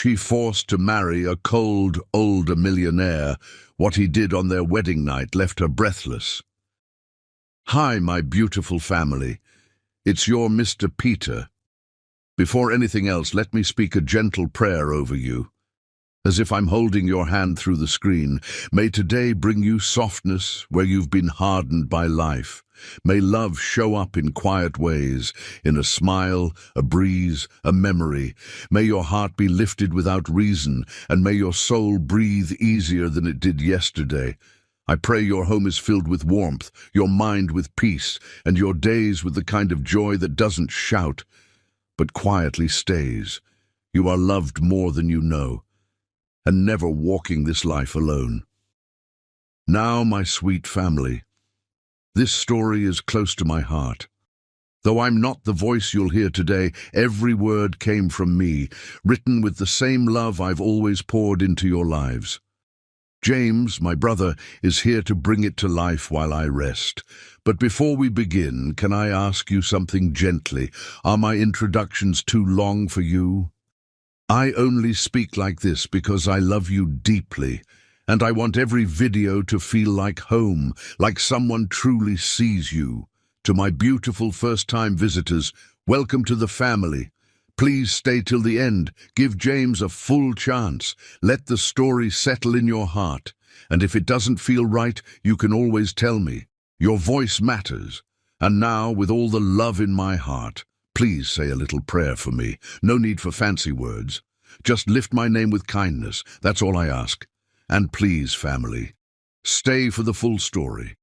She forced to marry a cold, older millionaire. What he did on their wedding night left her breathless. "Hi, my beautiful family. It's your Mr. Peter. Before anything else, let me speak a gentle prayer over you. As if I'm holding your hand through the screen, may today bring you softness where you've been hardened by life. May love show up in quiet ways, in a smile, a breeze, a memory. May your heart be lifted without reason, and may your soul breathe easier than it did yesterday. I pray your home is filled with warmth, your mind with peace, and your days with the kind of joy that doesn't shout, but quietly stays. You are loved more than you know, and never walking this life alone. Now, my sweet family, this story is close to my heart. Though I'm not the voice you'll hear today, every word came from me, written with the same love I've always poured into your lives. James, my brother, is here to bring it to life while I rest. But before we begin, can I ask you something gently? Are my introductions too long for you? I only speak like this because I love you deeply, and I want every video to feel like home, like someone truly sees you. To my beautiful first-time visitors, welcome to the family. Please stay till the end. Give James a full chance. Let the story settle in your heart. And if it doesn't feel right, you can always tell me. Your voice matters. And now, with all the love in my heart, please say a little prayer for me. No need for fancy words. Just lift my name with kindness. That's all I ask. And please, family, stay for the full story.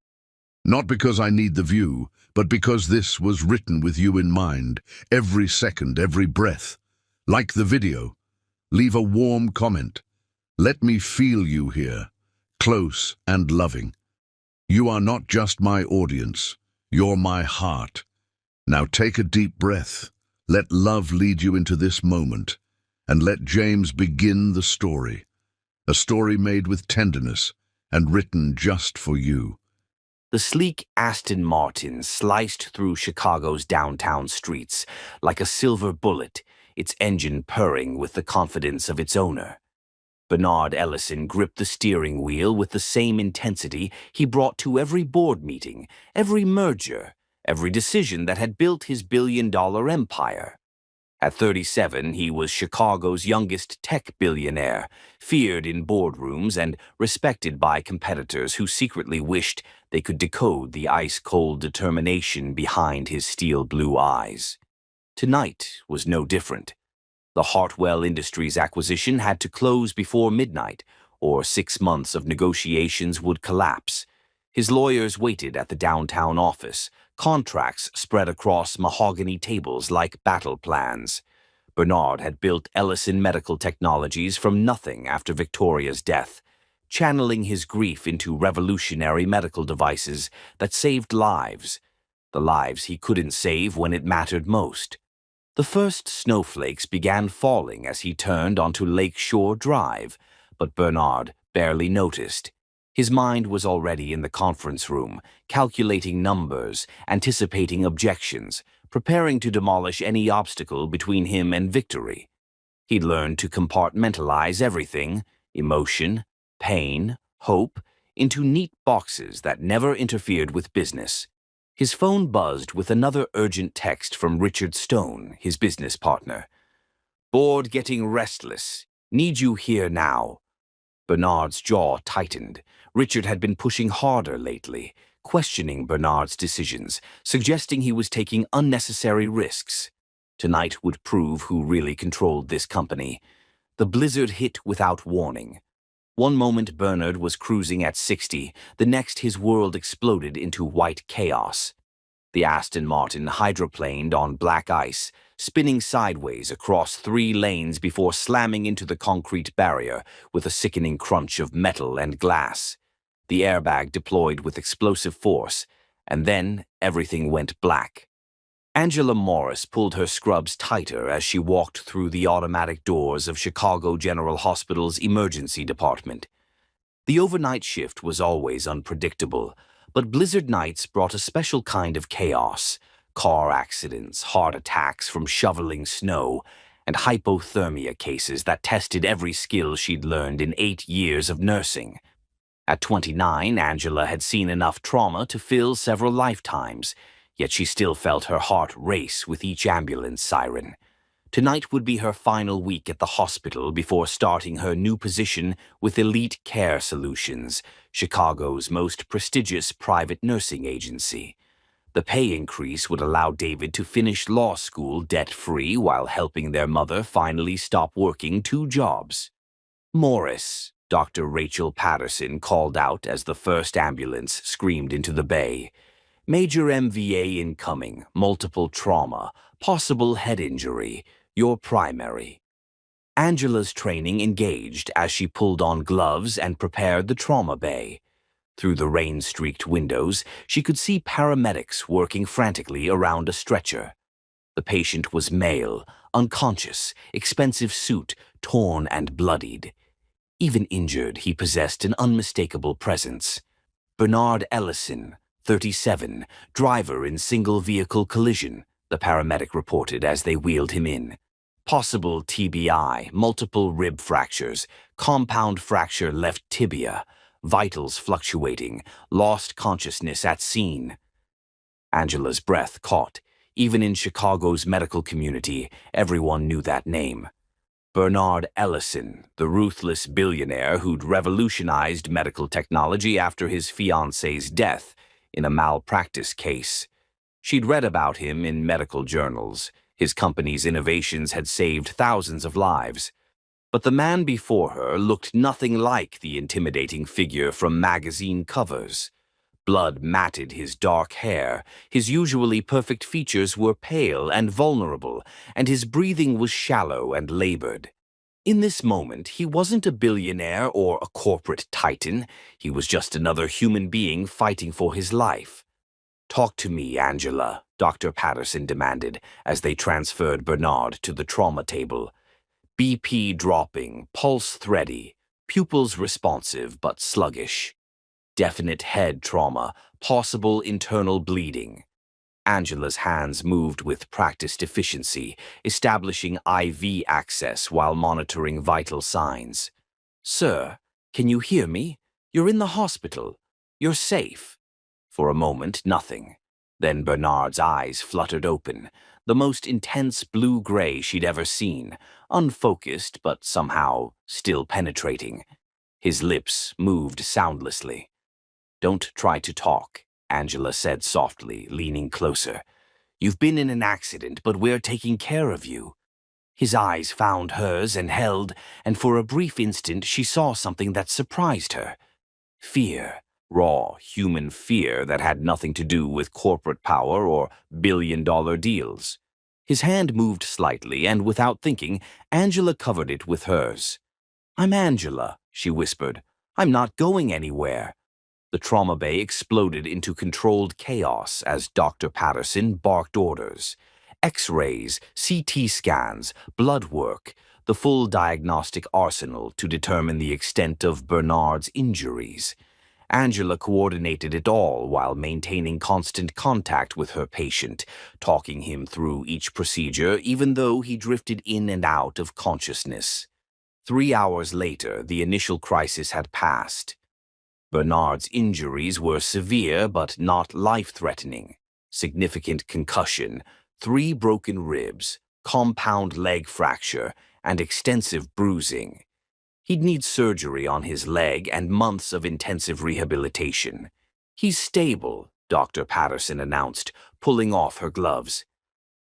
Not because I need the view, but because this was written with you in mind, every second, every breath. Like the video, leave a warm comment. Let me feel you here, close and loving. You are not just my audience, you're my heart. Now take a deep breath, let love lead you into this moment, and let James begin the story. A story made with tenderness and written just for you. The sleek Aston Martin sliced through Chicago's downtown streets like a silver bullet, its engine purring with the confidence of its owner. Bernard Ellison gripped the steering wheel with the same intensity he brought to every board meeting, every merger, every decision that had built his billion-dollar empire. At 37, he was Chicago's youngest tech billionaire, feared in boardrooms and respected by competitors who secretly wished they could decode the ice-cold determination behind his steel-blue eyes. Tonight was no different. The Hartwell Industries acquisition had to close before midnight, or 6 months of negotiations would collapse. His lawyers waited at the downtown office, contracts spread across mahogany tables like battle plans. Bernard had built Ellison Medical Technologies from nothing after Victoria's death, channeling his grief into revolutionary medical devices that saved lives, the lives he couldn't save when it mattered most. The first snowflakes began falling as he turned onto Lakeshore Drive, but Bernard barely noticed. His mind was already in the conference room, calculating numbers, anticipating objections, preparing to demolish any obstacle between him and victory. He'd learned to compartmentalize everything, emotion, pain, hope, into neat boxes that never interfered with business. His phone buzzed with another urgent text from Richard Stone, his business partner. "Board getting restless. Need you here now." Bernard's jaw tightened. Richard had been pushing harder lately, questioning Bernard's decisions, suggesting he was taking unnecessary risks. Tonight would prove who really controlled this company. The blizzard hit without warning. One moment Bernard was cruising at 60, the next his world exploded into white chaos. The Aston Martin hydroplaned on black ice, spinning sideways across 3 lanes before slamming into the concrete barrier with a sickening crunch of metal and glass. The airbag deployed with explosive force, and then everything went black. Angela Morris pulled her scrubs tighter as she walked through the automatic doors of Chicago General Hospital's emergency department. The overnight shift was always unpredictable, but blizzard nights brought a special kind of chaos. Car accidents, heart attacks from shoveling snow, and hypothermia cases that tested every skill she'd learned in 8 years of nursing. At 29, Angela had seen enough trauma to fill several lifetimes, yet she still felt her heart race with each ambulance siren. Tonight would be her final week at the hospital before starting her new position with Elite Care Solutions, Chicago's most prestigious private nursing agency. The pay increase would allow David to finish law school debt-free while helping their mother finally stop working 2 jobs. Morris, Dr. Rachel Patterson called out as the first ambulance screamed into the bay. Major MVA incoming, multiple trauma, possible head injury, your primary. Angela's training engaged as she pulled on gloves and prepared the trauma bay. Through the rain-streaked windows, she could see paramedics working frantically around a stretcher. The patient was male, unconscious, expensive suit, torn and bloodied. Even injured, he possessed an unmistakable presence. Bernard Ellison, 37, driver in single-vehicle collision, the paramedic reported as they wheeled him in. Possible TBI, multiple rib fractures, compound fracture left tibia, vitals fluctuating, lost consciousness at scene. Angela's breath caught. Even in Chicago's medical community, everyone knew that name. Bernard Ellison, the ruthless billionaire who'd revolutionized medical technology after his fiancée's death in a malpractice case. She'd read about him in medical journals. His company's innovations had saved thousands of lives. But the man before her looked nothing like the intimidating figure from magazine covers. Blood matted his dark hair, his usually perfect features were pale and vulnerable, and his breathing was shallow and labored. In this moment, he wasn't a billionaire or a corporate titan. He was just another human being fighting for his life. "Talk to me, Angela," Dr. Patterson demanded as they transferred Bernard to the trauma table. BP dropping, pulse thready, pupils responsive but sluggish. Definite head trauma, possible internal bleeding. Angela's hands moved with practiced efficiency, establishing IV access while monitoring vital signs. "Sir, can you hear me? You're in the hospital. You're safe." For a moment, nothing. Then Bernard's eyes fluttered open, the most intense blue-gray she'd ever seen, unfocused but somehow still penetrating. His lips moved soundlessly. "Don't try to talk," Angela said softly, leaning closer. "You've been in an accident, but we're taking care of you." His eyes found hers and held, and for a brief instant she saw something that surprised her. Fear. Raw, human fear that had nothing to do with corporate power or billion-dollar deals. His hand moved slightly, and without thinking, Angela covered it with hers. "I'm Angela," she whispered. "I'm not going anywhere." The trauma bay exploded into controlled chaos as Dr. Patterson barked orders. X-rays, CT scans, blood work, the full diagnostic arsenal to determine the extent of Bernard's injuries. Angela coordinated it all while maintaining constant contact with her patient, talking him through each procedure even though he drifted in and out of consciousness. 3 hours later, the initial crisis had passed. Bernard's injuries were severe but not life-threatening. Significant concussion, 3 broken ribs, compound leg fracture, and extensive bruising. He'd need surgery on his leg and months of intensive rehabilitation. "He's stable," Dr. Patterson announced, pulling off her gloves.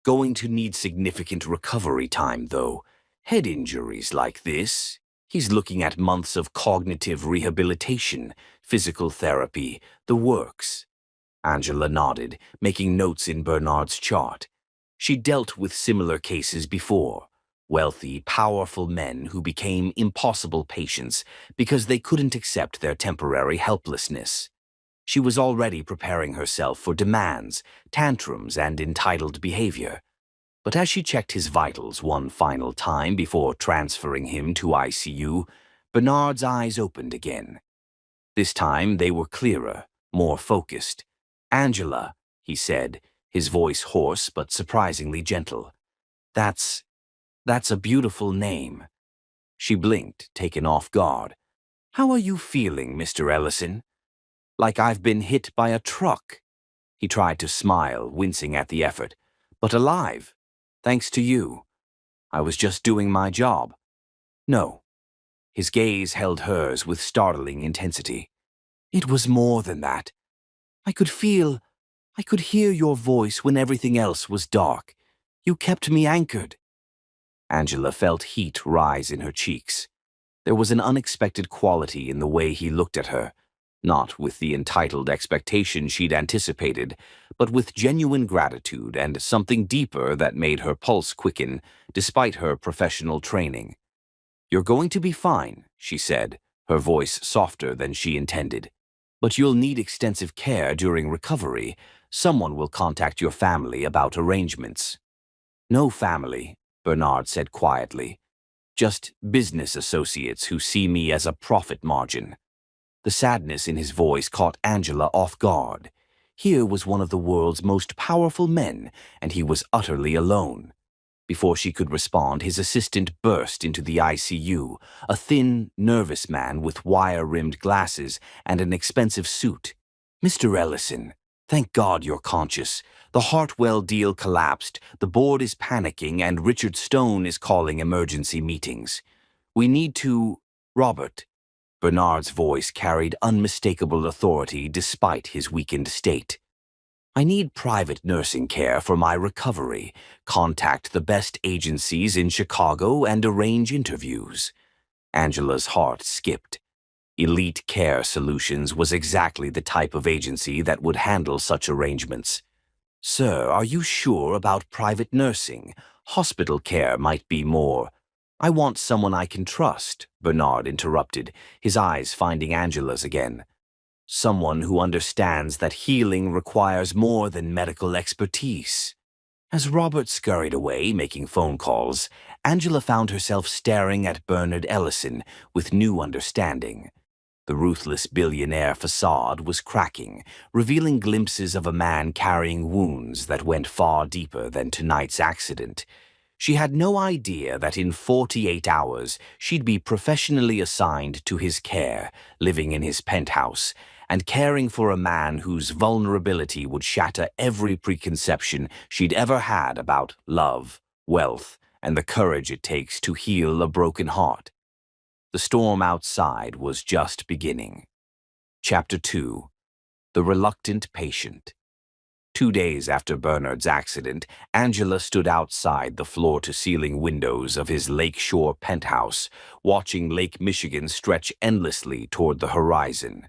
"Going to need significant recovery time, though. Head injuries like this. He's looking at months of cognitive rehabilitation, physical therapy, the works." Angela nodded, making notes in Bernard's chart. She dealt with similar cases before. Wealthy, powerful men who became impossible patients because they couldn't accept their temporary helplessness. She was already preparing herself for demands, tantrums, and entitled behavior. But as she checked his vitals one final time before transferring him to ICU, Bernard's eyes opened again. This time they were clearer, more focused. "Angela," he said, his voice hoarse but surprisingly gentle. "That's That's a beautiful name. She blinked, taken off guard. How are you feeling, Mr. Ellison? Like I've been hit by a truck. He tried to smile, wincing at the effort. But alive. Thanks to you. I was just doing my job. No. His gaze held hers with startling intensity. It was more than that. I could hear your voice when everything else was dark. You kept me anchored. Angela felt heat rise in her cheeks. There was an unexpected quality in the way he looked at her, not with the entitled expectation she'd anticipated, but with genuine gratitude and something deeper that made her pulse quicken, despite her professional training. You're going to be fine, she said, her voice softer than she intended. But you'll need extensive care during recovery. Someone will contact your family about arrangements. No family, Bernard said quietly. Just business associates who see me as a profit margin. The sadness in his voice caught Angela off guard. Here was one of the world's most powerful men, and he was utterly alone. Before she could respond, his assistant burst into the ICU, a thin, nervous man with wire-rimmed glasses and an expensive suit. Mr. Ellison, thank God you're conscious. The Hartwell deal collapsed, the board is panicking, and Richard Stone is calling emergency meetings. We need to... Robert. Bernard's voice carried unmistakable authority despite his weakened state. I need private nursing care for my recovery. Contact the best agencies in Chicago and arrange interviews. Angela's heart skipped. Elite Care Solutions was exactly the type of agency that would handle such arrangements. Sir, are you sure about private nursing? Hospital care might be more. I want someone I can trust, Bernard interrupted, his eyes finding Angela's again. Someone who understands that healing requires more than medical expertise. As Robert scurried away, making phone calls, Angela found herself staring at Bernard Ellison with new understanding. The ruthless billionaire facade was cracking, revealing glimpses of a man carrying wounds that went far deeper than tonight's accident. She had no idea that in 48 hours she'd be professionally assigned to his care, living in his penthouse, and caring for a man whose vulnerability would shatter every preconception she'd ever had about love, wealth, and the courage it takes to heal a broken heart. The storm outside was just beginning. Chapter 2. The Reluctant Patient. 2 days after Bernard's accident, Angela stood outside the floor-to-ceiling windows of his lakeshore penthouse, watching Lake Michigan stretch endlessly toward the horizon.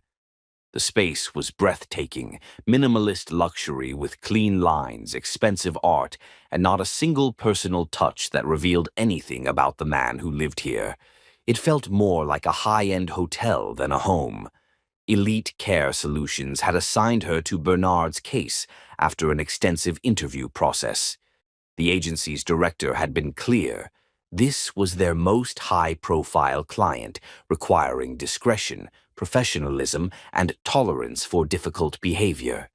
The space was breathtaking, minimalist luxury with clean lines, expensive art, and not a single personal touch that revealed anything about the man who lived here. It felt more like a high-end hotel than a home. Elite Care Solutions had assigned her to Bernard's case after an extensive interview process. The agency's director had been clear. This was their most high-profile client, requiring discretion, professionalism, and tolerance for difficult behavior.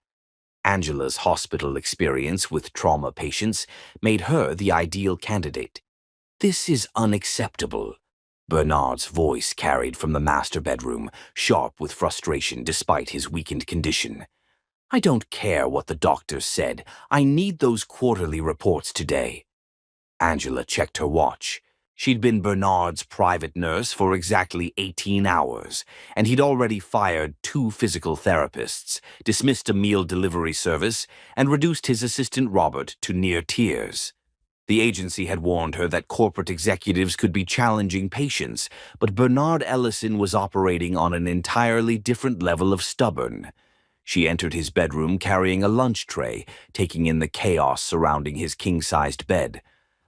Angela's hospital experience with trauma patients made her the ideal candidate. This is unacceptable. Bernard's voice carried from the master bedroom, sharp with frustration despite his weakened condition. I don't care what the doctors said. I need those quarterly reports today. Angela checked her watch. She'd been Bernard's private nurse for exactly 18 hours, and he'd already fired 2 physical therapists, dismissed a meal delivery service, and reduced his assistant Robert to near tears. The agency had warned her that corporate executives could be challenging patients, but Bernard Ellison was operating on an entirely different level of stubborn. She entered his bedroom carrying a lunch tray, taking in the chaos surrounding his king-sized bed.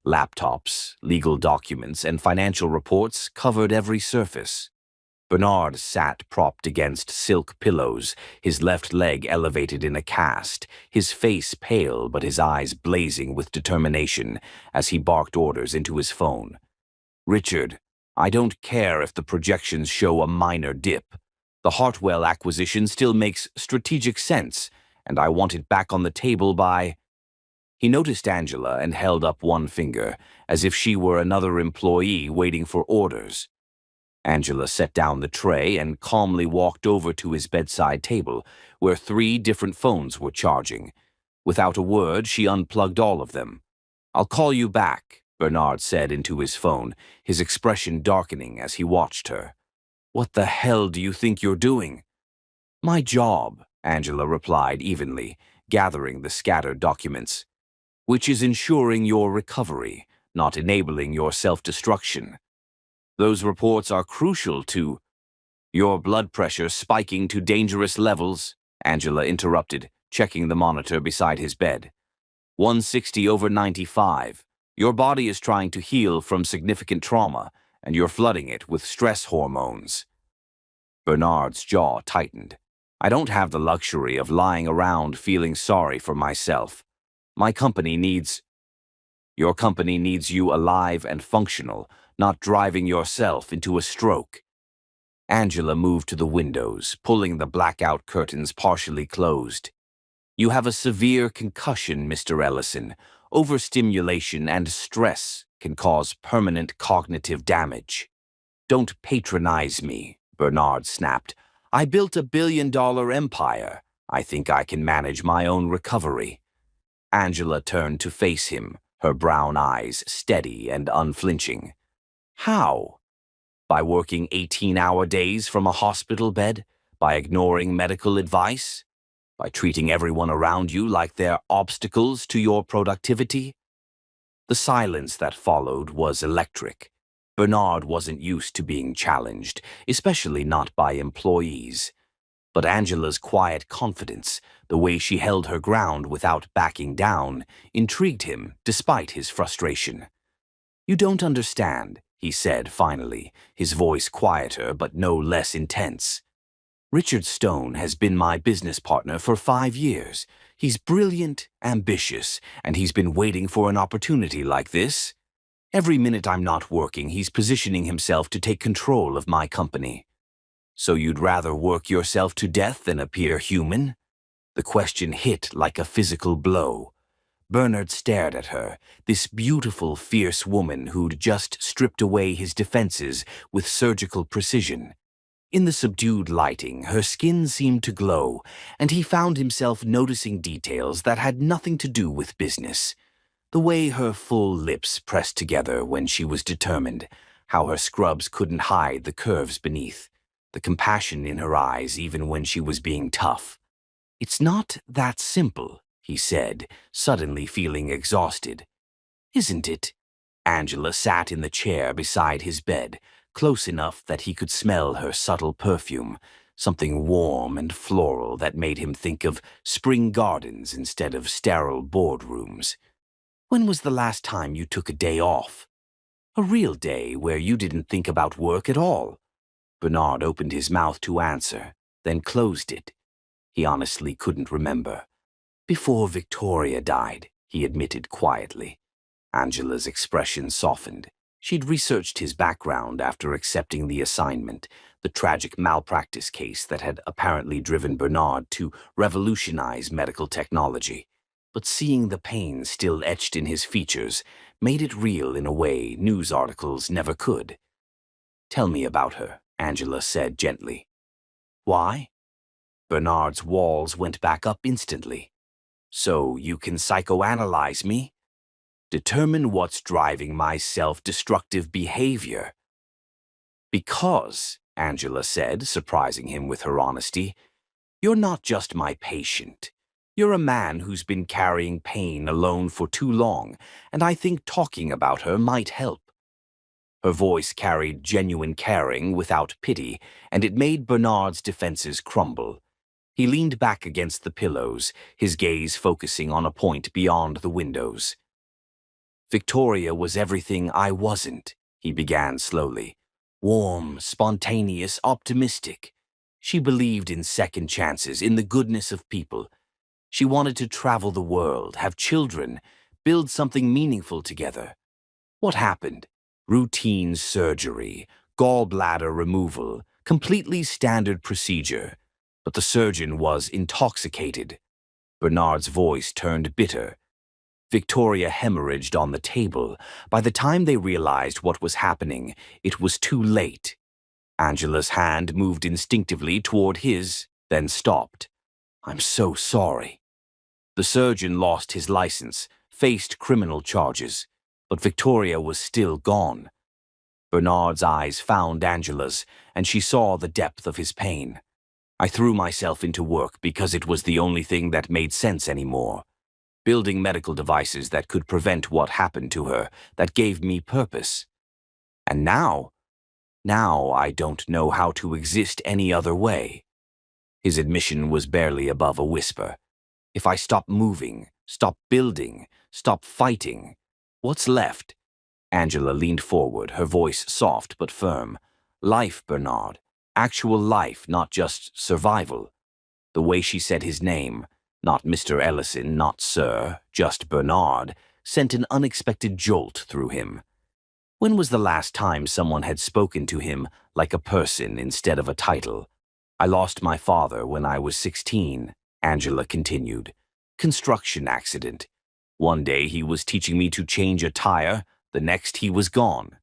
Laptops, legal documents, and financial reports covered every surface. Bernard sat propped against silk pillows, his left leg elevated in a cast, his face pale but his eyes blazing with determination as he barked orders into his phone. Richard, I don't care if the projections show a minor dip. The Hartwell acquisition still makes strategic sense, and I want it back on the table by... He noticed Angela and held up one finger, as if she were another employee waiting for orders. Angela set down the tray and calmly walked over to his bedside table, where 3 different phones were charging. Without a word, she unplugged all of them. "I'll call you back," Bernard said into his phone, his expression darkening as he watched her. "What the hell do you think you're doing?" "My job," Angela replied evenly, gathering the scattered documents, "which is ensuring your recovery, not enabling your self-destruction. Those reports are crucial to—" "Your blood pressure spiking to dangerous levels," Angela interrupted, checking the monitor beside his bed. 160/95. Your body is trying to heal from significant trauma, and you're flooding it with stress hormones. Bernard's jaw tightened. "I don't have the luxury of lying around feeling sorry for myself. My company needs—" "Your company needs you alive and functional, not driving yourself into a stroke." Angela moved to the windows, pulling the blackout curtains partially closed. "You have a severe concussion, Mr. Ellison. Overstimulation and stress can cause permanent cognitive damage." "Don't patronize me," Bernard snapped. "I built a billion-dollar empire. I think I can manage my own recovery." Angela turned to face him, her brown eyes steady and unflinching. "How? By working 18-hour days from a hospital bed? By ignoring medical advice? By treating everyone around you like they're obstacles to your productivity?" The silence that followed was electric. Bernard wasn't used to being challenged, especially not by employees. But Angela's quiet confidence, the way she held her ground without backing down, intrigued him despite his frustration. "You don't understand," he said finally, his voice quieter but no less intense. "Richard Stone has been my business partner for 5 years. He's brilliant, ambitious, and he's been waiting for an opportunity like this. Every minute I'm not working, he's positioning himself to take control of my company." "So you'd rather work yourself to death than appear human?" The question hit like a physical blow. Bernard stared at her, this beautiful, fierce woman who'd just stripped away his defenses with surgical precision. In the subdued lighting, her skin seemed to glow, and he found himself noticing details that had nothing to do with business. The way her full lips pressed together when she was determined, how her scrubs couldn't hide the curves beneath, the compassion in her eyes even when she was being tough. "It's not that simple," he said, suddenly feeling exhausted. "Isn't it?" Angela sat in the chair beside his bed, close enough that he could smell her subtle perfume, something warm and floral that made him think of spring gardens instead of sterile boardrooms. "When was the last time you took a day off? A real day where you didn't think about work at all?" Bernard opened his mouth to answer, then closed it. He honestly couldn't remember. "Before Victoria died," he admitted quietly. Angela's expression softened. She'd researched his background after accepting the assignment, the tragic malpractice case that had apparently driven Bernard to revolutionize medical technology. But seeing the pain still etched in his features made it real in a way news articles never could. "Tell me about her," Angela said gently. "Why?" Bernard's walls went back up instantly. "So you can psychoanalyze me? Determine what's driving my self-destructive behavior." "Because," Angela said, surprising him with her honesty, "you're not just my patient. You're a man who's been carrying pain alone for too long, and I think talking about her might help." Her voice carried genuine caring without pity, and it made Bernard's defenses crumble. He leaned back against the pillows, his gaze focusing on a point beyond the windows. "Victoria was everything I wasn't," he began slowly. "Warm, spontaneous, optimistic. She believed in second chances, in the goodness of people. She wanted to travel the world, have children, build something meaningful together. What happened? Routine surgery, gallbladder removal, completely standard procedure. But the surgeon was intoxicated." Bernard's voice turned bitter. Victoria hemorrhaged on the table. By the time they realized what was happening, it was too late. Angela's hand moved instinctively toward his, then stopped. "I'm so sorry." The surgeon lost his license, faced criminal charges, but Victoria was still gone. Bernard's eyes found Angela's, and she saw the depth of his pain. I threw myself into work because it was the only thing that made sense anymore. Building medical devices that could prevent what happened to her, that gave me purpose. And now I don't know how to exist any other way. His admission was barely above a whisper. If I stop moving, stop building, stop fighting, what's left? Angela leaned forward, her voice soft but firm. Life, Bernard. Actual life, not just survival. The way she said his name, not Mr. Ellison, not Sir, just Bernard, sent an unexpected jolt through him. When was the last time someone had spoken to him like a person instead of a title? I lost my father when I was 16, Angela continued. Construction accident. One day he was teaching me to change a tire, the next he was gone.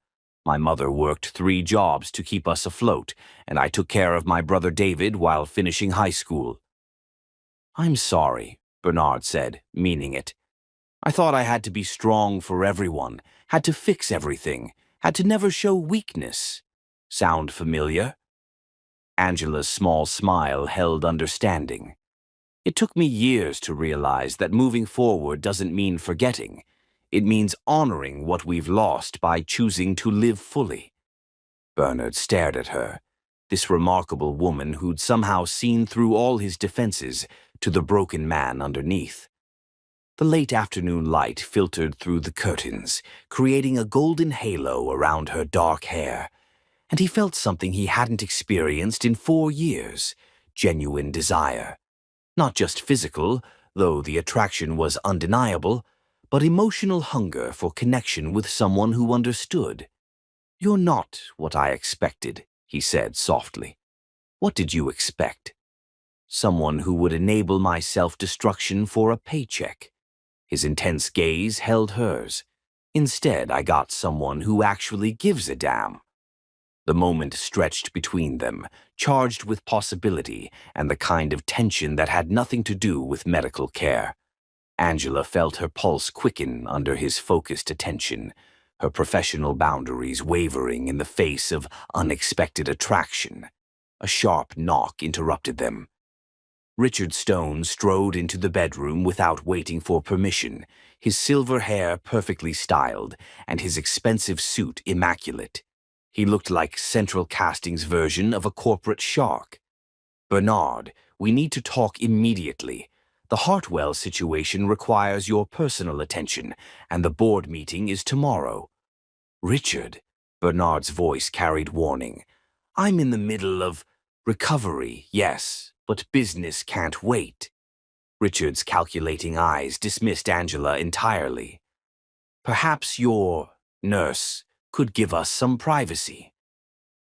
My mother worked 3 jobs to keep us afloat, and I took care of my brother David while finishing high school. I'm sorry, Bernard said, meaning it. I thought I had to be strong for everyone, had to fix everything, had to never show weakness. Sound familiar? Angela's small smile held understanding. It took me years to realize that moving forward doesn't mean forgetting. It means honoring what we've lost by choosing to live fully. Bernard stared at her, this remarkable woman who'd somehow seen through all his defenses to the broken man underneath. The late afternoon light filtered through the curtains, creating a golden halo around her dark hair, and he felt something he hadn't experienced in 4 years, genuine desire. Not just physical, though the attraction was undeniable, but emotional hunger for connection with someone who understood. You're not what I expected, he said softly. What did you expect? Someone who would enable my self-destruction for a paycheck. His intense gaze held hers. Instead, I got someone who actually gives a damn. The moment stretched between them, charged with possibility and the kind of tension that had nothing to do with medical care. Angela felt her pulse quicken under his focused attention, her professional boundaries wavering in the face of unexpected attraction. A sharp knock interrupted them. Richard Stone strode into the bedroom without waiting for permission, his silver hair perfectly styled and his expensive suit immaculate. He looked like Central Casting's version of a corporate shark. Bernard, we need to talk immediately. The Hartwell situation requires your personal attention, and the board meeting is tomorrow. Richard, Bernard's voice carried warning. I'm in the middle of recovery, yes, but business can't wait. Richard's calculating eyes dismissed Angela entirely. Perhaps your nurse could give us some privacy.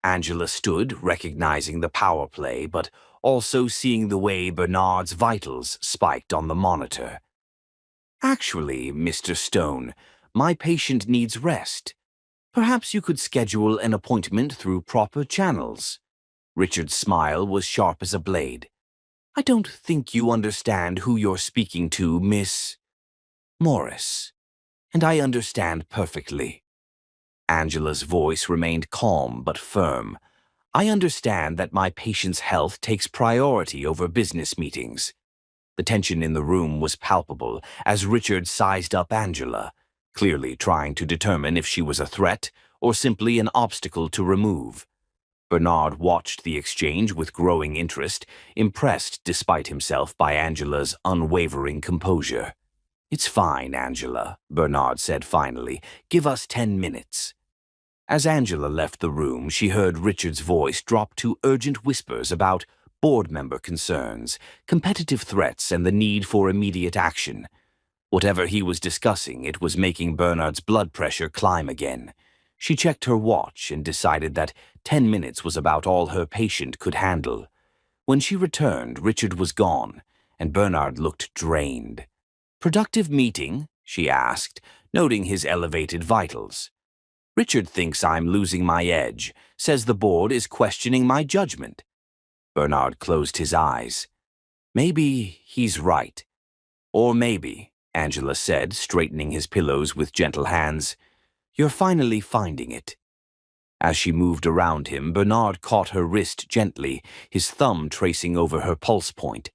Angela stood, recognizing the power play, but also seeing the way Bernard's vitals spiked on the monitor. Actually, Mr. Stone, my patient needs rest. Perhaps you could schedule an appointment through proper channels. Richard's smile was sharp as a blade. I don't think you understand who you're speaking to, Miss Morris. And I understand perfectly. Angela's voice remained calm but firm. I understand that my patient's health takes priority over business meetings. The tension in the room was palpable as Richard sized up Angela, clearly trying to determine if she was a threat or simply an obstacle to remove. Bernard watched the exchange with growing interest, impressed despite himself by Angela's unwavering composure. It's fine, Angela, Bernard said finally. Give us 10 minutes. As Angela left the room, she heard Richard's voice drop to urgent whispers about board member concerns, competitive threats, and the need for immediate action. Whatever he was discussing, it was making Bernard's blood pressure climb again. She checked her watch and decided that 10 minutes was about all her patient could handle. When she returned, Richard was gone, and Bernard looked drained. Productive meeting? she asked, noting his elevated vitals. Richard thinks I'm losing my edge, says the board is questioning my judgment. Bernard closed his eyes. Maybe he's right. Or maybe, Angela said, straightening his pillows with gentle hands, you're finally finding it. As she moved around him, Bernard caught her wrist gently, his thumb tracing over her pulse point.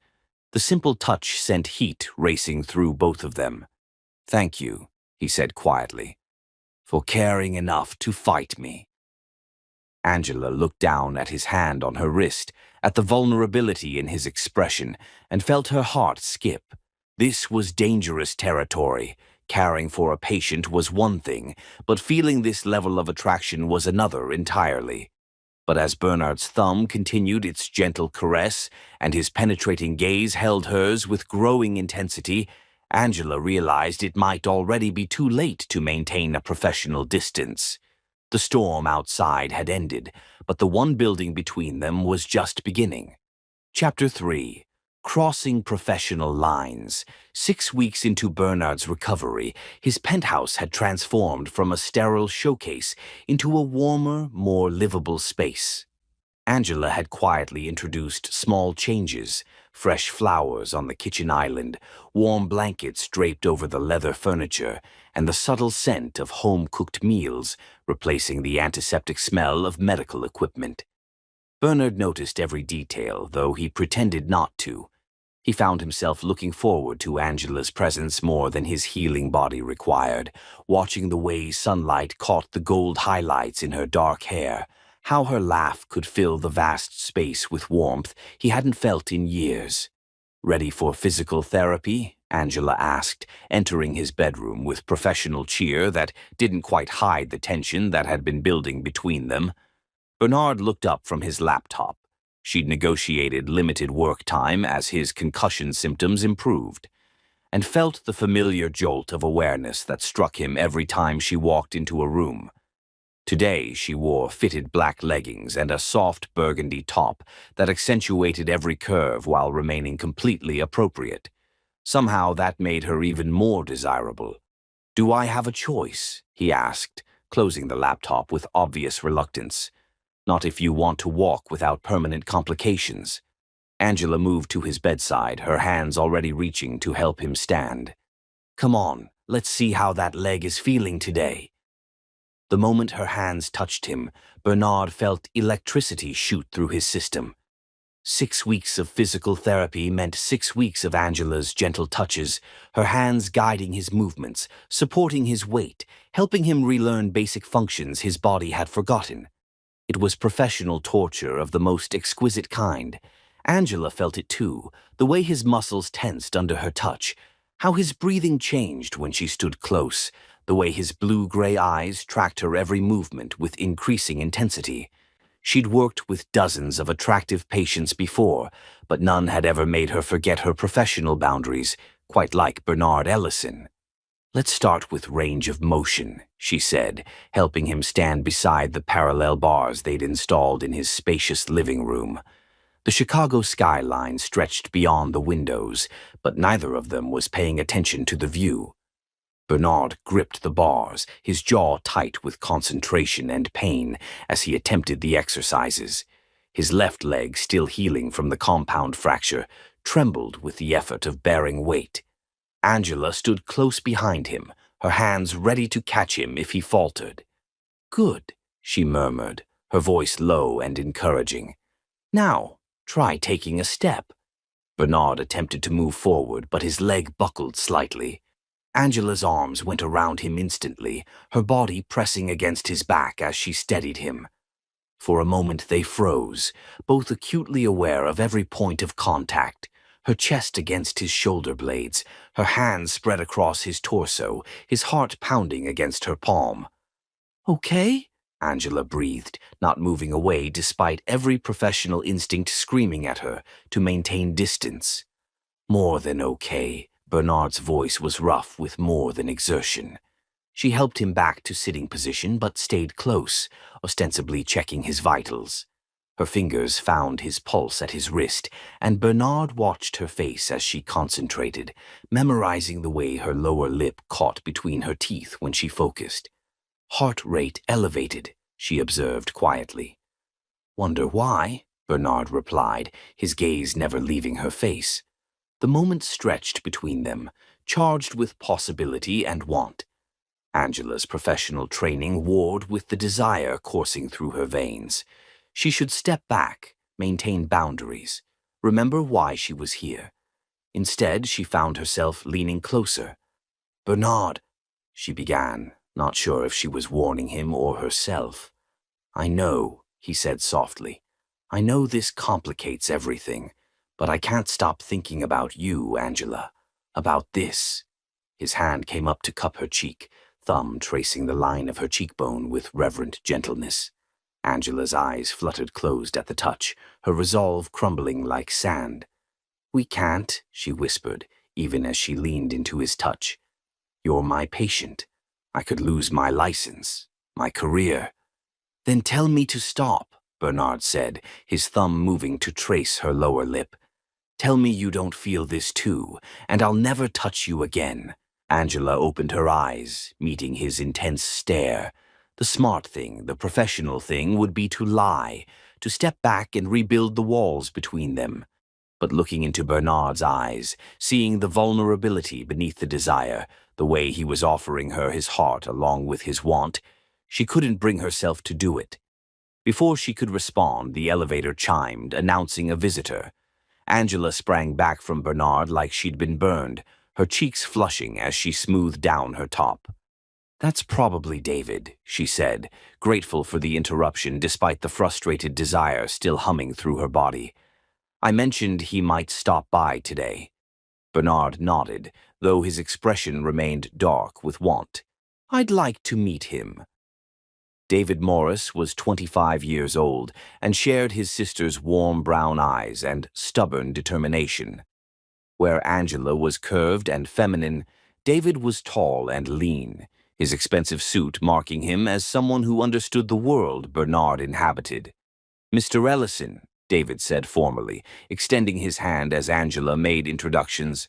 The simple touch sent heat racing through both of them. Thank you, he said quietly, for caring enough to fight me. Angela looked down at his hand on her wrist, at the vulnerability in his expression, and felt her heart skip. This was dangerous territory. Caring for a patient was one thing, but feeling this level of attraction was another entirely. But as Bernard's thumb continued its gentle caress and his penetrating gaze held hers with growing intensity, Angela realized it might already be too late to maintain a professional distance. The storm outside had ended, but the one building between them was just beginning. Chapter 3. Crossing professional lines. 6 weeks into Bernard's recovery, his penthouse had transformed from a sterile showcase into a warmer, more livable space. Angela had quietly introduced small changes: fresh flowers on the kitchen island, warm blankets draped over the leather furniture, and the subtle scent of home-cooked meals, replacing the antiseptic smell of medical equipment. Bernard noticed every detail, though he pretended not to. He found himself looking forward to Angela's presence more than his healing body required, watching the way sunlight caught the gold highlights in her dark hair, how her laugh could fill the vast space with warmth he hadn't felt in years. Ready for physical therapy? Angela asked, entering his bedroom with professional cheer that didn't quite hide the tension that had been building between them. Bernard looked up from his laptop. She'd negotiated limited work time as his concussion symptoms improved, and felt the familiar jolt of awareness that struck him every time she walked into a room. Today she wore fitted black leggings and a soft burgundy top that accentuated every curve while remaining completely appropriate. Somehow that made her even more desirable. "Do I have a choice?" he asked, closing the laptop with obvious reluctance. "Not if you want to walk without permanent complications." Angela moved to his bedside, her hands already reaching to help him stand. "Come on, let's see how that leg is feeling today." The moment her hands touched him, Bernard felt electricity shoot through his system. 6 weeks of physical therapy meant 6 weeks of Angela's gentle touches, her hands guiding his movements, supporting his weight, helping him relearn basic functions his body had forgotten. It was professional torture of the most exquisite kind. Angela felt it too, the way his muscles tensed under her touch, how his breathing changed when she stood close, the way his blue-gray eyes tracked her every movement with increasing intensity. She'd worked with dozens of attractive patients before, but none had ever made her forget her professional boundaries, quite like Bernard Ellison. "Let's start with range of motion," she said, helping him stand beside the parallel bars they'd installed in his spacious living room. The Chicago skyline stretched beyond the windows, but neither of them was paying attention to the view. Bernard gripped the bars, his jaw tight with concentration and pain as he attempted the exercises. His left leg, still healing from the compound fracture, trembled with the effort of bearing weight. Angela stood close behind him, her hands ready to catch him if he faltered. "Good," she murmured, her voice low and encouraging. "Now, try taking a step." Bernard attempted to move forward, but his leg buckled slightly. Angela's arms went around him instantly, her body pressing against his back as she steadied him. For a moment they froze, both acutely aware of every point of contact, her chest against his shoulder blades, her hands spread across his torso, his heart pounding against her palm. "Okay?" Angela breathed, not moving away despite every professional instinct screaming at her to maintain distance. "More than okay." Bernard's voice was rough with more than exertion. She helped him back to sitting position but stayed close, ostensibly checking his vitals. Her fingers found his pulse at his wrist, and Bernard watched her face as she concentrated, memorizing the way her lower lip caught between her teeth when she focused. Heart rate elevated, she observed quietly. Wonder why? Bernard replied, his gaze never leaving her face. The moment stretched between them, charged with possibility and want. Angela's professional training warred with the desire coursing through her veins. She should step back, maintain boundaries, remember why she was here. Instead, she found herself leaning closer. "Bernard," she began, not sure if she was warning him or herself. "I know," he said softly. "I know this complicates everything, but I can't stop thinking about you, Angela. About this." His hand came up to cup her cheek, thumb tracing the line of her cheekbone with reverent gentleness. Angela's eyes fluttered closed at the touch, her resolve crumbling like sand. "We can't," she whispered, even as she leaned into his touch. "You're my patient. I could lose my license, my career." "Then tell me to stop," Bernard said, his thumb moving to trace her lower lip. "Tell me you don't feel this too, and I'll never touch you again." Angela opened her eyes, meeting his intense stare. The smart thing, the professional thing, would be to lie, to step back and rebuild the walls between them. But looking into Bernard's eyes, seeing the vulnerability beneath the desire, the way he was offering her his heart along with his want, she couldn't bring herself to do it. Before she could respond, the elevator chimed, announcing a visitor. Angela sprang back from Bernard like she'd been burned, her cheeks flushing as she smoothed down her top. "That's probably David," she said, grateful for the interruption despite the frustrated desire still humming through her body. "I mentioned he might stop by today." Bernard nodded, though his expression remained dark with want. "I'd like to meet him." David Morris was 25 years old and shared his sister's warm brown eyes and stubborn determination. Where Angela was curved and feminine, David was tall and lean, his expensive suit marking him as someone who understood the world Bernard inhabited. "Mr. Ellison," David said formally, extending his hand as Angela made introductions.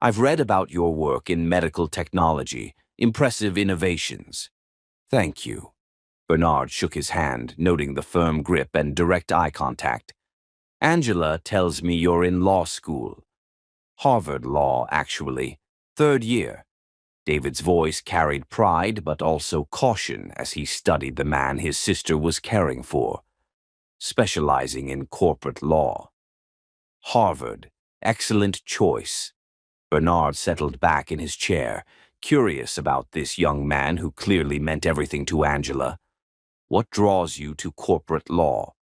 "I've read about your work in medical technology, impressive innovations." "Thank you." Bernard shook his hand, noting the firm grip and direct eye contact. "Angela tells me you're in law school." "Harvard Law, actually. 3rd year." David's voice carried pride but also caution as he studied the man his sister was caring for. "Specializing in corporate law." "Harvard. Excellent choice." Bernard settled back in his chair, curious about this young man who clearly meant everything to Angela. "What draws you to corporate law?"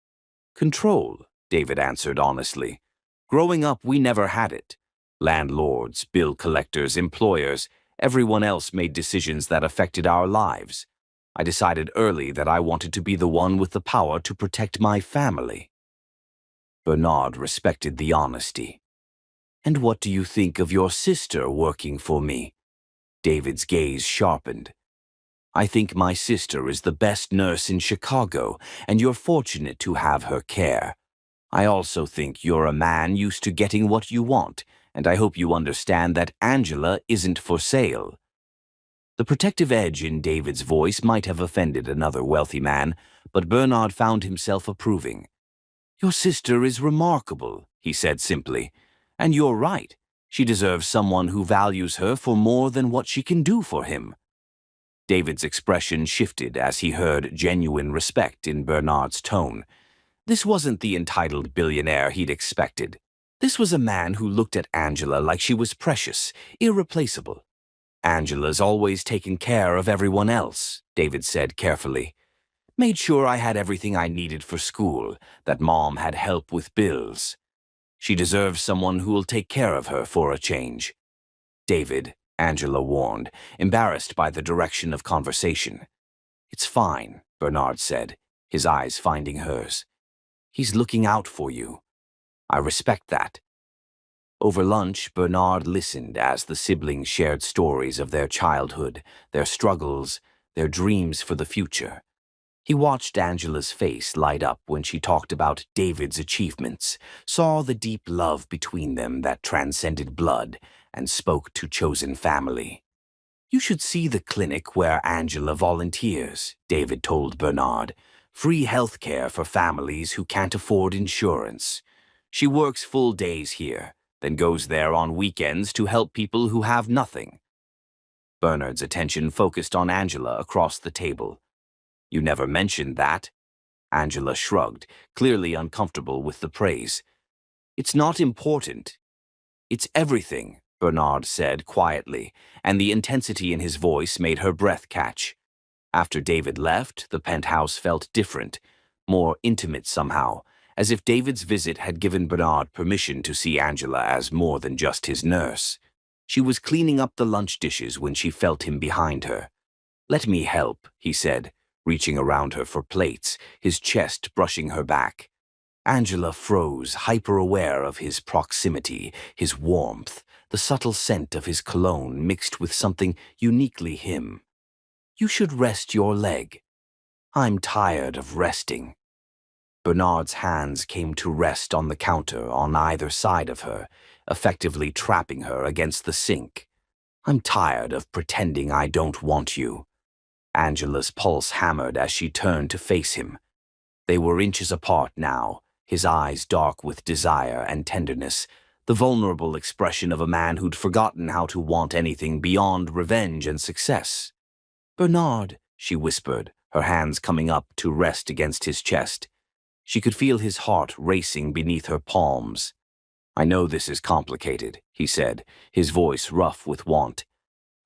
"Control," David answered honestly. "Growing up, we never had it. Landlords, bill collectors, employers, everyone else made decisions that affected our lives. I decided early that I wanted to be the one with the power to protect my family." Bernard respected the honesty. "And what do you think of your sister working for me?" David's gaze sharpened. "I think my sister is the best nurse in Chicago, and you're fortunate to have her care. I also think you're a man used to getting what you want, and I hope you understand that Angela isn't for sale." The protective edge in David's voice might have offended another wealthy man, but Bernard found himself approving. "Your sister is remarkable," he said simply. "And you're right. She deserves someone who values her for more than what she can do for him." David's expression shifted as he heard genuine respect in Bernard's tone. This wasn't the entitled billionaire he'd expected. This was a man who looked at Angela like she was precious, irreplaceable. "Angela's always taken care of everyone else," David said carefully. "Made sure I had everything I needed for school, that Mom had help with bills. She deserves someone who'll take care of her for a change." "David," Angela warned, embarrassed by the direction of conversation. "It's fine," Bernard said, his eyes finding hers. "He's looking out for you. I respect that." Over lunch, Bernard listened as the siblings shared stories of their childhood, their struggles, their dreams for the future. He watched Angela's face light up when she talked about David's achievements, saw the deep love between them that transcended blood, and spoke to chosen family. "You should see the clinic where Angela volunteers," David told Bernard. "Free health care for families who can't afford insurance. She works full days here, then goes there on weekends to help people who have nothing." Bernard's attention focused on Angela across the table. "You never mentioned that." Angela shrugged, clearly uncomfortable with the praise. "It's not important. It's everything," Bernard said quietly, and the intensity in his voice made her breath catch. After David left, the penthouse felt different, more intimate somehow, as if David's visit had given Bernard permission to see Angela as more than just his nurse. She was cleaning up the lunch dishes when she felt him behind her. "Let me help," he said, reaching around her for plates, his chest brushing her back. Angela froze, hyper-aware of his proximity, his warmth, the subtle scent of his cologne mixed with something uniquely him. "You should rest your leg." "I'm tired of resting." Bernard's hands came to rest on the counter on either side of her, effectively trapping her against the sink. "I'm tired of pretending I don't want you." Angela's pulse hammered as she turned to face him. They were inches apart now, his eyes dark with desire and tenderness, the vulnerable expression of a man who'd forgotten how to want anything beyond revenge and success. "Bernard," she whispered, her hands coming up to rest against his chest. She could feel his heart racing beneath her palms. "I know this is complicated," he said, his voice rough with want.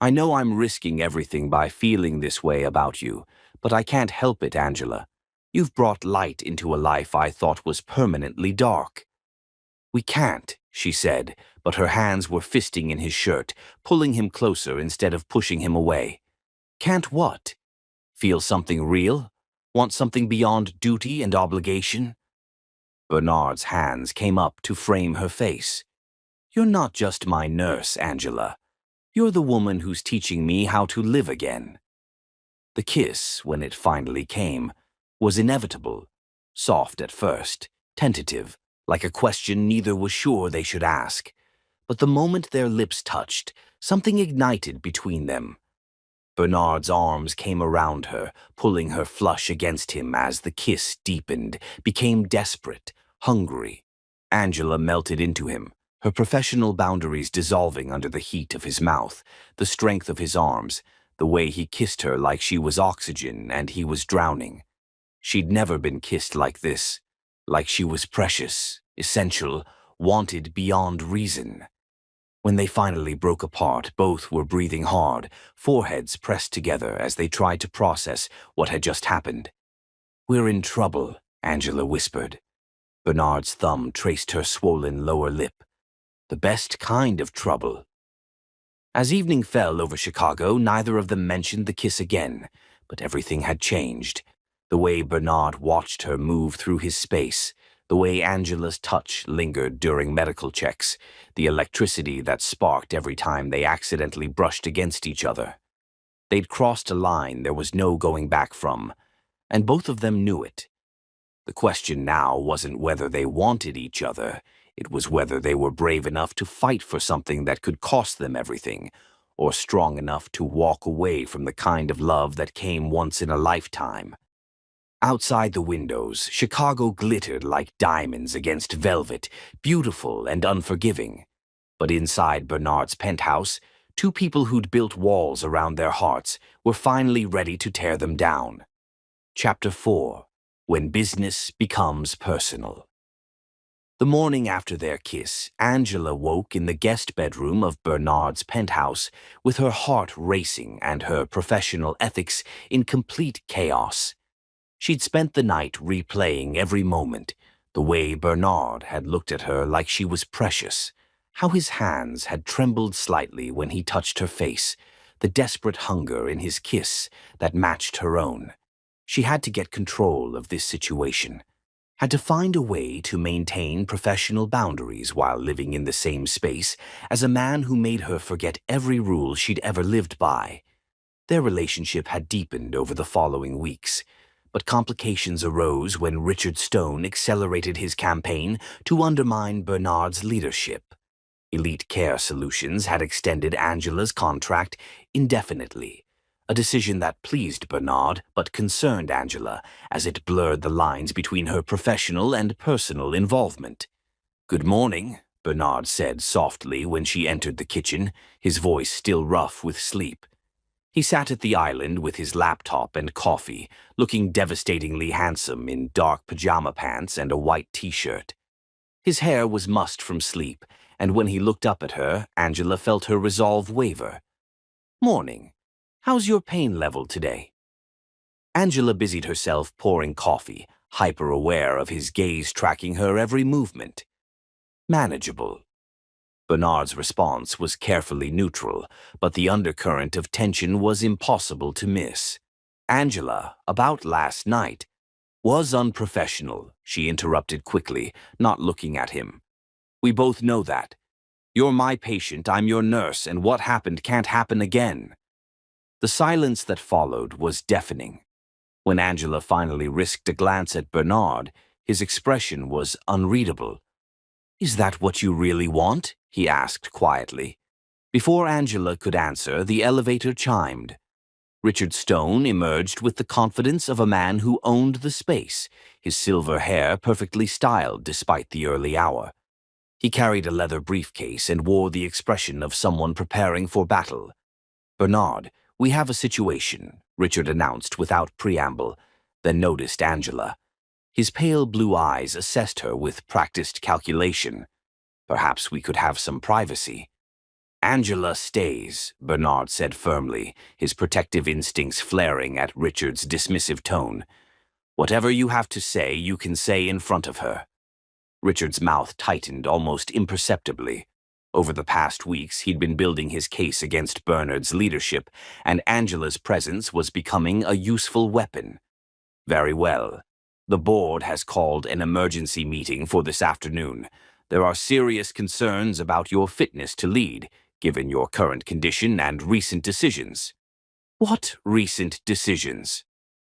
"I know I'm risking everything by feeling this way about you, but I can't help it, Angela. You've brought light into a life I thought was permanently dark." "We can't," she said, but her hands were fisting in his shirt, pulling him closer instead of pushing him away. "Can't what? Feel something real? Want something beyond duty and obligation?" Bernard's hands came up to frame her face. "You're not just my nurse, Angela. You're the woman who's teaching me how to live again." The kiss, when it finally came, was inevitable, soft at first, tentative, like a question neither was sure they should ask. But the moment their lips touched, something ignited between them. Bernard's arms came around her, pulling her flush against him as the kiss deepened, became desperate, hungry. Angela melted into him, her professional boundaries dissolving under the heat of his mouth, the strength of his arms, the way he kissed her like she was oxygen and he was drowning. She'd never been kissed like this, like she was precious, essential, wanted beyond reason. When they finally broke apart, both were breathing hard, foreheads pressed together as they tried to process what had just happened. "We're in trouble," Angela whispered. Bernard's thumb traced her swollen lower lip. "The best kind of trouble." As evening fell over Chicago, neither of them mentioned the kiss again, but everything had changed. The way Bernard watched her move through his space, the way Angela's touch lingered during medical checks, the electricity that sparked every time they accidentally brushed against each other. They'd crossed a line there was no going back from, and both of them knew it. The question now wasn't whether they wanted each other, it was whether they were brave enough to fight for something that could cost them everything, or strong enough to walk away from the kind of love that came once in a lifetime. Outside the windows, Chicago glittered like diamonds against velvet, beautiful and unforgiving. But inside Bernard's penthouse, two people who'd built walls around their hearts were finally ready to tear them down. Chapter 4: When Business Becomes Personal. The morning after their kiss, Angela woke in the guest bedroom of Bernard's penthouse with her heart racing and her professional ethics in complete chaos. She'd spent the night replaying every moment, the way Bernard had looked at her like she was precious, how his hands had trembled slightly when he touched her face, the desperate hunger in his kiss that matched her own. She had to get control of this situation, had to find a way to maintain professional boundaries while living in the same space as a man who made her forget every rule she'd ever lived by. Their relationship had deepened over the following weeks, But complications arose when Richard Stone accelerated his campaign to undermine Bernard's leadership. Elite Care Solutions had extended Angela's contract indefinitely, a decision that pleased Bernard but concerned Angela, as it blurred the lines between her professional and personal involvement. "Good morning," Bernard said softly when she entered the kitchen, his voice still rough with sleep. He sat at the island with his laptop and coffee, looking devastatingly handsome in dark pajama pants and a white t-shirt. His hair was mussed from sleep, and when he looked up at her, Angela felt her resolve waver. "Morning. How's your pain level today?" Angela busied herself pouring coffee, hyper-aware of his gaze tracking her every movement. "Manageable." Bernard's response was carefully neutral, but the undercurrent of tension was impossible to miss. "Angela, about last night." "Was unprofessional," she interrupted quickly, not looking at him. "We both know that. You're my patient, I'm your nurse, and what happened can't happen again." The silence that followed was deafening. When Angela finally risked a glance at Bernard, his expression was unreadable. "Is that what you really want?" he asked quietly. Before Angela could answer, the elevator chimed. Richard Stone emerged with the confidence of a man who owned the space, his silver hair perfectly styled despite the early hour. He carried a leather briefcase and wore the expression of someone preparing for battle. "Bernard, we have a situation," Richard announced without preamble, then noticed Angela. His pale blue eyes assessed her with practiced calculation. "Perhaps we could have some privacy." "Angela stays," Bernard said firmly, his protective instincts flaring at Richard's dismissive tone. "Whatever you have to say, you can say in front of her." Richard's mouth tightened almost imperceptibly. Over the past weeks, he'd been building his case against Bernard's leadership, and Angela's presence was becoming a useful weapon. "Very well. The board has called an emergency meeting for this afternoon. There are serious concerns about your fitness to lead, given your current condition and recent decisions." "What recent decisions?"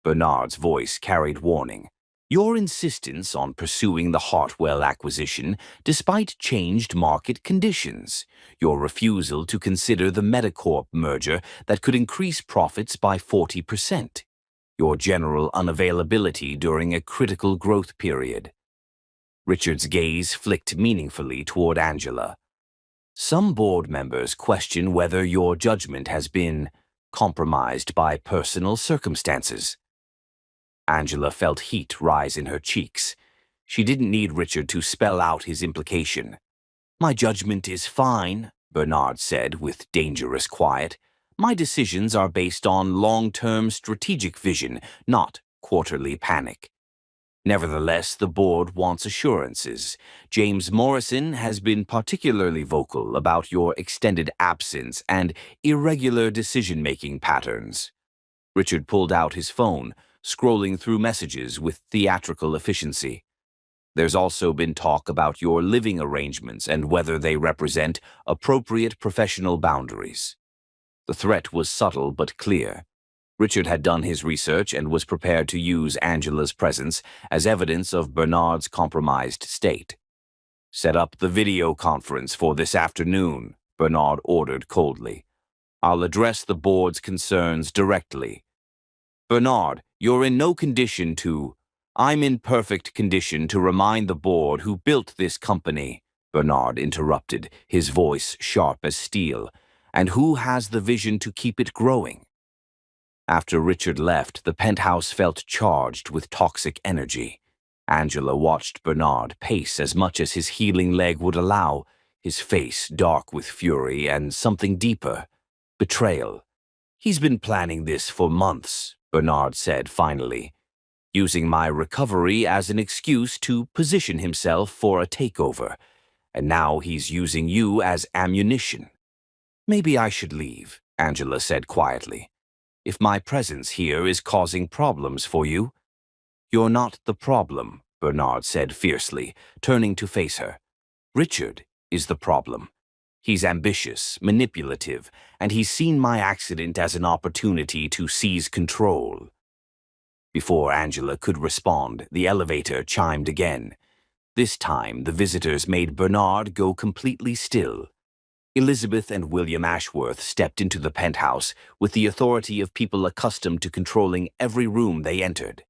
Bernard's voice carried warning. "Your insistence on pursuing the Hartwell acquisition despite changed market conditions. Your refusal to consider the Medicorp merger that could increase profits by 40%. Your general unavailability during a critical growth period." Richard's gaze flicked meaningfully toward Angela. "Some board members question whether your judgment has been compromised by personal circumstances." Angela felt heat rise in her cheeks. She didn't need Richard to spell out his implication. "My judgment is fine," Bernard said with dangerous quiet. "My decisions are based on long-term strategic vision, not quarterly panic." Nevertheless, the board wants assurances. James Morrison has been particularly vocal about your extended absence and irregular decision-making patterns. Richard pulled out his phone, scrolling through messages with theatrical efficiency. "There's also been talk about your living arrangements and whether they represent appropriate professional boundaries." The threat was subtle but clear. Richard had done his research and was prepared to use Angela's presence as evidence of Bernard's compromised state. "Set up the video conference for this afternoon," Bernard ordered coldly. "I'll address the board's concerns directly." "Bernard, you're in no condition to—" "I'm in perfect condition to remind the board who built this company," Bernard interrupted, his voice sharp as steel, "and who has the vision to keep it growing." After Richard left, the penthouse felt charged with toxic energy. Angela watched Bernard pace as much as his healing leg would allow, his face dark with fury and something deeper, betrayal. "He's been planning this for months," Bernard said finally, "using my recovery as an excuse to position himself for a takeover, and now he's using you as ammunition." "Maybe I should leave," Angela said quietly. "If my presence here is causing problems for you." "You're not the problem," Bernard said fiercely, turning to face her. "Richard is the problem. He's ambitious, manipulative, and he's seen my accident as an opportunity to seize control." Before Angela could respond, the elevator chimed again. This time, the visitors made Bernard go completely still. Elizabeth and William Ashworth stepped into the penthouse with the authority of people accustomed to controlling every room they entered.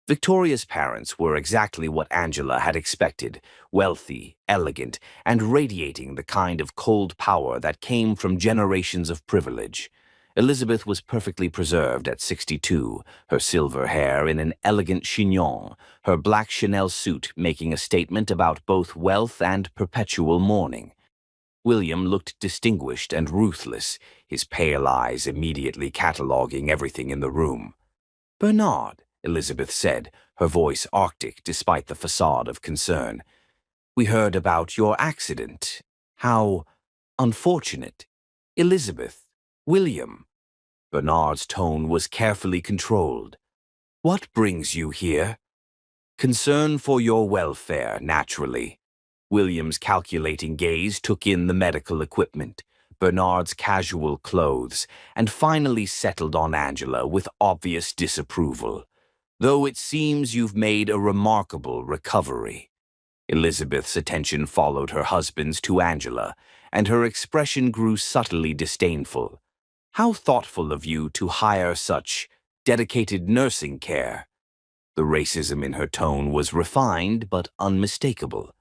Victoria's parents were exactly what Angela had expected, wealthy, elegant, and radiating the kind of cold power that came from generations of privilege. Elizabeth was perfectly preserved at 62, her silver hair in an elegant chignon, her black Chanel suit making a statement about both wealth and perpetual mourning. William looked distinguished and ruthless, his pale eyes immediately cataloguing everything in the room. "Bernard," Elizabeth said, her voice arctic despite the facade of concern. "We heard about your accident. How unfortunate." "Elizabeth, William." Bernard's tone was carefully controlled. "What brings you here?" "Concern for your welfare, naturally." William's calculating gaze took in the medical equipment, Bernard's casual clothes, and finally settled on Angela with obvious disapproval. "Though it seems you've made a remarkable recovery." Elizabeth's attention followed her husband's to Angela, and her expression grew subtly disdainful. "How thoughtful of you to hire such dedicated nursing care." The racism in her tone was refined but unmistakable.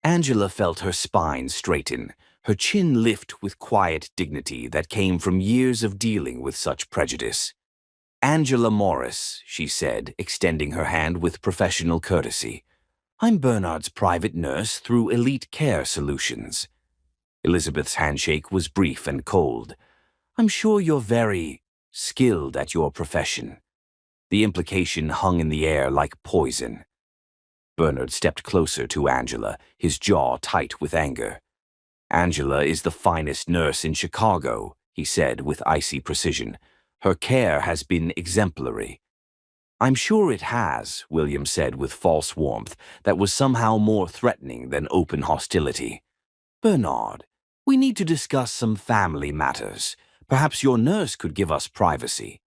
Angela felt her spine straighten, her chin lift with quiet dignity that came from years of dealing with such prejudice. "Angela Morris," she said, extending her hand with professional courtesy. "I'm Bernard's private nurse through Elite Care Solutions." Elizabeth's handshake was brief and cold. "I'm sure you're very skilled at your profession." The implication hung in the air like poison. Bernard stepped closer to Angela, his jaw tight with anger. "Angela is the finest nurse in Chicago," he said with icy precision. "Her care has been exemplary." "I'm sure it has," William said with false warmth that was somehow more threatening than open hostility. "Bernard, we need to discuss some family matters. Perhaps your nurse could give us privacy."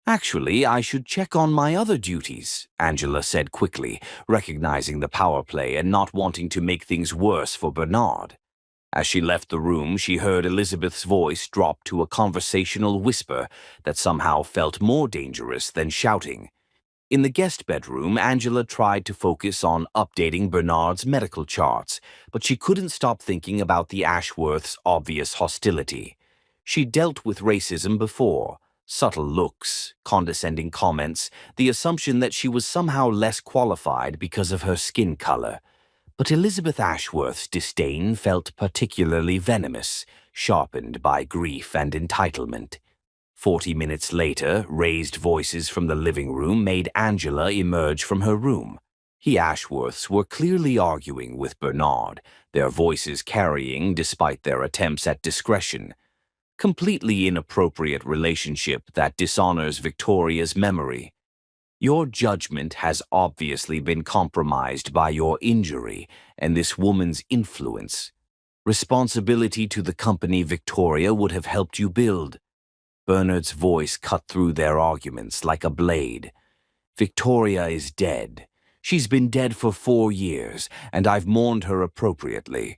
"Actually, I should check on my other duties," Angela said quickly, recognizing the power play and not wanting to make things worse for Bernard. As she left the room, she heard Elizabeth's voice drop to a conversational whisper that somehow felt more dangerous than shouting. In the guest bedroom, Angela tried to focus on updating Bernard's medical charts, but she couldn't stop thinking about the Ashworths' obvious hostility. She dealt with racism before. Subtle looks, condescending comments, the assumption that she was somehow less qualified because of her skin color. But Elizabeth Ashworth's disdain felt particularly venomous, sharpened by grief and entitlement. 40 minutes later, raised voices from the living room made Angela emerge from her room. The Ashworths were clearly arguing with Bernard, their voices carrying despite their attempts at discretion. Completely inappropriate relationship that dishonors Victoria's memory. "Your judgment has obviously been compromised by your injury and this woman's influence. Responsibility to the company Victoria would have helped you build." Bernard's voice cut through their arguments like a blade. "Victoria is dead. She's been dead for 4 years, and I've mourned her appropriately.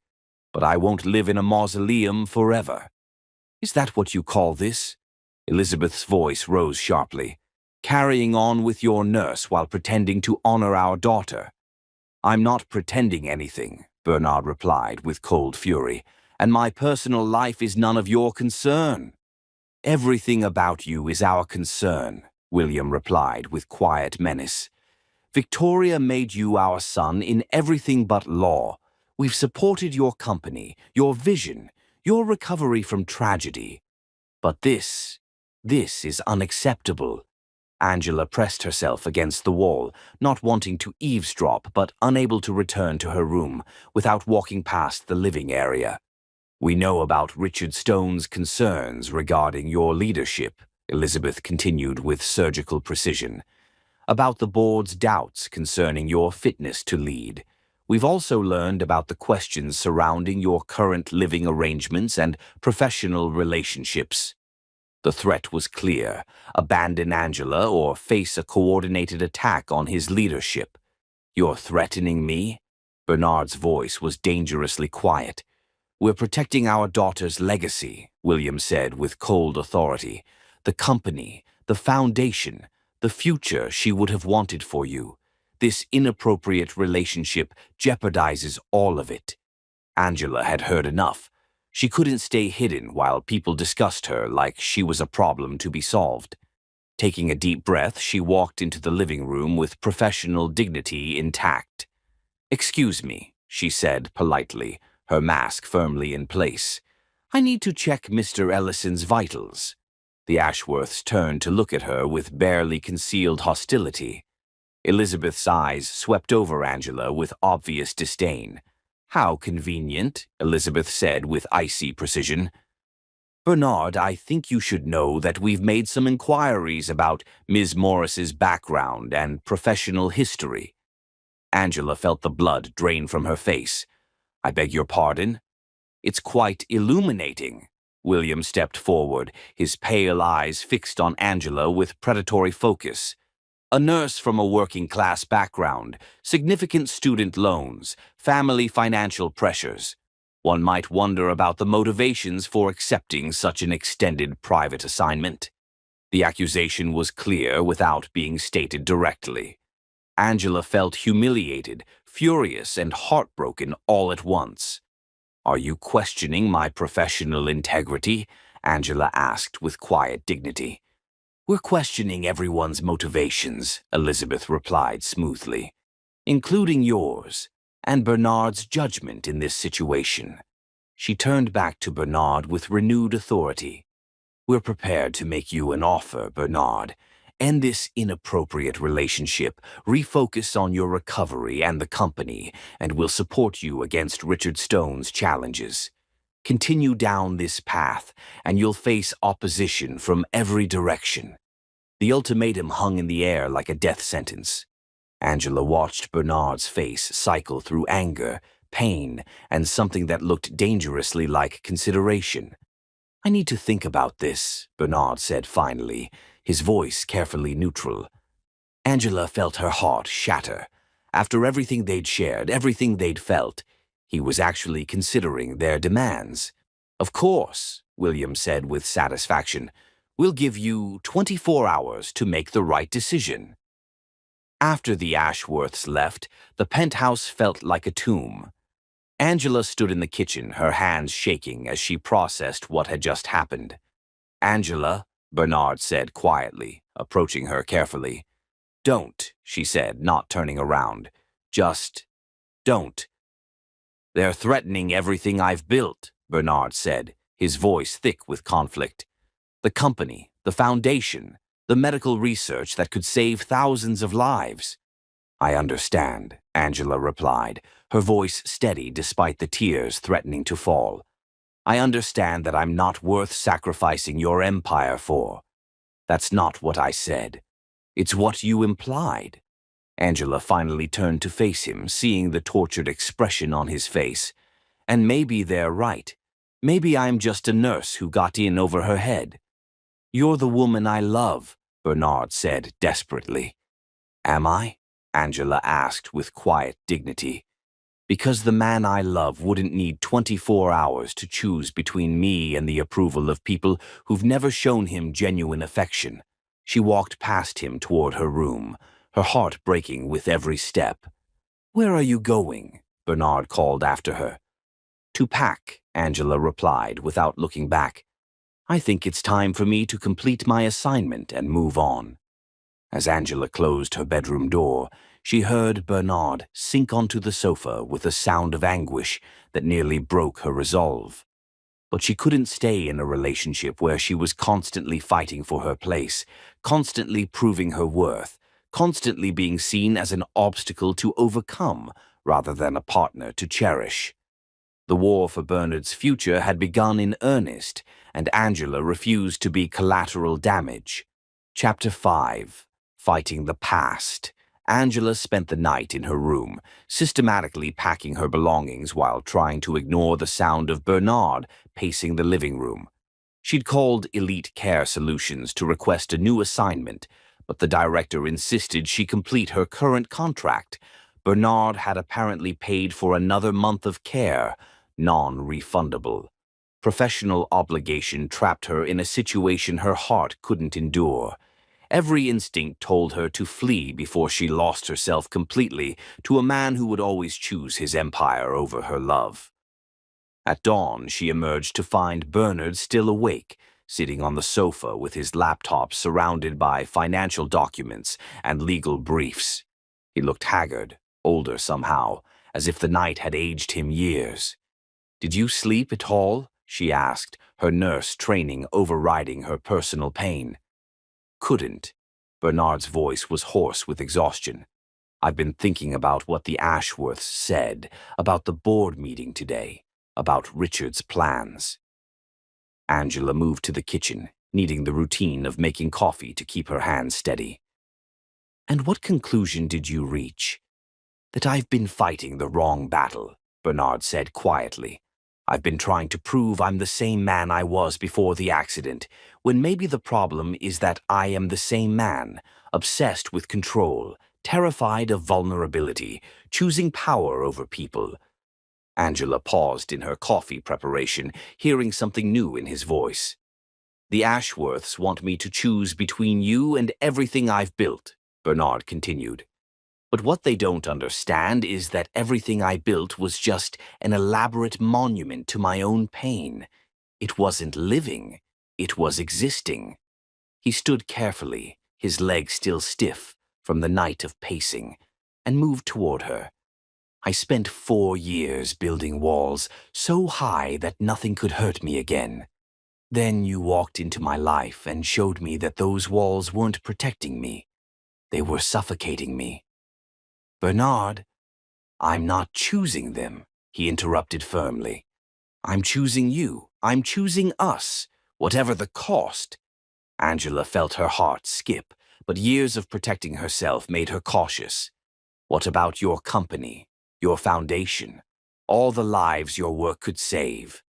But I won't live in a mausoleum forever." "Is that what you call this?" Elizabeth's voice rose sharply. "Carrying on with your nurse while pretending to honor our daughter." "I'm not pretending anything," Bernard replied with cold fury, "and my personal life is none of your concern." "Everything about you is our concern," William replied with quiet menace. "Victoria made you our son in everything but law. We've supported your company, your vision, your recovery from tragedy. But this is unacceptable." Angela pressed herself against the wall, not wanting to eavesdrop but unable to return to her room without walking past the living area. "We know about Richard Stone's concerns regarding your leadership," Elizabeth continued with surgical precision. "About the board's doubts concerning your fitness to lead. We've also learned about the questions surrounding your current living arrangements and professional relationships." The threat was clear: abandon Angela or face a coordinated attack on his leadership. "You're threatening me?" Bernard's voice was dangerously quiet. "We're protecting our daughter's legacy," William said with cold authority. "The company, the foundation, the future she would have wanted for you. This inappropriate relationship jeopardizes all of it." Angela had heard enough. She couldn't stay hidden while people discussed her like she was a problem to be solved. Taking a deep breath, she walked into the living room with professional dignity intact. "Excuse me," she said politely, her mask firmly in place. "I need to check Mr. Ellison's vitals." The Ashworths turned to look at her with barely concealed hostility. Elizabeth's eyes swept over Angela with obvious disdain. "How convenient," Elizabeth said with icy precision. "Bernard, I think you should know that we've made some inquiries about Ms. Morris's background and professional history." Angela felt the blood drain from her face. "I beg your pardon?" "It's quite illuminating." William stepped forward, his pale eyes fixed on Angela with predatory focus. "A nurse from a working-class background, significant student loans, family financial pressures. One might wonder about the motivations for accepting such an extended private assignment." The accusation was clear without being stated directly. Angela felt humiliated, furious, and heartbroken all at once. "Are you questioning my professional integrity?" Angela asked with quiet dignity. "We're questioning everyone's motivations," Elizabeth replied smoothly, "including yours and Bernard's judgment in this situation." She turned back to Bernard with renewed authority. "We're prepared to make you an offer, Bernard. End this inappropriate relationship, refocus on your recovery and the company, and we'll support you against Richard Stone's challenges. Continue down this path, and you'll face opposition from every direction." The ultimatum hung in the air like a death sentence. Angela watched Bernard's face cycle through anger, pain, and something that looked dangerously like consideration. "I need to think about this," Bernard said finally, his voice carefully neutral. Angela felt her heart shatter. After everything they'd shared, everything they'd felt, he was actually considering their demands. "Of course," William said with satisfaction. "We'll give you 24 hours to make the right decision." After the Ashworths left, the penthouse felt like a tomb. Angela stood in the kitchen, her hands shaking as she processed what had just happened. "Angela," Bernard said quietly, approaching her carefully. "Don't," she said, not turning around. "Just don't." "They're threatening everything I've built," Bernard said, his voice thick with conflict. "The company, the foundation, the medical research that could save thousands of lives." "I understand," Angela replied, her voice steady despite the tears threatening to fall. "I understand that I'm not worth sacrificing your empire for." "That's not what I said. It's what you implied." Angela finally turned to face him, seeing the tortured expression on his face. "And maybe they're right. Maybe I'm just a nurse who got in over her head." "You're the woman I love," Bernard said desperately. "Am I?" Angela asked with quiet dignity. "Because the man I love wouldn't need 24 hours to choose between me and the approval of people who've never shown him genuine affection." She walked past him toward her room, her heart breaking with every step. "Where are you going?" Bernard called after her. "To pack," Angela replied without looking back. "I think it's time for me to complete my assignment and move on." As Angela closed her bedroom door, she heard Bernard sink onto the sofa with a sound of anguish that nearly broke her resolve. But she couldn't stay in a relationship where she was constantly fighting for her place, constantly proving her worth, constantly being seen as an obstacle to overcome rather than a partner to cherish. The war for Bernard's future had begun in earnest, and Angela refused to be collateral damage. Chapter 5. Fighting the Past. Angela spent the night in her room, systematically packing her belongings while trying to ignore the sound of Bernard pacing the living room. She'd called Elite Care Solutions to request a new assignment, but the director insisted she complete her current contract. Bernard had apparently paid for another month of care, non-refundable. Professional obligation trapped her in a situation her heart couldn't endure. Every instinct told her to flee before she lost herself completely to a man who would always choose his empire over her love. At dawn, she emerged to find Bernard still awake, sitting on the sofa with his laptop surrounded by financial documents and legal briefs. He looked haggard, older somehow, as if the night had aged him years. "Did you sleep at all?" she asked, her nurse training overriding her personal pain. "Couldn't." Bernard's voice was hoarse with exhaustion. "I've been thinking about what the Ashworths said, about the board meeting today, about Richard's plans." Angela moved to the kitchen, needing the routine of making coffee to keep her hands steady. "And what conclusion did you reach?" "That I've been fighting the wrong battle," Bernard said quietly. "I've been trying to prove I'm the same man I was before the accident, when maybe the problem is that I am the same man, obsessed with control, terrified of vulnerability, choosing power over people." Angela paused in her coffee preparation, hearing something new in his voice. "The Ashworths want me to choose between you and everything I've built," Bernard continued. "But what they don't understand is that everything I built was just an elaborate monument to my own pain. It wasn't living, it was existing." He stood carefully, his legs still stiff from the night of pacing, and moved toward her. "I spent 4 years building walls so high that nothing could hurt me again. Then you walked into my life and showed me that those walls weren't protecting me. They were suffocating me." "Bernard, I'm not choosing them," he interrupted firmly. "I'm choosing you. I'm choosing us, whatever the cost." Angela felt her heart skip, but years of protecting herself made her cautious. "What about your company, your foundation, all the lives your work could save?"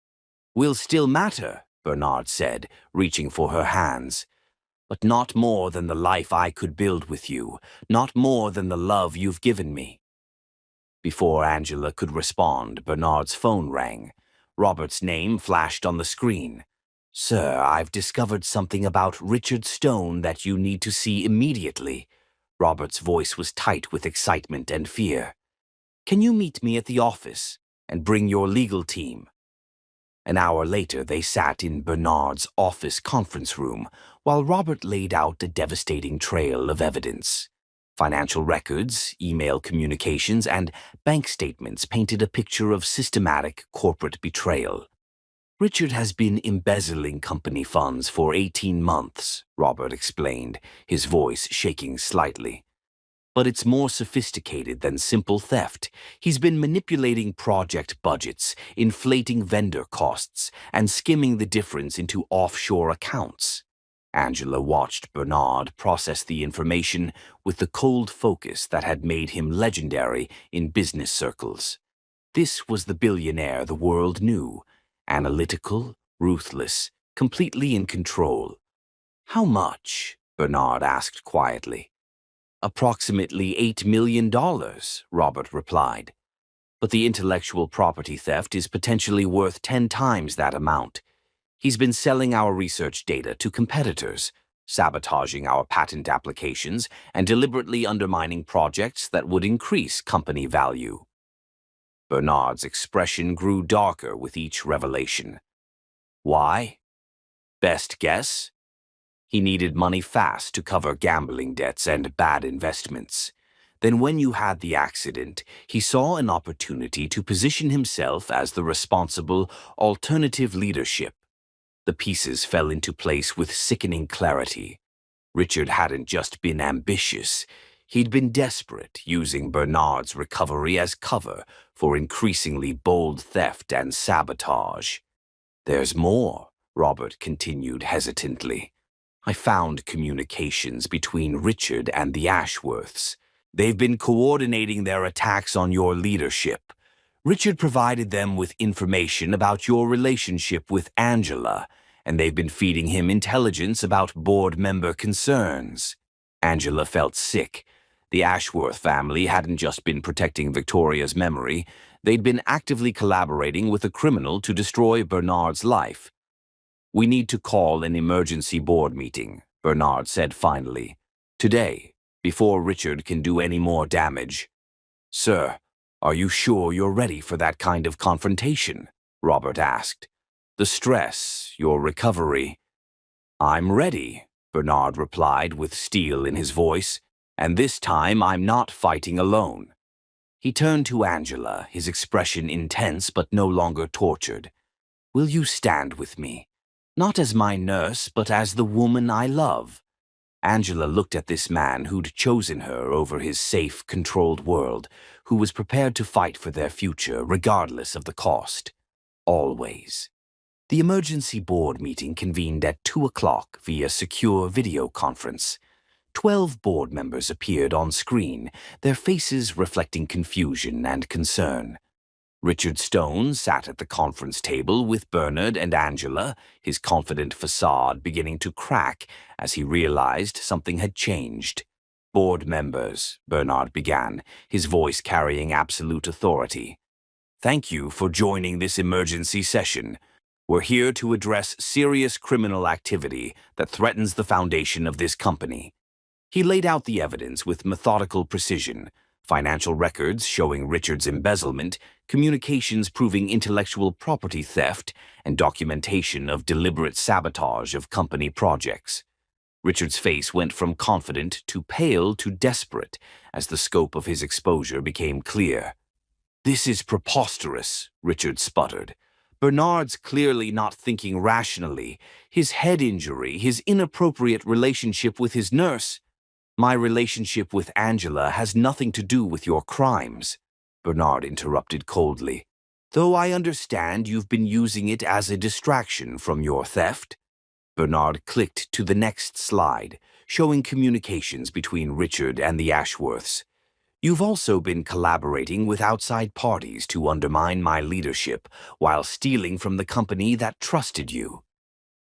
"Will still matter," Bernard said, reaching for her hands. "But not more than the life I could build with you, not more than the love you've given me." Before Angela could respond, Bernard's phone rang. Robert's name flashed on the screen. "Sir, I've discovered something about Richard Stone that you need to see immediately." Robert's voice was tight with excitement and fear. "Can you meet me at the office and bring your legal team?" An hour later, they sat in Bernard's office conference room while Robert laid out a devastating trail of evidence. Financial records, email communications, and bank statements painted a picture of systematic corporate betrayal. "Richard has been embezzling company funds for 18 months, Robert explained, his voice shaking slightly. "But it's more sophisticated than simple theft. He's been manipulating project budgets, inflating vendor costs, and skimming the difference into offshore accounts." Angela watched Bernard process the information with the cold focus that had made him legendary in business circles. This was the billionaire the world knew, analytical, ruthless, completely in control. "How much?" Bernard asked quietly. "Approximately $8 million, Robert replied. "But the intellectual property theft is potentially worth 10 times that amount. He's been selling our research data to competitors, sabotaging our patent applications, and deliberately undermining projects that would increase company value." Bernard's expression grew darker with each revelation. "Why?" "Best guess?" "He needed money fast to cover gambling debts and bad investments. Then when you had the accident, he saw an opportunity to position himself as the responsible, alternative leadership. The pieces fell into place with sickening clarity. Richard hadn't just been ambitious. He'd been desperate, using Bernard's recovery as cover for increasingly bold theft and sabotage. "There's more," Robert continued hesitantly. "I found communications between Richard and the Ashworths. They've been coordinating their attacks on your leadership. Richard provided them with information about your relationship with Angela, and they've been feeding him intelligence about board member concerns. Angela felt sick. The Ashworth family hadn't just been protecting Victoria's memory, they'd been actively collaborating with a criminal to destroy Bernard's life. "We need to call an emergency board meeting," Bernard said finally. "Today, before Richard can do any more damage." "Sir, are you sure you're ready for that kind of confrontation?" Robert asked. "The stress, your recovery—" "I'm ready," Bernard replied with steel in his voice, "and this time I'm not fighting alone." He turned to Angela, his expression intense but no longer tortured. "Will you stand with me? Not as my nurse, but as the woman I love." Angela looked at this man who'd chosen her over his safe, controlled world, who was prepared to fight for their future regardless of the cost. Always. The emergency board meeting convened at 2 o'clock via secure video conference. 12 board members appeared on screen, their faces reflecting confusion and concern. Richard Stone sat at the conference table with Bernard and Angela, his confident facade beginning to crack as he realized something had changed. "Board members," Bernard began, his voice carrying absolute authority. "Thank you for joining this emergency session. We're here to address serious criminal activity that threatens the foundation of this company." He laid out the evidence with methodical precision: financial records showing Richard's embezzlement, communications proving intellectual property theft, and documentation of deliberate sabotage of company projects. Richard's face went from confident to pale to desperate as the scope of his exposure became clear. "This is preposterous," Richard sputtered. "Bernard's clearly not thinking rationally. His head injury, his inappropriate relationship with his nurse—" "My relationship with Angela has nothing to do with your crimes," Bernard interrupted coldly. "Though I understand you've been using it as a distraction from your theft." Bernard clicked to the next slide, showing communications between Richard and the Ashworths. "You've also been collaborating with outside parties to undermine my leadership while stealing from the company that trusted you."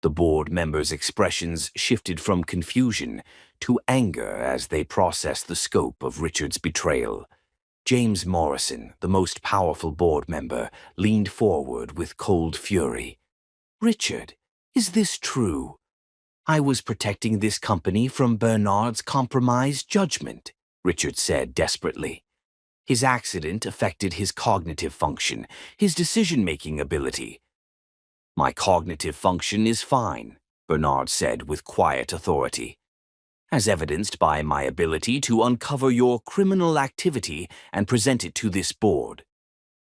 The board members' expressions shifted from confusion to anger as they processed the scope of Richard's betrayal. James Morrison, the most powerful board member, leaned forward with cold fury. "Richard, is this true? I was protecting this company from Bernard's compromised judgment," Richard said desperately. "His accident affected his cognitive function, his decision-making ability." "My cognitive function is fine," Bernard said with quiet authority, "as evidenced by my ability to uncover your criminal activity and present it to this board."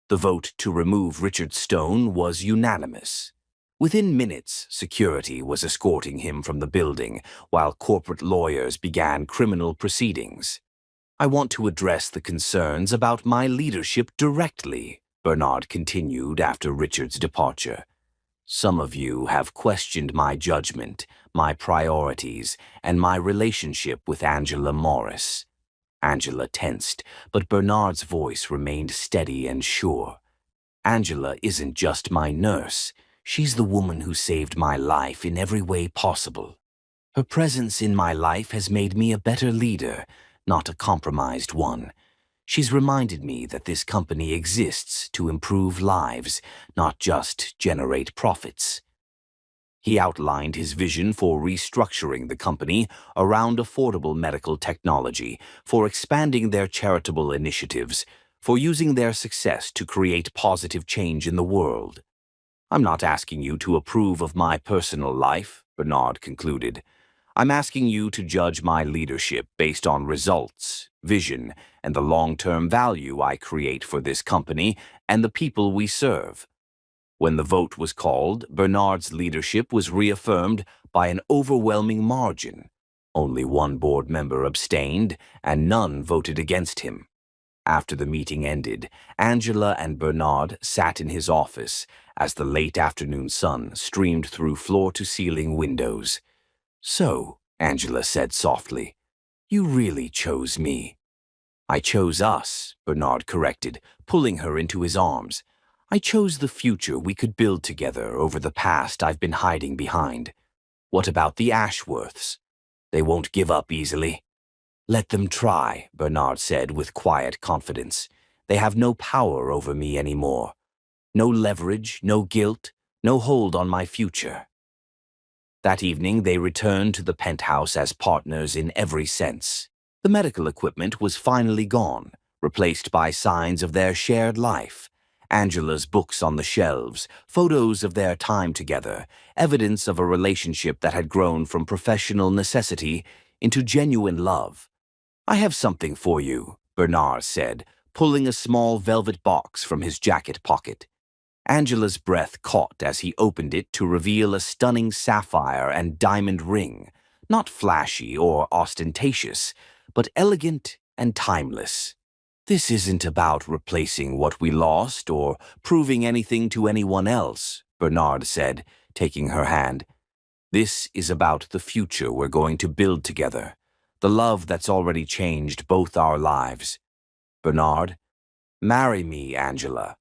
The vote to remove Richard Stone was unanimous. Within minutes, security was escorting him from the building, while corporate lawyers began criminal proceedings. "I want to address the concerns about my leadership directly," Bernard continued after Richard's departure. "Some of you have questioned my judgment, my priorities, and my relationship with Angela Morris." Angela tensed, but Bernard's voice remained steady and sure. "Angela isn't just my nurse. She's the woman who saved my life in every way possible. Her presence in my life has made me a better leader, not a compromised one. She's reminded me that this company exists to improve lives, not just generate profits." He outlined his vision for restructuring the company around affordable medical technology, for expanding their charitable initiatives, for using their success to create positive change in the world. "I'm not asking you to approve of my personal life," Bernard concluded. "I'm asking you to judge my leadership based on results, vision, and the long-term value I create for this company and the people we serve." When the vote was called, Bernard's leadership was reaffirmed by an overwhelming margin. Only one board member abstained, and none voted against him. After the meeting ended, Angela and Bernard sat in his office as the late afternoon sun streamed through floor-to-ceiling windows. "So," Angela said softly, "you really chose me." "I chose us," Bernard corrected, pulling her into his arms. I chose the future we could build together over the past I've been hiding behind. What about the Ashworths? They won't give up easily. Let them try, Bernard said with quiet confidence. They have no power over me anymore. No leverage, no guilt, no hold on my future. That evening, they returned to the penthouse as partners in every sense. The medical equipment was finally gone, replaced by signs of their shared life. Angela's books on the shelves, photos of their time together, evidence of a relationship that had grown from professional necessity into genuine love. I have something for you, Bernard said, pulling a small velvet box from his jacket pocket. Angela's breath caught as he opened it to reveal a stunning sapphire and diamond ring, not flashy or ostentatious, but elegant and timeless. This isn't about replacing what we lost or proving anything to anyone else, Bernard said, taking her hand. This is about the future we're going to build together, the love that's already changed both our lives. Bernard, marry me, Angela.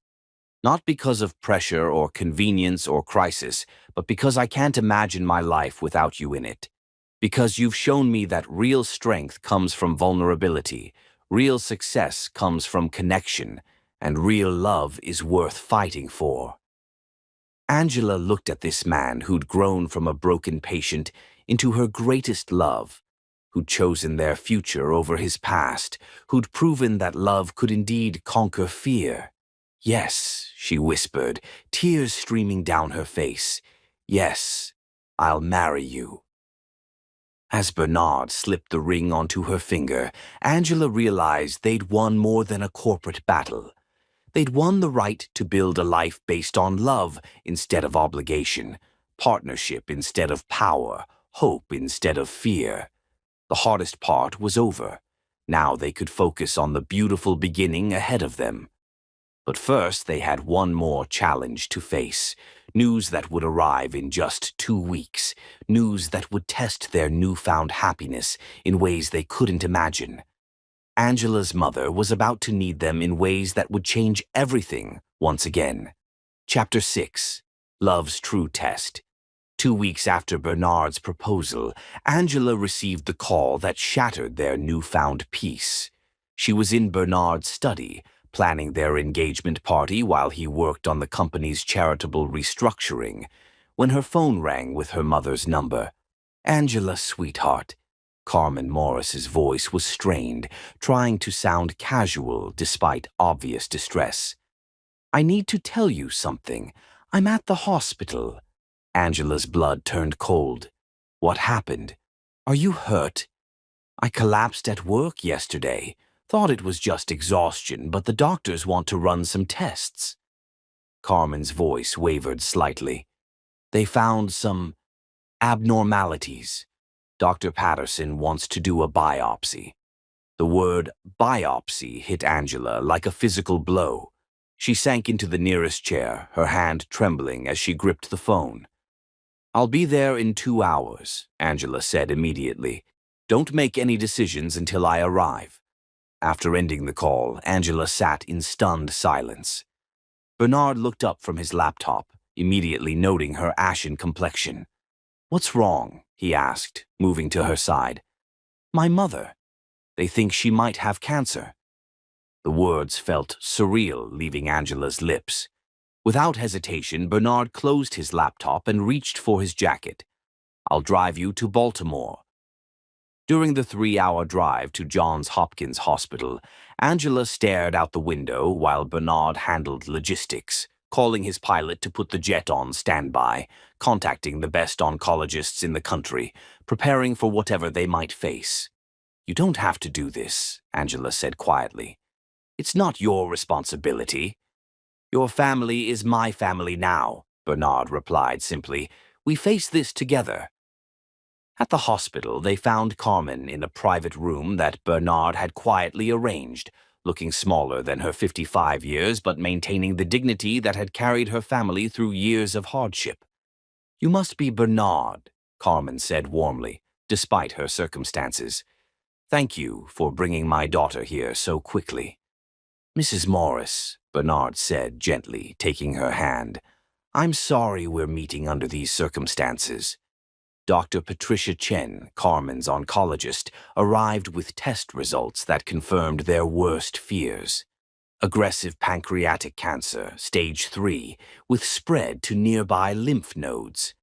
Not because of pressure or convenience or crisis, but because I can't imagine my life without you in it. Because you've shown me that real strength comes from vulnerability, real success comes from connection, and real love is worth fighting for. Angela looked at this man who'd grown from a broken patient into her greatest love, who'd chosen their future over his past, who'd proven that love could indeed conquer fear. Yes, she whispered, tears streaming down her face. Yes, I'll marry you. As Bernard slipped the ring onto her finger, Angela realized they'd won more than a corporate battle. They'd won the right to build a life based on love instead of obligation, partnership instead of power, hope instead of fear. The hardest part was over. Now they could focus on the beautiful beginning ahead of them. But first, they had one more challenge to face. News that would arrive in just 2 weeks. News that would test their newfound happiness in ways they couldn't imagine. Angela's mother was about to need them in ways that would change everything once again. Chapter 6. Love's True Test. 2 weeks after Bernard's proposal, Angela received the call that shattered their newfound peace. She was in Bernard's study, planning their engagement party while he worked on the company's charitable restructuring, when her phone rang with her mother's number. "Angela, sweetheart." Carmen Morris's voice was strained, trying to sound casual despite obvious distress. "I need to tell you something. I'm at the hospital." Angela's blood turned cold. "What happened? Are you hurt?" "I collapsed at work yesterday. Thought it was just exhaustion, but the doctors want to run some tests." Carmen's voice wavered slightly. "They found some abnormalities. Dr. Patterson wants to do a biopsy." The word biopsy hit Angela like a physical blow. She sank into the nearest chair, her hand trembling as she gripped the phone. "I'll be there in 2 hours," Angela said immediately. "Don't make any decisions until I arrive." After ending the call, Angela sat in stunned silence. Bernard looked up from his laptop, immediately noting her ashen complexion. "What's wrong?" he asked, moving to her side. "My mother. They think she might have cancer." The words felt surreal, leaving Angela's lips. Without hesitation, Bernard closed his laptop and reached for his jacket. "I'll drive you to Baltimore." During the 3-hour drive to Johns Hopkins Hospital, Angela stared out the window while Bernard handled logistics, calling his pilot to put the jet on standby, contacting the best oncologists in the country, preparing for whatever they might face. "You don't have to do this," Angela said quietly. "It's not your responsibility." "Your family is my family now," Bernard replied simply. "We face this together." At the hospital, they found Carmen in a private room that Bernard had quietly arranged, looking smaller than her 55 years but maintaining the dignity that had carried her family through years of hardship. "You must be Bernard," Carmen said warmly, despite her circumstances. "Thank you for bringing my daughter here so quickly." Mrs. Morris, Bernard said gently, taking her hand, I'm sorry we're meeting under these circumstances. Dr. Patricia Chen, Carmen's oncologist, arrived with test results that confirmed their worst fears. Aggressive pancreatic cancer, stage 3, with spread to nearby lymph nodes.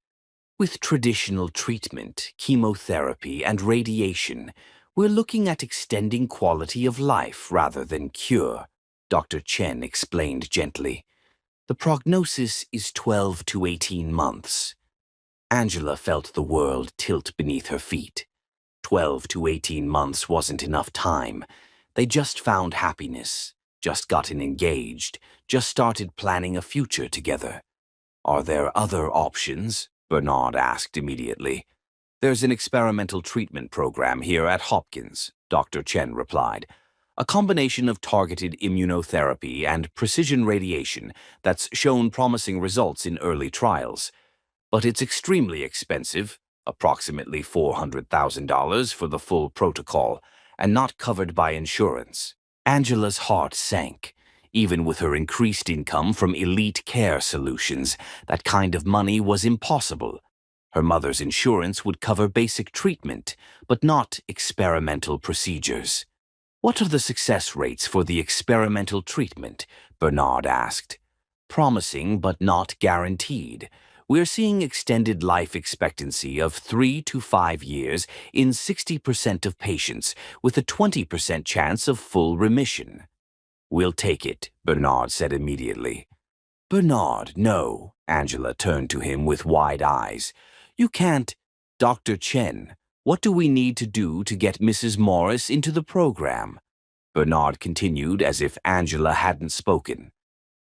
With traditional treatment, chemotherapy, and radiation, we're looking at extending quality of life rather than cure, Dr. Chen explained gently. The prognosis is 12 to 18 months. Angela felt the world tilt beneath her feet. 12 to 18 months wasn't enough time. They just found happiness, just gotten engaged, just started planning a future together. Are there other options? Bernard asked immediately. There's an experimental treatment program here at Hopkins, Dr. Chen replied. A combination of targeted immunotherapy and precision radiation that's shown promising results in early trials. But it's extremely expensive, approximately $400,000 for the full protocol, and not covered by insurance. Angela's heart sank. Even with her increased income from elite care solutions, that kind of money was impossible. Her mother's insurance would cover basic treatment, but not experimental procedures. What are the success rates for the experimental treatment? Bernard asked. Promising, but not guaranteed. We're seeing extended life expectancy of 3 to 5 years in 60% of patients, with a 20% chance of full remission. We'll take it, Bernard said immediately. Bernard, no, Angela turned to him with wide eyes. You can't. Dr. Chen, what do we need to do to get Mrs. Morris into the program? Bernard continued as if Angela hadn't spoken.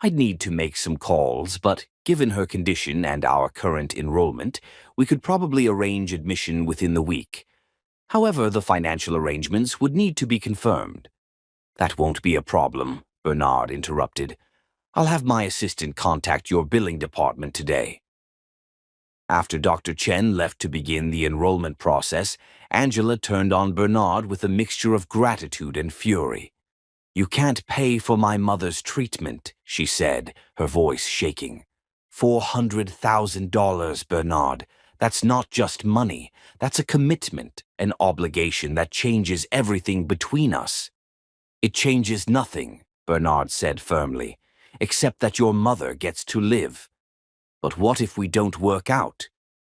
I'd need to make some calls, but given her condition and our current enrollment, we could probably arrange admission within the week. However, the financial arrangements would need to be confirmed. That won't be a problem, Bernard interrupted. I'll have my assistant contact your billing department today. After Dr. Chen left to begin the enrollment process, Angela turned on Bernard with a mixture of gratitude and fury. You can't pay for my mother's treatment, she said, her voice shaking. $400,000, Bernard. That's not just money. That's a commitment, an obligation that changes everything between us. It changes nothing, Bernard said firmly, except that your mother gets to live. But what if we don't work out?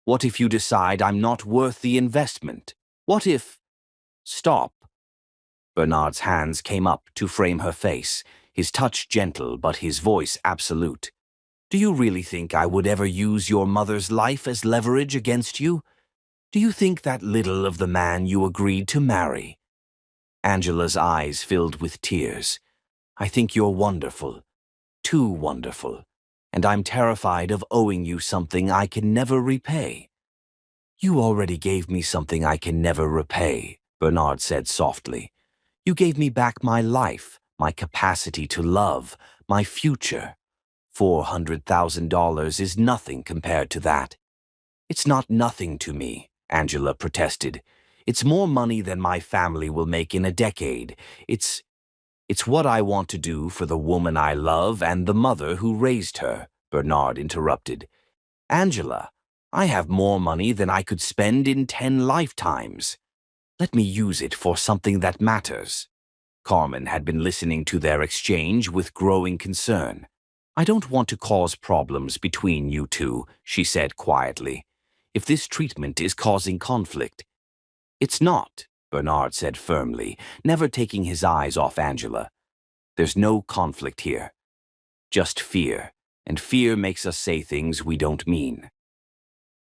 What if you decide I'm not worth the investment? What if... Stop. Bernard's hands came up to frame her face, his touch gentle but his voice absolute. Do you really think I would ever use your mother's life as leverage against you? Do you think that little of the man you agreed to marry? Angela's eyes filled with tears. I think you're wonderful. Too wonderful. And I'm terrified of owing you something I can never repay. You already gave me something I can never repay, Bernard said softly. You gave me back my life, my capacity to love, my future. $400,000 is nothing compared to that. It's not nothing to me, Angela protested. It's more money than my family will make in a decade. It's what I want to do for the woman I love and the mother who raised her, Bernard interrupted. Angela, I have more money than I could spend in 10 lifetimes. Let me use it for something that matters. Carmen had been listening to their exchange with growing concern. I don't want to cause problems between you two, she said quietly. If this treatment is causing conflict, it's not, Bernard said firmly, never taking his eyes off Angela. There's no conflict here. Just fear, and fear makes us say things we don't mean.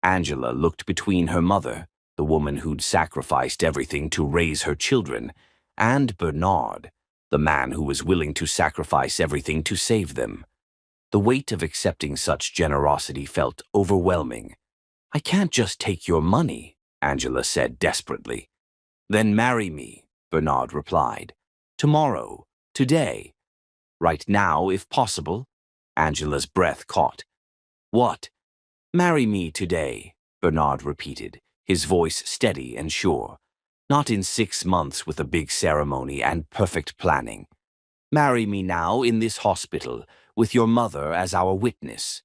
Angela looked between her mother, the woman who'd sacrificed everything to raise her children, and Bernard, the man who was willing to sacrifice everything to save them. The weight of accepting such generosity felt overwhelming. I can't just take your money, Angela said desperately. Then marry me, Bernard replied. Tomorrow, today. Right now, if possible. Angela's breath caught. What? Marry me today, Bernard repeated, his voice steady and sure. Not in 6 months with a big ceremony and perfect planning. Marry me now in this hospital, with your mother as our witness."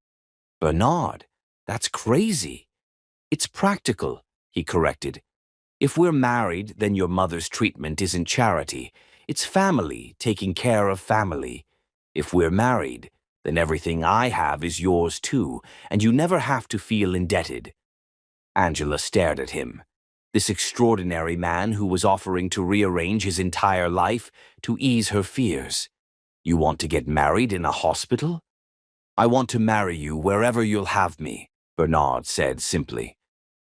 "Bernard, that's crazy." "It's practical," he corrected. "If we're married, then your mother's treatment isn't charity. It's family taking care of family. If we're married, then everything I have is yours too, and you never have to feel indebted." Angela stared at him. This extraordinary man who was offering to rearrange his entire life to ease her fears. "You want to get married in a hospital?" "I want to marry you wherever you'll have me," Bernard said simply.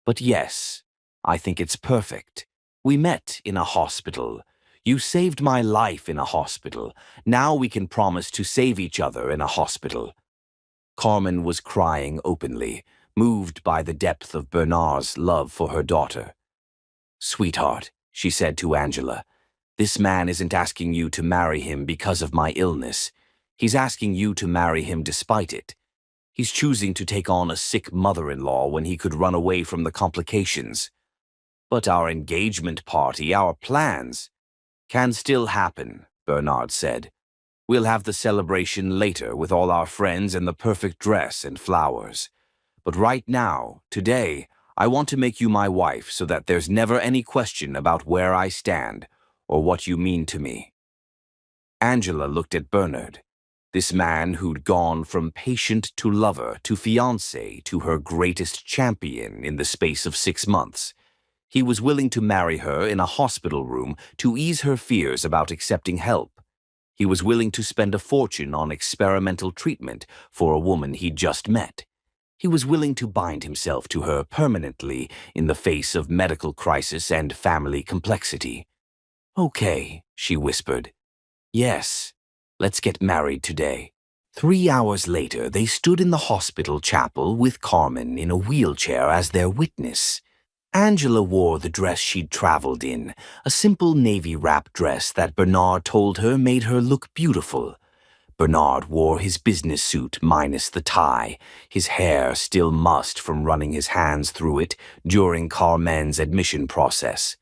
"But yes, I think it's perfect. We met in a hospital. You saved my life in a hospital. Now we can promise to save each other in a hospital." Carmen was crying openly, moved by the depth of Bernard's love for her daughter. "Sweetheart," she said to Angela, "this man isn't asking you to marry him because of my illness. He's asking you to marry him despite it. He's choosing to take on a sick mother-in-law when he could run away from the complications. But our engagement party, our plans, can still happen," Bernard said. "We'll have the celebration later with all our friends and the perfect dress and flowers. But right now, today, I want to make you my wife so that there's never any question about where I stand or what you mean to me." Angela looked at Bernard, this man who'd gone from patient to lover to fiancé to her greatest champion in the space of 6 months. He was willing to marry her in a hospital room to ease her fears about accepting help. He was willing to spend a fortune on experimental treatment for a woman he'd just met. He was willing to bind himself to her permanently in the face of medical crisis and family complexity. "Okay," she whispered. "Yes, let's get married today." 3 hours later, they stood in the hospital chapel with Carmen in a wheelchair as their witness. Angela wore the dress she'd traveled in, a simple navy wrap dress that Bernard told her made her look beautiful. Bernard wore his business suit minus the tie, his hair still mussed from running his hands through it during Carmen's admission process.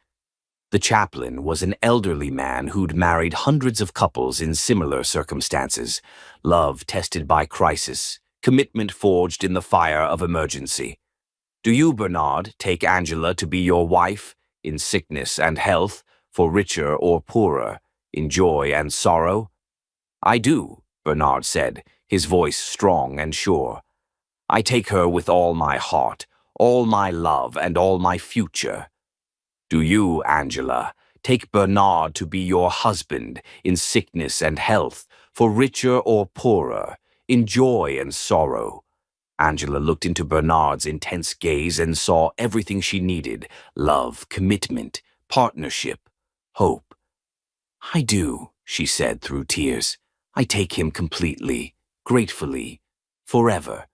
The chaplain was an elderly man who'd married hundreds of couples in similar circumstances, love tested by crisis, commitment forged in the fire of emergency. "Do you, Bernard, take Angela to be your wife, in sickness and health, for richer or poorer, in joy and sorrow?" "I do," Bernard said, his voice strong and sure. "I take her with all my heart, all my love, and all my future." "Do you, Angela, take Bernard to be your husband, in sickness and health, for richer or poorer, in joy and sorrow?" Angela looked into Bernard's intense gaze and saw everything she needed: love, commitment, partnership, hope. "I do," she said through tears. "I take him completely, gratefully, forever."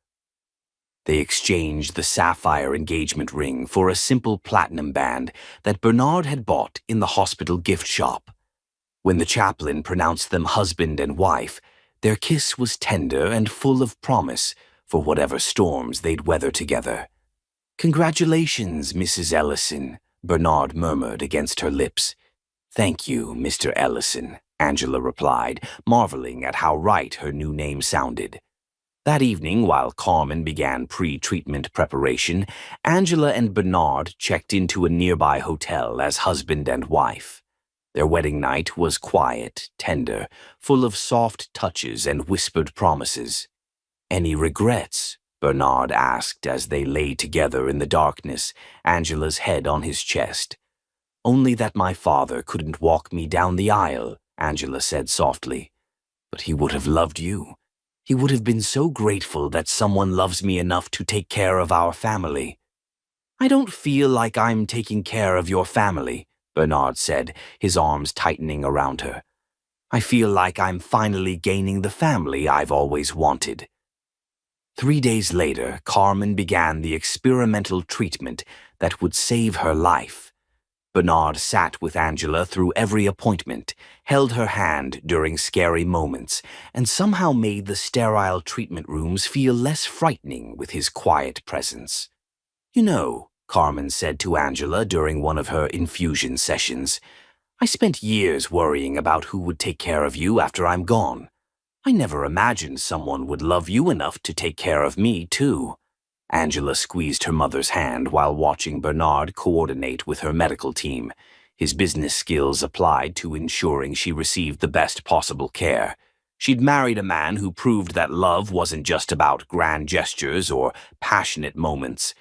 They exchanged the sapphire engagement ring for a simple platinum band that Bernard had bought in the hospital gift shop. When the chaplain pronounced them husband and wife, their kiss was tender and full of promise for whatever storms they'd weather together. "Congratulations, Mrs. Ellison," Bernard murmured against her lips. "Thank you, Mr. Ellison," Angela replied, marveling at how right her new name sounded. That evening, while Carmen began pre-treatment preparation, Angela and Bernard checked into a nearby hotel as husband and wife. Their wedding night was quiet, tender, full of soft touches and whispered promises. "Any regrets?" Bernard asked as they lay together in the darkness, Angela's head on his chest. "Only that my father couldn't walk me down the aisle," Angela said softly. "But he would have loved you. He would have been so grateful that someone loves me enough to take care of our family." "I don't feel like I'm taking care of your family," Bernard said, his arms tightening around her. "I feel like I'm finally gaining the family I've always wanted." 3 days later, Carmen began the experimental treatment that would save her life. Bernard sat with Angela through every appointment, held her hand during scary moments, and somehow made the sterile treatment rooms feel less frightening with his quiet presence. "You know," Carmen said to Angela during one of her infusion sessions, I spent years worrying about who would take care of you after I'm gone. I never imagined someone would love you enough to take care of me, too." Angela squeezed her mother's hand while watching Bernard coordinate with her medical team, his business skills applied to ensuring she received the best possible care. She'd married a man who proved that love wasn't just about grand gestures or passionate moments.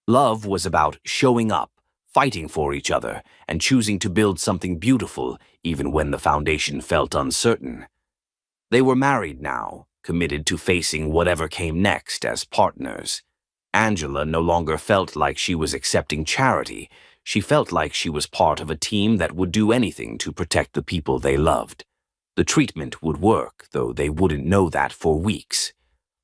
Love was about showing up, fighting for each other, and choosing to build something beautiful even when the foundation felt uncertain. They were married now, committed to facing whatever came next as partners. Angela no longer felt like she was accepting charity. She felt like she was part of a team that would do anything to protect the people they loved. The treatment would work, though they wouldn't know that for weeks.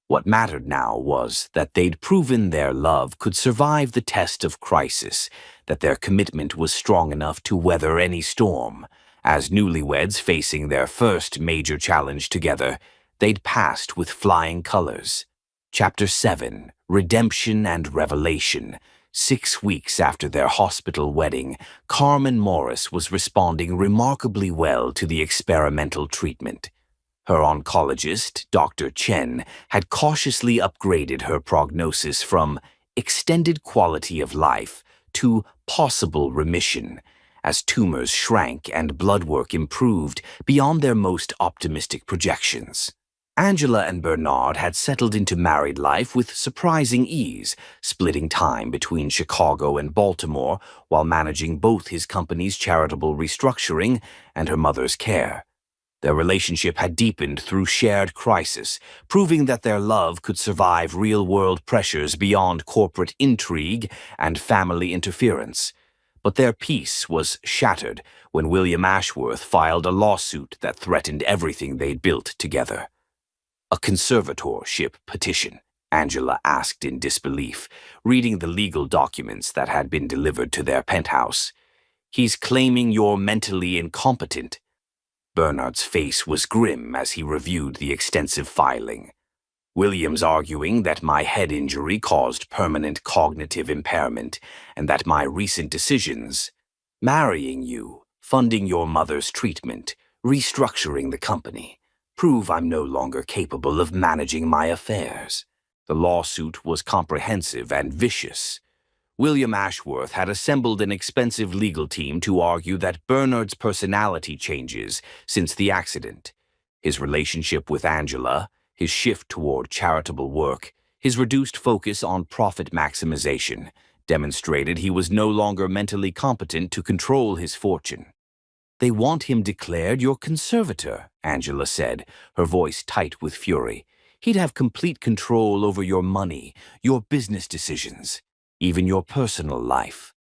What mattered now was that they'd proven their love could survive the test of crisis, that their commitment was strong enough to weather any storm. As newlyweds facing their first major challenge together, they'd passed with flying colors. Chapter 7, Redemption and Revelation. 6 weeks after their hospital wedding, Carmen Morris was responding remarkably well to the experimental treatment. Her oncologist, Dr. Chen, had cautiously upgraded her prognosis from extended quality of life to possible remission, as tumors shrank and blood work improved beyond their most optimistic projections. Angela and Bernard had settled into married life with surprising ease, splitting time between Chicago and Baltimore while managing both his company's charitable restructuring and her mother's care. Their relationship had deepened through shared crisis, proving that their love could survive real-world pressures beyond corporate intrigue and family interference. But their peace was shattered when William Ashworth filed a lawsuit that threatened everything they'd built together. "A conservatorship petition?" Angela asked in disbelief, reading the legal documents that had been delivered to their penthouse. "He's claiming you're mentally incompetent." Bernard's face was grim as he reviewed the extensive filing. "William's arguing that my head injury caused permanent cognitive impairment and that my recent decisions, marrying you, funding your mother's treatment, restructuring the company, prove I'm no longer capable of managing my affairs." The lawsuit was comprehensive and vicious. William Ashworth had assembled an expensive legal team to argue that Bernard's personality changes since the accident, his relationship with Angela, his shift toward charitable work, his reduced focus on profit maximization, demonstrated he was no longer mentally competent to control his fortune. "They want him declared your conservator," Angela said, her voice tight with fury. "He'd have complete control over your money, your business decisions, even your personal life,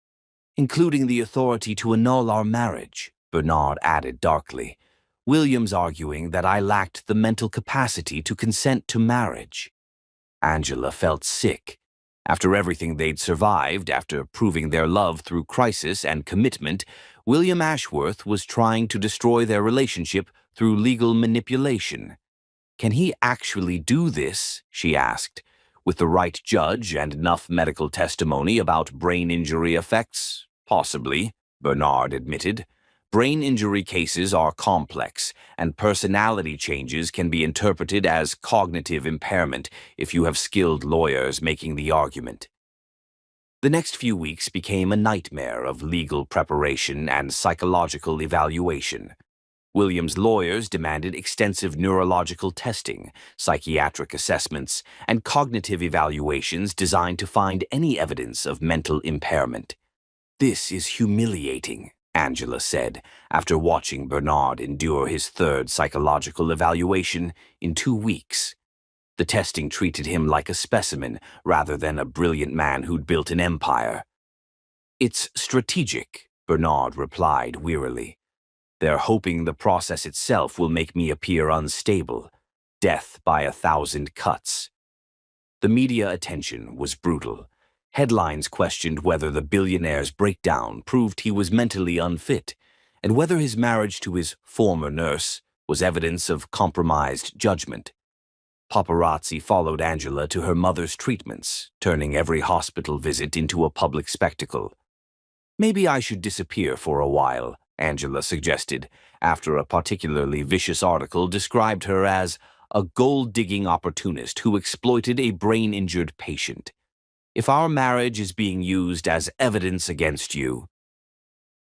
including the authority to annul our marriage," Bernard added darkly. "William's arguing that I lacked the mental capacity to consent to marriage." Angela felt sick. After everything they'd survived, after proving their love through crisis and commitment, William Ashworth was trying to destroy their relationship through legal manipulation. "Can he actually do this?" she asked. "With the right judge and enough medical testimony about brain injury effects? Possibly," Bernard admitted. "Brain injury cases are complex, and personality changes can be interpreted as cognitive impairment if you have skilled lawyers making the argument." The next few weeks became a nightmare of legal preparation and psychological evaluation. William's lawyers demanded extensive neurological testing, psychiatric assessments, and cognitive evaluations designed to find any evidence of mental impairment. "This is humiliating," Angela said, after watching Bernard endure his third psychological evaluation in 2 weeks. The testing treated him like a specimen rather than a brilliant man who'd built an empire. "It's strategic," Bernard replied wearily. "They're hoping the process itself will make me appear unstable. Death by 1,000 cuts." The media attention was brutal. Headlines questioned whether the billionaire's breakdown proved he was mentally unfit, and whether his marriage to his former nurse was evidence of compromised judgment. Paparazzi followed Angela to her mother's treatments, turning every hospital visit into a public spectacle. "Maybe I should disappear for a while," Angela suggested, after a particularly vicious article described her as a gold-digging opportunist who exploited a brain-injured patient. If our marriage is being used as evidence against you,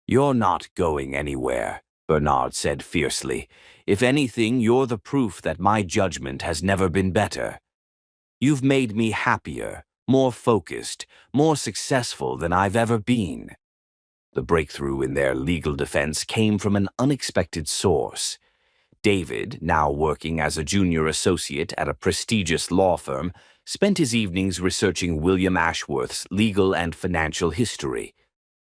you're not going anywhere, Bernard said fiercely. If anything, you're the proof that my judgment has never been better. You've made me happier, more focused, more successful than I've ever been. The breakthrough in their legal defense came from an unexpected source. David, now working as a junior associate at a prestigious law firm, spent his evenings researching William Ashworth's legal and financial history.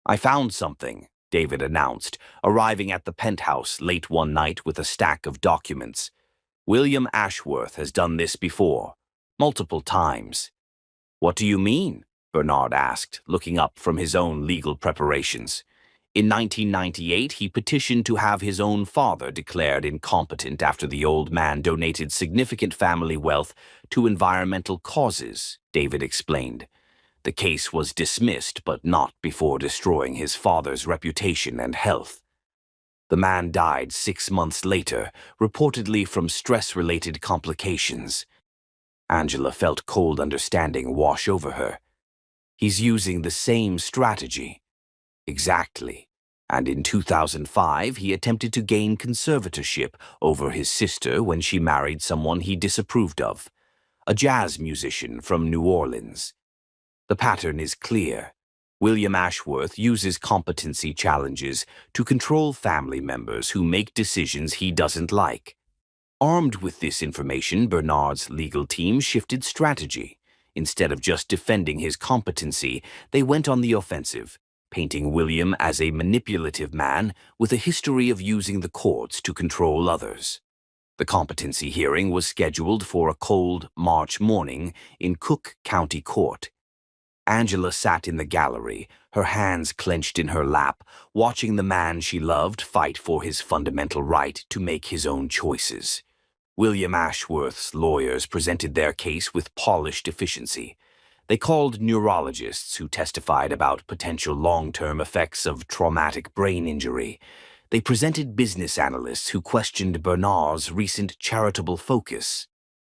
"I found something," David announced, arriving at the penthouse late one night with a stack of documents. "William Ashworth has done this before, multiple times." "What do you mean?" Bernard asked, looking up from his own legal preparations. In 1998, he petitioned to have his own father declared incompetent after the old man donated significant family wealth to environmental causes, David explained. The case was dismissed, but not before destroying his father's reputation and health. The man died 6 months later, reportedly from stress-related complications. Angela felt cold understanding wash over her. He's using the same strategy. Exactly. And in 2005, he attempted to gain conservatorship over his sister when she married someone he disapproved of, a jazz musician from New Orleans. The pattern is clear. William Ashworth uses competency challenges to control family members who make decisions he doesn't like. Armed with this information, Bernard's legal team shifted strategy. Instead of just defending his competency, they went on the offensive, painting William as a manipulative man with a history of using the courts to control others. The competency hearing was scheduled for a cold March morning in Cook County Court. Angela sat in the gallery, her hands clenched in her lap, watching the man she loved fight for his fundamental right to make his own choices. William Ashworth's lawyers presented their case with polished efficiency. They called neurologists who testified about potential long-term effects of traumatic brain injury. They presented business analysts who questioned Bernard's recent charitable focus.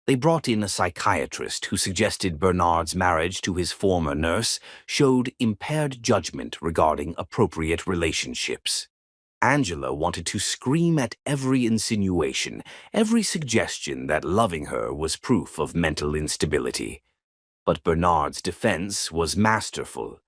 They brought in a psychiatrist who suggested Bernard's marriage to his former nurse showed impaired judgment regarding appropriate relationships. Angela wanted to scream at every insinuation, every suggestion that loving her was proof of mental instability. But Bernard's defense was masterful.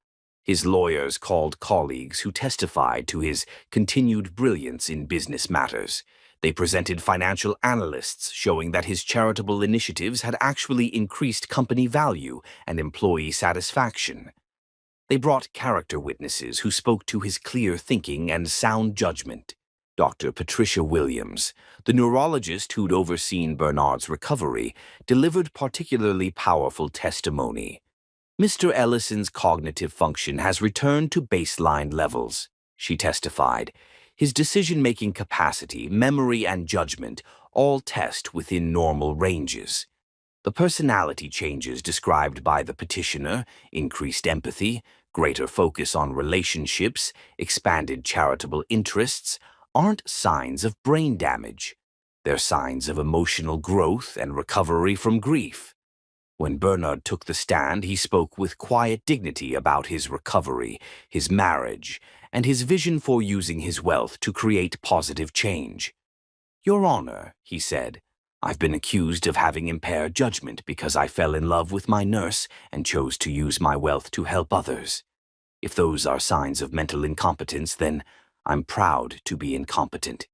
His lawyers called colleagues who testified to his continued brilliance in business matters. They presented financial analysts showing that his charitable initiatives had actually increased company value and employee satisfaction. They brought character witnesses who spoke to his clear thinking and sound judgment. Dr. Patricia Williams, the neurologist who'd overseen Bernard's recovery, delivered particularly powerful testimony. "Mr. Ellison's cognitive function has returned to baseline levels," she testified. "His decision-making capacity, memory, and judgment all test within normal ranges. The personality changes described by the petitioner, increased empathy, greater focus on relationships, expanded charitable interests, aren't signs of brain damage. They're signs of emotional growth and recovery from grief." When Bernard took the stand, he spoke with quiet dignity about his recovery, his marriage, and his vision for using his wealth to create positive change. "Your Honor," he said, "I've been accused of having impaired judgment because I fell in love with my nurse and chose to use my wealth to help others. If those are signs of mental incompetence, then I'm proud to be incompetent."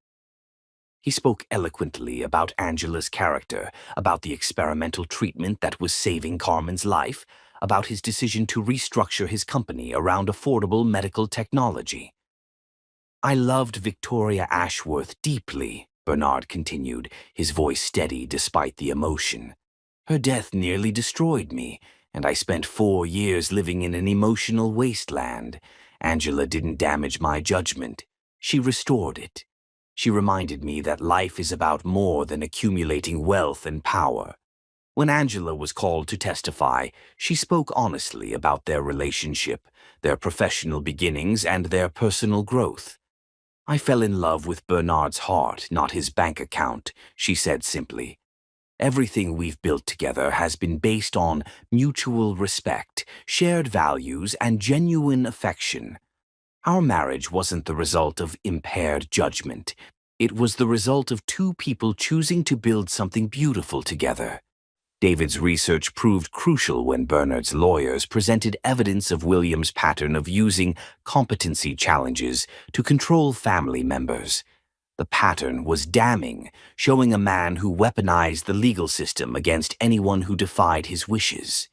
He spoke eloquently about Angela's character, about the experimental treatment that was saving Carmen's life, about his decision to restructure his company around affordable medical technology. "I loved Victoria Ashworth deeply," Bernard continued, his voice steady despite the emotion. "Her death nearly destroyed me, and I spent 4 years living in an emotional wasteland. Angela didn't damage my judgment. She restored it. She reminded me that life is about more than accumulating wealth and power." When Angela was called to testify, she spoke honestly about their relationship, their professional beginnings, and their personal growth. I fell in love with Bernard's heart, not his bank account, she said simply. Everything we've built together has been based on mutual respect, shared values, and genuine affection. Our marriage wasn't the result of impaired judgment. It was the result of two people choosing to build something beautiful together. David's research proved crucial when Bernard's lawyers presented evidence of William's pattern of using competency challenges to control family members. The pattern was damning, showing a man who weaponized the legal system against anyone who defied his wishes.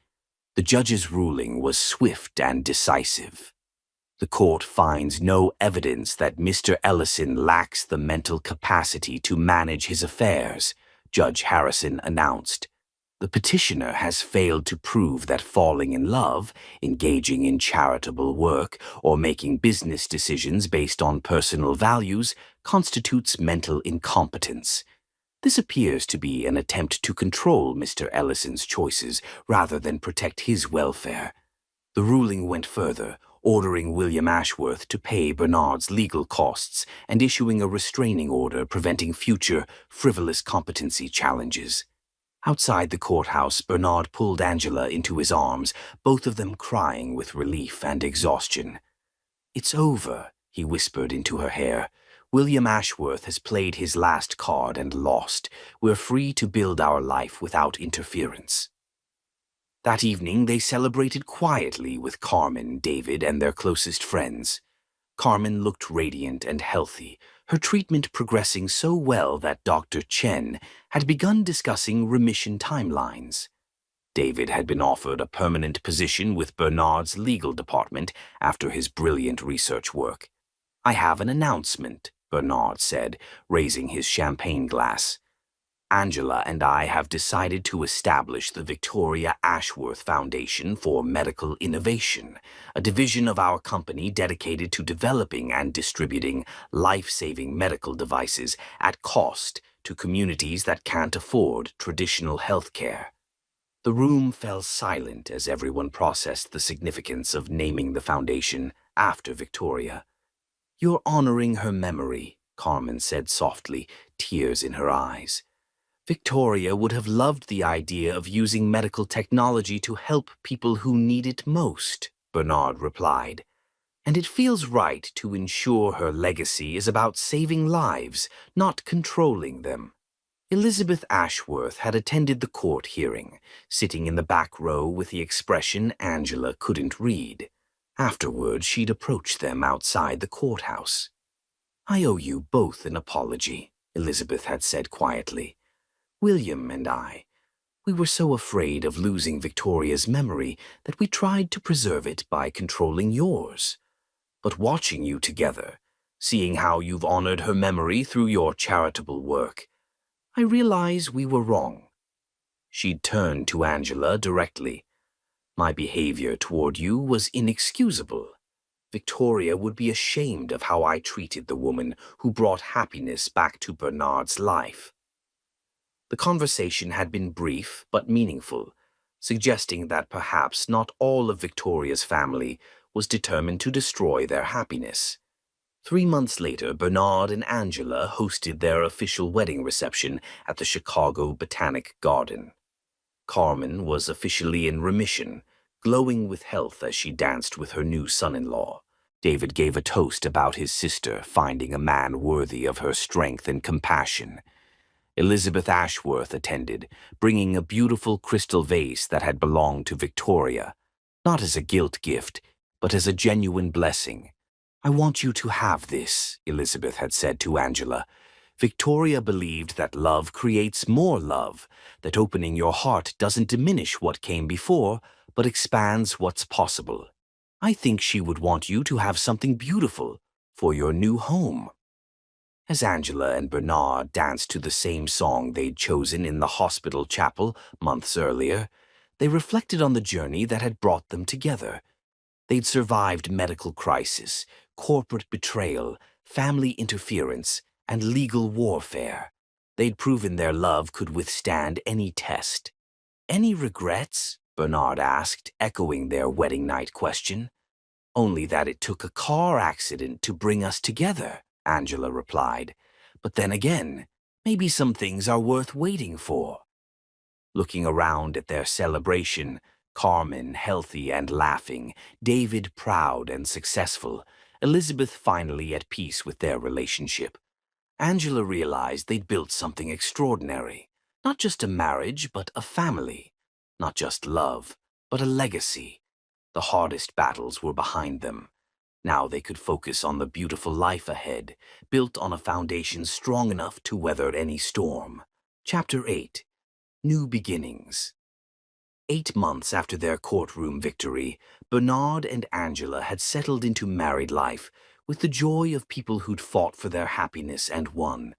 The judge's ruling was swift and decisive. The court finds no evidence that Mr. Ellison lacks the mental capacity to manage his affairs, Judge Harrison announced. The petitioner has failed to prove that falling in love, engaging in charitable work, or making business decisions based on personal values constitutes mental incompetence. This appears to be an attempt to control Mr. Ellison's choices rather than protect his welfare. The ruling went further, ordering William Ashworth to pay Bernard's legal costs and issuing a restraining order preventing future frivolous competency challenges. Outside the courthouse, Bernard pulled Angela into his arms, both of them crying with relief and exhaustion. "It's over," he whispered into her hair. "William Ashworth has played his last card and lost. We're free to build our life without interference." That evening, they celebrated quietly with Carmen, David, and their closest friends. Carmen looked radiant and healthy, her treatment progressing so well that Dr. Chen had begun discussing remission timelines. David had been offered a permanent position with Bernard's legal department after his brilliant research work. "I have an announcement," Bernard said, raising his champagne glass. "Angela and I have decided to establish the Victoria Ashworth Foundation for Medical Innovation, a division of our company dedicated to developing and distributing life-saving medical devices at cost to communities that can't afford traditional health care." The room fell silent as everyone processed the significance of naming the foundation after Victoria. "You're honoring her memory," Carmen said softly, tears in her eyes. "Victoria would have loved the idea of using medical technology to help people who need it most," Bernard replied. "And it feels right to ensure her legacy is about saving lives, not controlling them." Elizabeth Ashworth had attended the court hearing, sitting in the back row with the expression Angela couldn't read. Afterward, she'd approached them outside the courthouse. "I owe you both an apology," Elizabeth had said quietly. "William and we were so afraid of losing Victoria's memory that we tried to preserve it by controlling yours. But watching you together, seeing how you've honored her memory through your charitable work, I realize we were wrong." She'd turned to Angela directly. "My behavior toward you was inexcusable. Victoria would be ashamed of how I treated the woman who brought happiness back to Bernard's life." The conversation had been brief but meaningful, suggesting that perhaps not all of Victoria's family was determined to destroy their happiness. 3 months later, Bernard and Angela hosted their official wedding reception at the Chicago Botanic Garden. Carmen was officially in remission, glowing with health as she danced with her new son-in-law. David gave a toast about his sister finding a man worthy of her strength and compassion. Elizabeth Ashworth attended, bringing a beautiful crystal vase that had belonged to Victoria, not as a guilt gift, but as a genuine blessing. "I want you to have this," Elizabeth had said to Angela. "Victoria believed that love creates more love, that opening your heart doesn't diminish what came before, but expands what's possible. I think she would want you to have something beautiful for your new home." As Angela and Bernard danced to the same song they'd chosen in the hospital chapel months earlier, they reflected on the journey that had brought them together. They'd survived medical crisis, corporate betrayal, family interference, and legal warfare. They'd proven their love could withstand any test. "Any regrets?" Bernard asked, echoing their wedding night question. "Only that it took a car accident to bring us together," Angela replied. But then again, maybe some things are worth waiting for. Looking around at their celebration, Carmen healthy and laughing, David proud and successful, Elizabeth finally at peace with their relationship, Angela realized they'd built something extraordinary. Not just a marriage, but a family. Not just love, but a legacy. The hardest battles were behind them. Now they could focus on the beautiful life ahead, built on a foundation strong enough to weather any storm. Chapter 8. New Beginnings. 8 months after their courtroom victory, Bernard and Angela had settled into married life with the joy of people who'd fought for their happiness and won.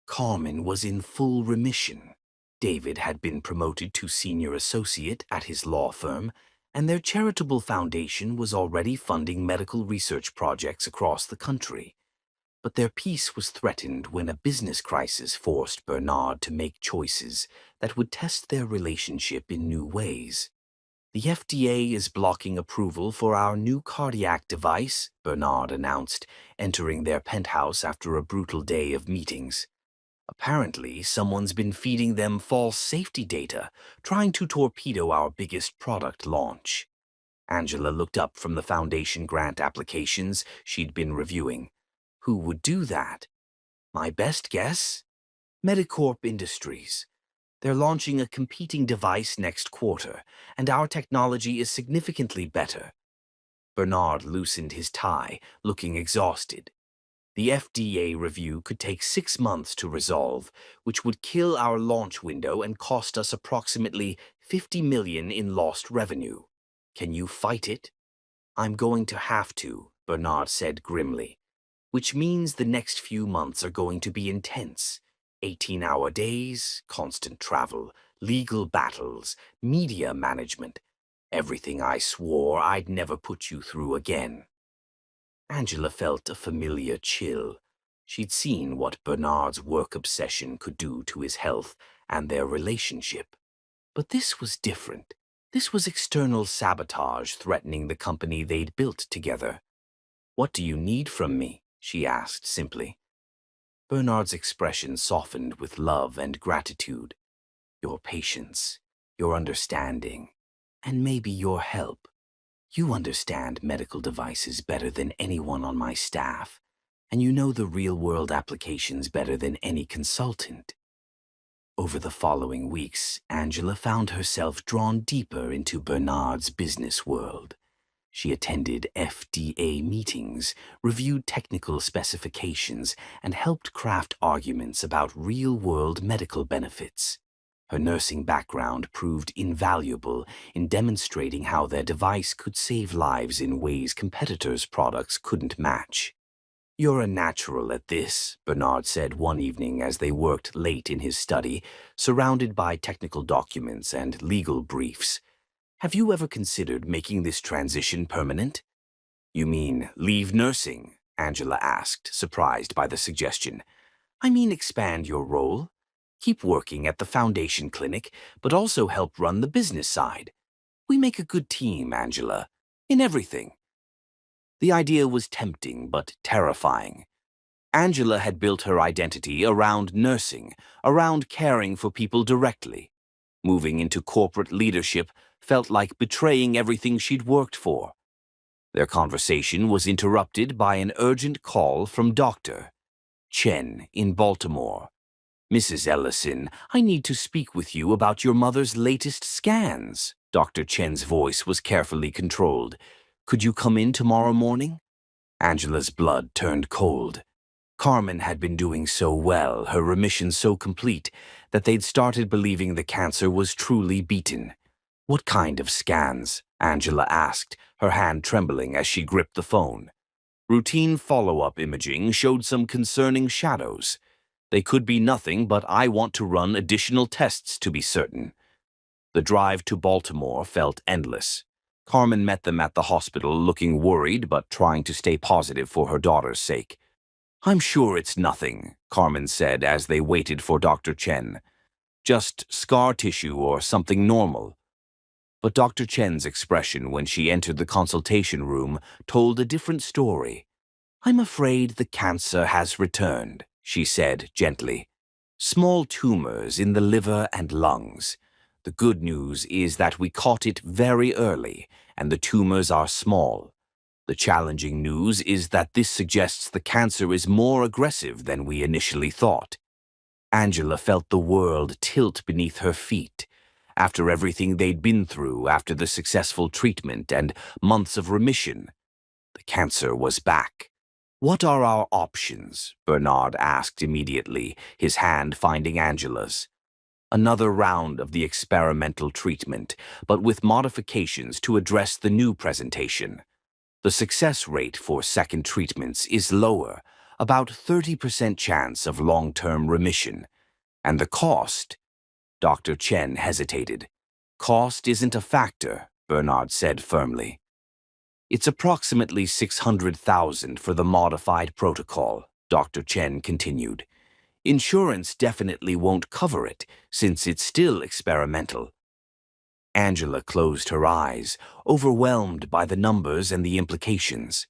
Carmen was in full remission. David had been promoted to senior associate at his law firm, and their charitable foundation was already funding medical research projects across the country. But their peace was threatened when a business crisis forced Bernard to make choices that would test their relationship in new ways. The FDA is blocking approval for our new cardiac device, Bernard announced, entering their penthouse after a brutal day of meetings. Apparently, someone's been feeding them false safety data, trying to torpedo our biggest product launch. Angela looked up from the foundation grant applications she'd been reviewing. Who would do that? My best guess? Medicorp Industries. They're launching a competing device next quarter, and our technology is significantly better. Bernard loosened his tie, looking exhausted. The FDA review could take 6 months to resolve, which would kill our launch window and cost us approximately $50 million in lost revenue. Can you fight it? I'm going to have to, Bernard said grimly. Which means the next few months are going to be intense. 18-hour days, constant travel, legal battles, media management. Everything I swore I'd never put you through again. Angela felt a familiar chill. She'd seen what Bernard's work obsession could do to his health and their relationship. But this was different. This was external sabotage threatening the company they'd built together. What do you need from me? She asked simply. Bernard's expression softened with love and gratitude. Your patience, your understanding, and maybe your help. You understand medical devices better than anyone on my staff, and you know the real-world applications better than any consultant. Over the following weeks, Angela found herself drawn deeper into Bernard's business world. She attended FDA meetings, reviewed technical specifications, and helped craft arguments about real-world medical benefits. Her nursing background proved invaluable in demonstrating how their device could save lives in ways competitors' products couldn't match. You're a natural at this, Bernard said one evening as they worked late in his study, surrounded by technical documents and legal briefs. Have you ever considered making this transition permanent? You mean leave nursing? Angela asked, surprised by the suggestion. I mean expand your role. Keep working at the foundation clinic, but also help run the business side. We make a good team, Angela, in everything. The idea was tempting but terrifying. Angela had built her identity around nursing, around caring for people directly. Moving into corporate leadership felt like betraying everything she'd worked for. Their conversation was interrupted by an urgent call from Dr. Chen in Baltimore. Mrs. Ellison, I need to speak with you about your mother's latest scans. Dr. Chen's voice was carefully controlled. Could you come in tomorrow morning? Angela's blood turned cold. Carmen had been doing so well, her remission so complete, that they'd started believing the cancer was truly beaten. What kind of scans? Angela asked, her hand trembling as she gripped the phone. Routine follow-up imaging showed some concerning shadows. They could be nothing, but I want to run additional tests to be certain. The drive to Baltimore felt endless. Carmen met them at the hospital looking worried but trying to stay positive for her daughter's sake. I'm sure it's nothing, Carmen said as they waited for Dr. Chen. Just scar tissue or something normal. But Dr. Chen's expression when she entered the consultation room told a different story. "I'm afraid the cancer has returned," she said gently. "Small tumors in the liver and lungs. The good news is that we caught it very early, and the tumors are small. The challenging news is that this suggests the cancer is more aggressive than we initially thought." Angela felt the world tilt beneath her feet. After everything they'd been through, after the successful treatment and months of remission, the cancer was back. "What are our options?" Bernard asked immediately, his hand finding Angela's. "Another round of the experimental treatment, but with modifications to address the new presentation. The success rate for second treatments is lower, about 30% chance of long-term remission. And the cost?" Dr. Chen hesitated. "Cost isn't a factor," Bernard said firmly. "It's approximately 600,000 for the modified protocol," Dr. Chen continued. "Insurance definitely won't cover it, since it's still experimental." Angela closed her eyes, overwhelmed by the numbers and the implications.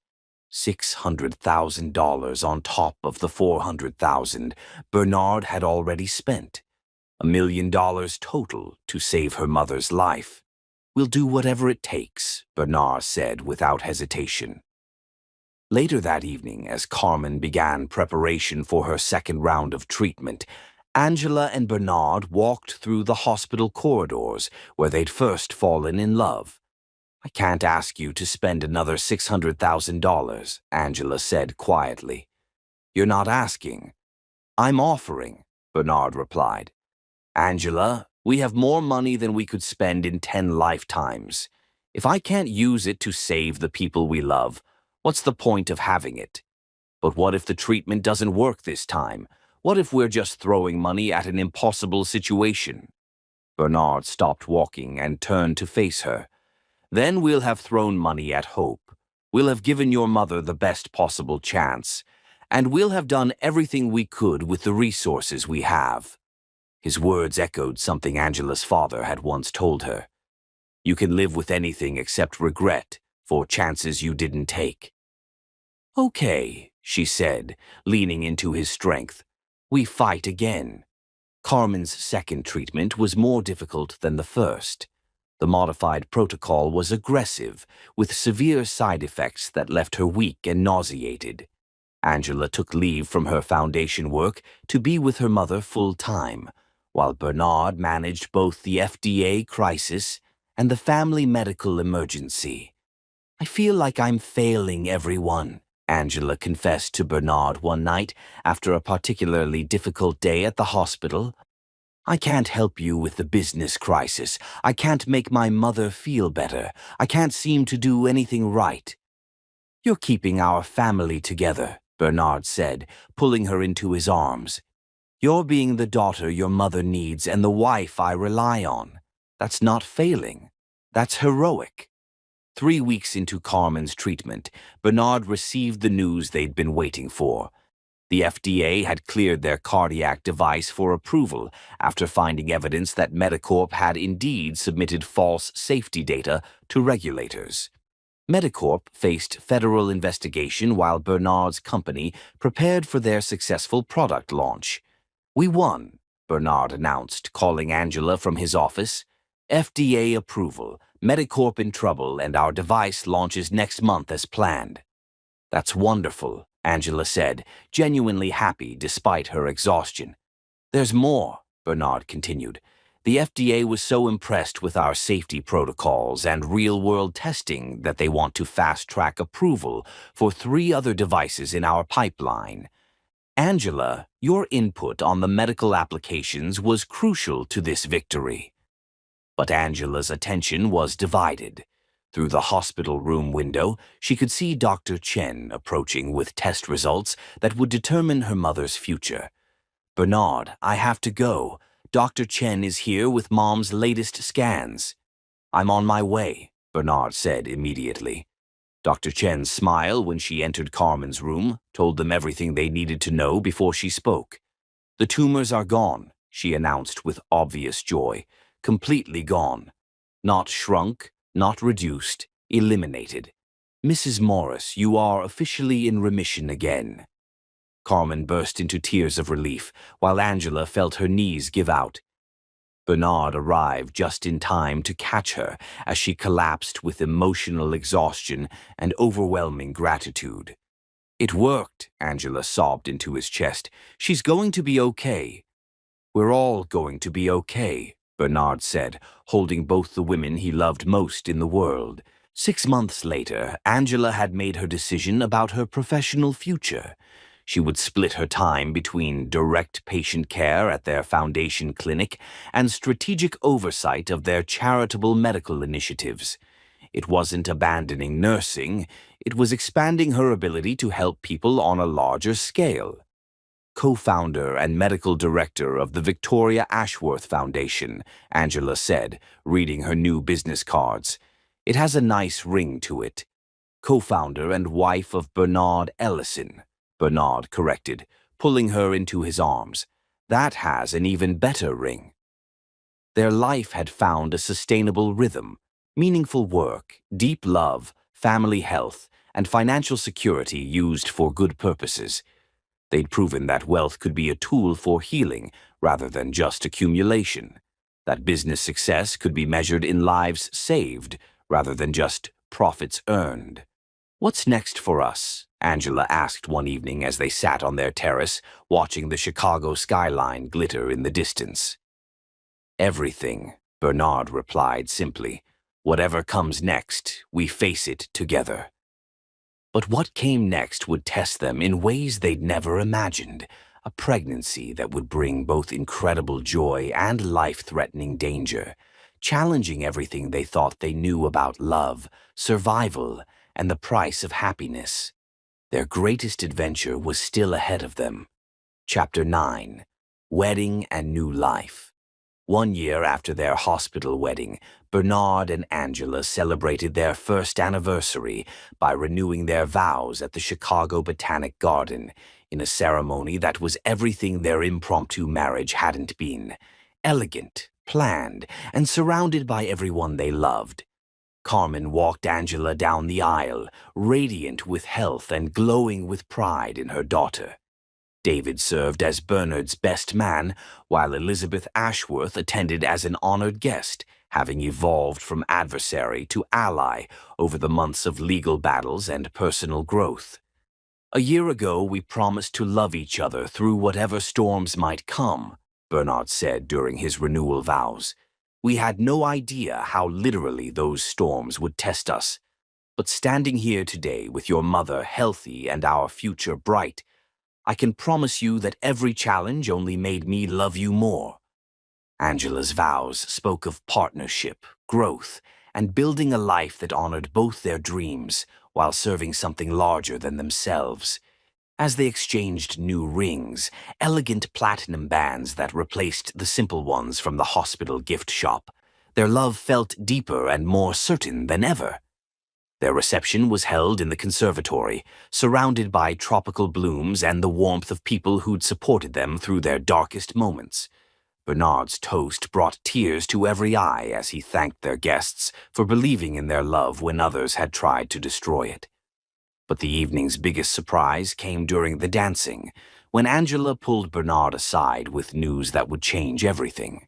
$600,000 on top of the 400,000 Bernard had already spent. $1 million total to save her mother's life. "We'll do whatever it takes," Bernard said without hesitation. Later that evening, as Carmen began preparation for her second round of treatment, Angela and Bernard walked through the hospital corridors where they'd first fallen in love. "I can't ask you to spend another $600,000, Angela said quietly. "You're not asking. I'm offering," Bernard replied. "Angela, we have more money than we could spend in 10 lifetimes. If I can't use it to save the people we love, what's the point of having it? But what if the treatment doesn't work this time? What if we're just throwing money at an impossible situation?" Bernard stopped walking and turned to face her. "Then we'll have thrown money at hope. We'll have given your mother the best possible chance, and we'll have done everything we could with the resources we have." His words echoed something Angela's father had once told her. "You can live with anything except regret for chances you didn't take." "Okay," she said, leaning into his strength. "We fight again." Carmen's second treatment was more difficult than the first. The modified protocol was aggressive, with severe side effects that left her weak and nauseated. Angela took leave from her foundation work to be with her mother full-time, while Bernard managed both the FDA crisis and the family medical emergency. "I feel like I'm failing everyone," Angela confessed to Bernard one night after a particularly difficult day at the hospital. "I can't help you with the business crisis. I can't make my mother feel better. I can't seem to do anything right." "You're keeping our family together," Bernard said, pulling her into his arms. "You're being the daughter your mother needs and the wife I rely on. That's not failing. That's heroic." 3 weeks into Carmen's treatment, Bernard received the news they'd been waiting for. The FDA had cleared their cardiac device for approval after finding evidence that Medicorp had indeed submitted false safety data to regulators. Medicorp faced federal investigation while Bernard's company prepared for their successful product launch. "We won," Bernard announced, calling Angela from his office. "FDA approval, Medicorp in trouble, and our device launches next month as planned." "That's wonderful," Angela said, genuinely happy despite her exhaustion. "There's more," Bernard continued. "The FDA was so impressed with our safety protocols and real-world testing that they want to fast-track approval for 3 other devices in our pipeline. Angela, your input on the medical applications was crucial to this victory." But Angela's attention was divided. Through the hospital room window, she could see Dr. Chen approaching with test results that would determine her mother's future. "Bernard, I have to go. Dr. Chen is here with Mom's latest scans." "I'm on my way," Bernard said immediately. Dr. Chen's smile when she entered Carmen's room told them everything they needed to know before she spoke. "The tumors are gone," she announced with obvious joy. "Completely gone. Not shrunk, not reduced, eliminated. Mrs. Morris, you are officially in remission again. Carmen burst into tears of relief, while Angela felt her knees give out. Bernard arrived just in time to catch her as she collapsed with emotional exhaustion and overwhelming gratitude. It worked, Angela sobbed into his chest. She's going to be okay. We're all going to be okay, Bernard said, holding both the women he loved most in the world. 6 months later, Angela had made her decision about her professional future. She would split her time between direct patient care at their foundation clinic and strategic oversight of their charitable medical initiatives. It wasn't abandoning nursing, it was expanding her ability to help people on a larger scale. Co-founder and medical director of the Victoria Ashworth Foundation, Angela said, reading her new business cards. It has a nice ring to it. Co-founder and wife of Bernard Ellison, Bernard corrected, pulling her into his arms. That has an even better ring. Their life had found a sustainable rhythm, meaningful work, deep love, family health, and financial security used for good purposes. They'd proven that wealth could be a tool for healing rather than just accumulation, that business success could be measured in lives saved rather than just profits earned. What's next for us? Angela asked one evening as they sat on their terrace, watching the Chicago skyline glitter in the distance. Everything, Bernard replied simply. Whatever comes next, we face it together. But what came next would test them in ways they'd never imagined, a pregnancy that would bring both incredible joy and life-threatening danger, challenging everything they thought they knew about love, survival, and the price of happiness. Their greatest adventure was still ahead of them. Chapter 9. Wedding and New Life. 1 year after their hospital wedding, Bernard and Angela celebrated their first anniversary by renewing their vows at the Chicago Botanic Garden in a ceremony that was everything their impromptu marriage hadn't been. Elegant, planned, and surrounded by everyone they loved. Carmen walked Angela down the aisle, radiant with health and glowing with pride in her daughter. David served as Bernard's best man, while Elizabeth Ashworth attended as an honored guest, having evolved from adversary to ally over the months of legal battles and personal growth. A year ago, we promised to love each other through whatever storms might come, Bernard said during his renewal vows. We had no idea how literally those storms would test us. But standing here today with your mother healthy and our future bright, I can promise you that every challenge only made me love you more. Angela's vows spoke of partnership, growth, and building a life that honored both their dreams while serving something larger than themselves. As they exchanged new rings, elegant platinum bands that replaced the simple ones from the hospital gift shop, their love felt deeper and more certain than ever. Their reception was held in the conservatory, surrounded by tropical blooms and the warmth of people who'd supported them through their darkest moments. Bernard's toast brought tears to every eye as he thanked their guests for believing in their love when others had tried to destroy it. But the evening's biggest surprise came during the dancing, when Angela pulled Bernard aside with news that would change everything.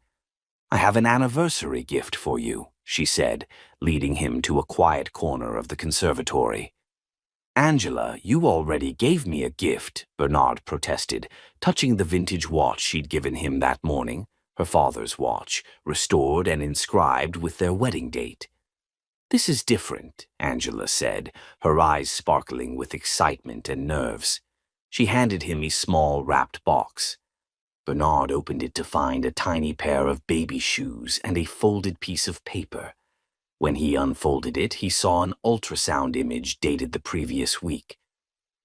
"I have an anniversary gift for you," she said, leading him to a quiet corner of the conservatory. "Angela, you already gave me a gift," Bernard protested, touching the vintage watch she'd given him that morning, her father's watch, restored and inscribed with their wedding date. "This is different," Angela said, her eyes sparkling with excitement and nerves. She handed him a small wrapped box. Bernard opened it to find a tiny pair of baby shoes and a folded piece of paper. When he unfolded it, he saw an ultrasound image dated the previous week.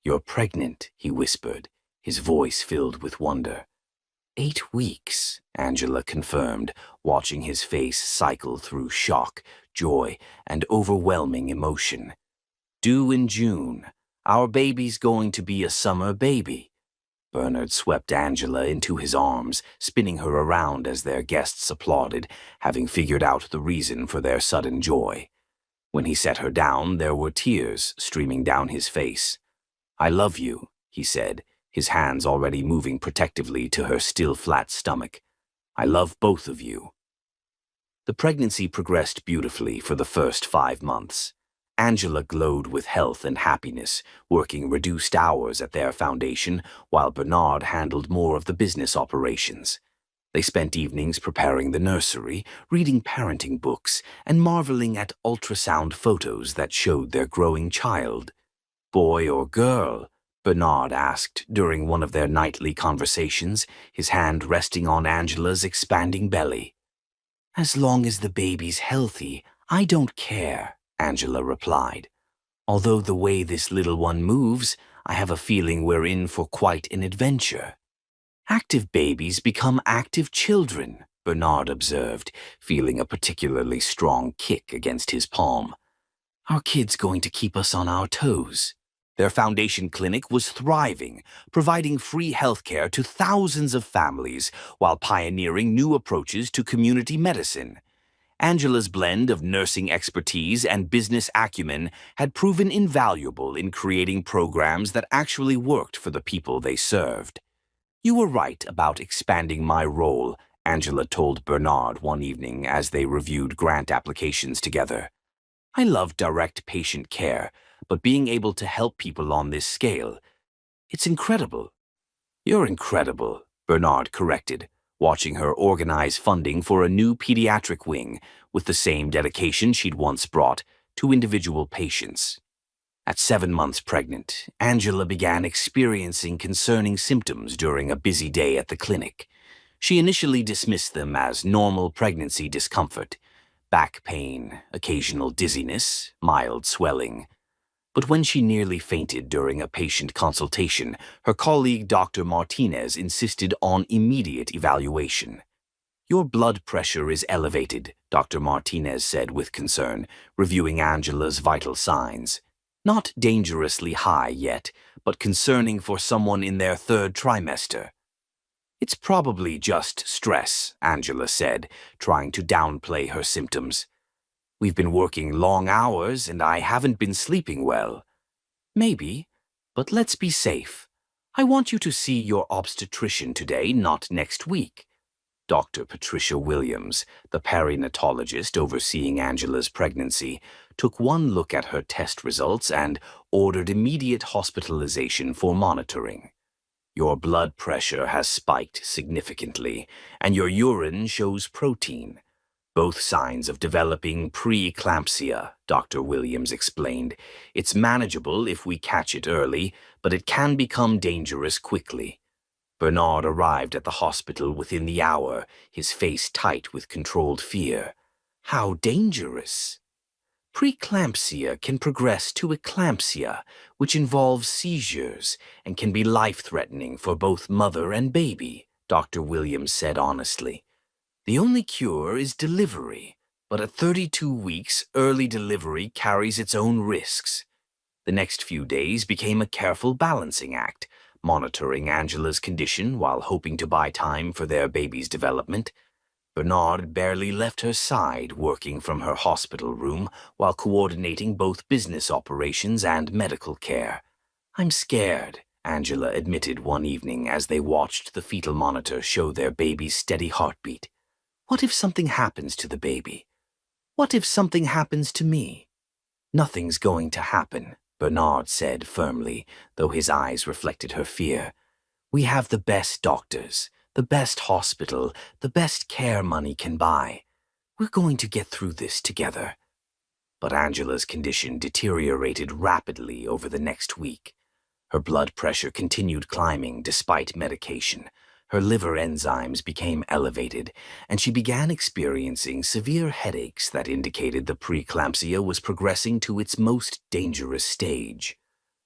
"You're pregnant," he whispered, his voice filled with wonder. 8 weeks, Angela confirmed, watching his face cycle through shock, joy, and overwhelming emotion. "Due in June. Our baby's going to be a summer baby." Bernard swept Angela into his arms, spinning her around as their guests applauded, having figured out the reason for their sudden joy. When he set her down, there were tears streaming down his face. "I love you," he said, his hands already moving protectively to her still flat stomach. "I love both of you." The pregnancy progressed beautifully for the first 5 months. Angela glowed with health and happiness, working reduced hours at their foundation, while Bernard handled more of the business operations. They spent evenings preparing the nursery, reading parenting books, and marveling at ultrasound photos that showed their growing child. "Boy or girl?" Bernard asked during one of their nightly conversations, his hand resting on Angela's expanding belly. "As long as the baby's healthy, I don't care," Angela replied. "Although the way this little one moves, I have a feeling we're in for quite an adventure." "Active babies become active children," Bernard observed, feeling a particularly strong kick against his palm. "Our kid's going to keep us on our toes." Their foundation clinic was thriving, providing free healthcare to thousands of families while pioneering new approaches to community medicine. Angela's blend of nursing expertise and business acumen had proven invaluable in creating programs that actually worked for the people they served. "You were right about expanding my role," Angela told Bernard one evening as they reviewed grant applications together. "I love direct patient care, but being able to help people on this scale, it's incredible." "You're incredible," Bernard corrected, watching her organize funding for a new pediatric wing with the same dedication she'd once brought to individual patients. At 7 months pregnant, Angela began experiencing concerning symptoms during a busy day at the clinic. She initially dismissed them as normal pregnancy discomfort: back pain, occasional dizziness, mild swelling. But when she nearly fainted during a patient consultation, her colleague Dr. Martinez insisted on immediate evaluation. "Your blood pressure is elevated," Dr. Martinez said with concern, reviewing Angela's vital signs. "Not dangerously high yet, but concerning for someone in their 3rd trimester." "It's probably just stress," Angela said, trying to downplay her symptoms. "We've been working long hours and I haven't been sleeping well." "Maybe, but let's be safe. I want you to see your obstetrician today, not next week." Dr. Patricia Williams, the perinatologist overseeing Angela's pregnancy, took one look at her test results and ordered immediate hospitalization for monitoring. "Your blood pressure has spiked significantly, and your urine shows protein. Both signs of developing preeclampsia," Dr. Williams explained. "It's manageable if we catch it early, but it can become dangerous quickly." Bernard arrived at the hospital within the hour, his face tight with controlled fear. "How dangerous?" "Preeclampsia can progress to eclampsia, which involves seizures and can be life-threatening for both mother and baby," Dr. Williams said honestly. "The only cure is delivery, but at 32 weeks, early delivery carries its own risks." The next few days became a careful balancing act, monitoring Angela's condition while hoping to buy time for their baby's development. Bernard barely left her side, working from her hospital room while coordinating both business operations and medical care. "I'm scared," Angela admitted one evening as they watched the fetal monitor show their baby's steady heartbeat. "What if something happens to the baby? What if something happens to me?" "Nothing's going to happen," Bernard said firmly, though his eyes reflected her fear. "We have the best doctors, the best hospital, the best care money can buy. We're going to get through this together." But Angela's condition deteriorated rapidly over the next week. Her blood pressure continued climbing despite medication. Her liver enzymes became elevated, and she began experiencing severe headaches that indicated the preeclampsia was progressing to its most dangerous stage.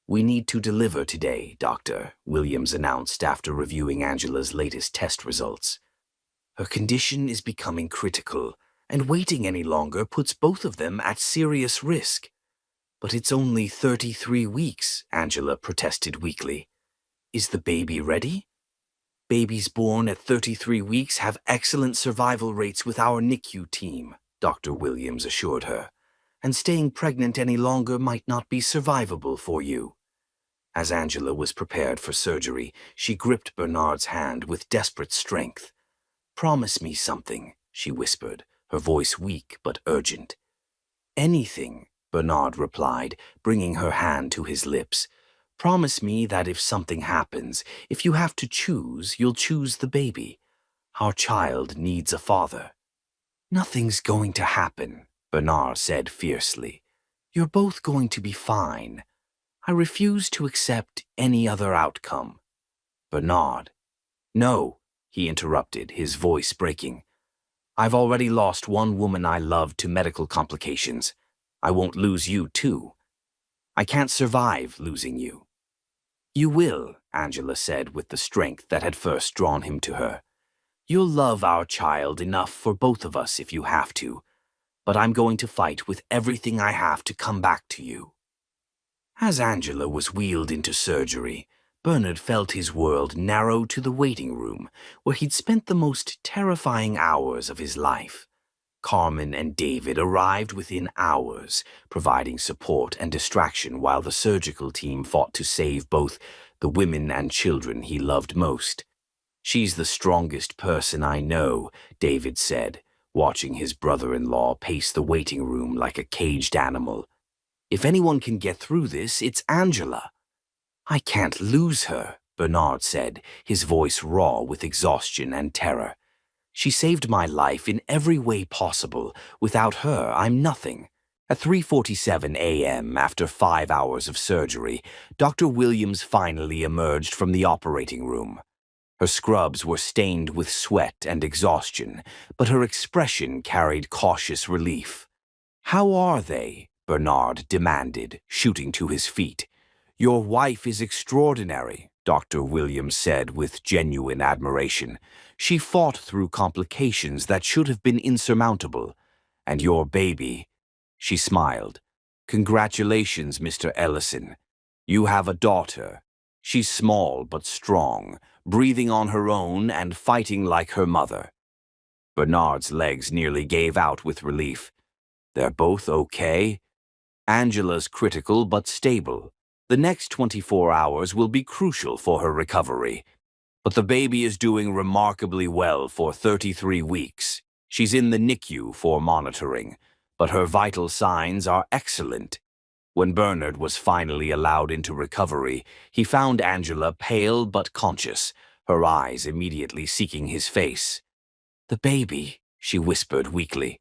"We need to deliver today, Doctor," Williams announced after reviewing Angela's latest test results. "Her condition is becoming critical, and waiting any longer puts both of them at serious risk." "But it's only 33 weeks," Angela protested weakly. "Is the baby ready?" "Babies born at 33 weeks have excellent survival rates with our NICU team," Dr. Williams assured her. and staying pregnant any longer might not be survivable for you." As Angela was prepared for surgery, she gripped Bernard's hand with desperate strength. "Promise me something," she whispered, her voice weak but urgent. "Anything," Bernard replied, bringing her hand to his lips. "Promise me that if something happens, if you have to choose, you'll choose the baby. Our child needs a father." "Nothing's going to happen," Bernard said fiercely. "You're both going to be fine. I refuse to accept any other outcome." "Bernard." "No," he interrupted, his voice breaking. "I've already lost one woman I loved to medical complications. I won't lose you, too. I can't survive losing you." "You will," Angela said with the strength that had first drawn him to her. "You'll love our child enough for both of us if you have to, but I'm going to fight with everything I have to come back to you." As Angela was wheeled into surgery, Bernard felt his world narrow to the waiting room, where he'd spent the most terrifying hours of his life. Carmen and David arrived within hours, providing support and distraction while the surgical team fought to save both the women and children he loved most. "She's the strongest person I know," David said, watching his brother-in-law pace the waiting room like a caged animal. "If anyone can get through this, it's Angela." "I can't lose her," Bernard said, his voice raw with exhaustion and terror. "She saved my life in every way possible. Without her, I'm nothing." At 3:47 a.m., after 5 hours of surgery, Dr. Williams finally emerged from the operating room. Her scrubs were stained with sweat and exhaustion, but her expression carried cautious relief. "How are they?" Bernard demanded, shooting to his feet. "Your wife is extraordinary," Dr. Williams said with genuine admiration. "She fought through complications that should have been insurmountable. And your baby—" She smiled. "Congratulations, Mr. Ellison. You have a daughter. She's small but strong, breathing on her own and fighting like her mother." Bernard's legs nearly gave out with relief. "They're both okay?" "Angela's critical but stable. The next 24 hours will be crucial for her recovery. But the baby is doing remarkably well for 33 weeks. She's in the NICU for monitoring, but her vital signs are excellent." When Bernard was finally allowed into recovery, he found Angela pale but conscious, her eyes immediately seeking his face. "The baby," she whispered weakly.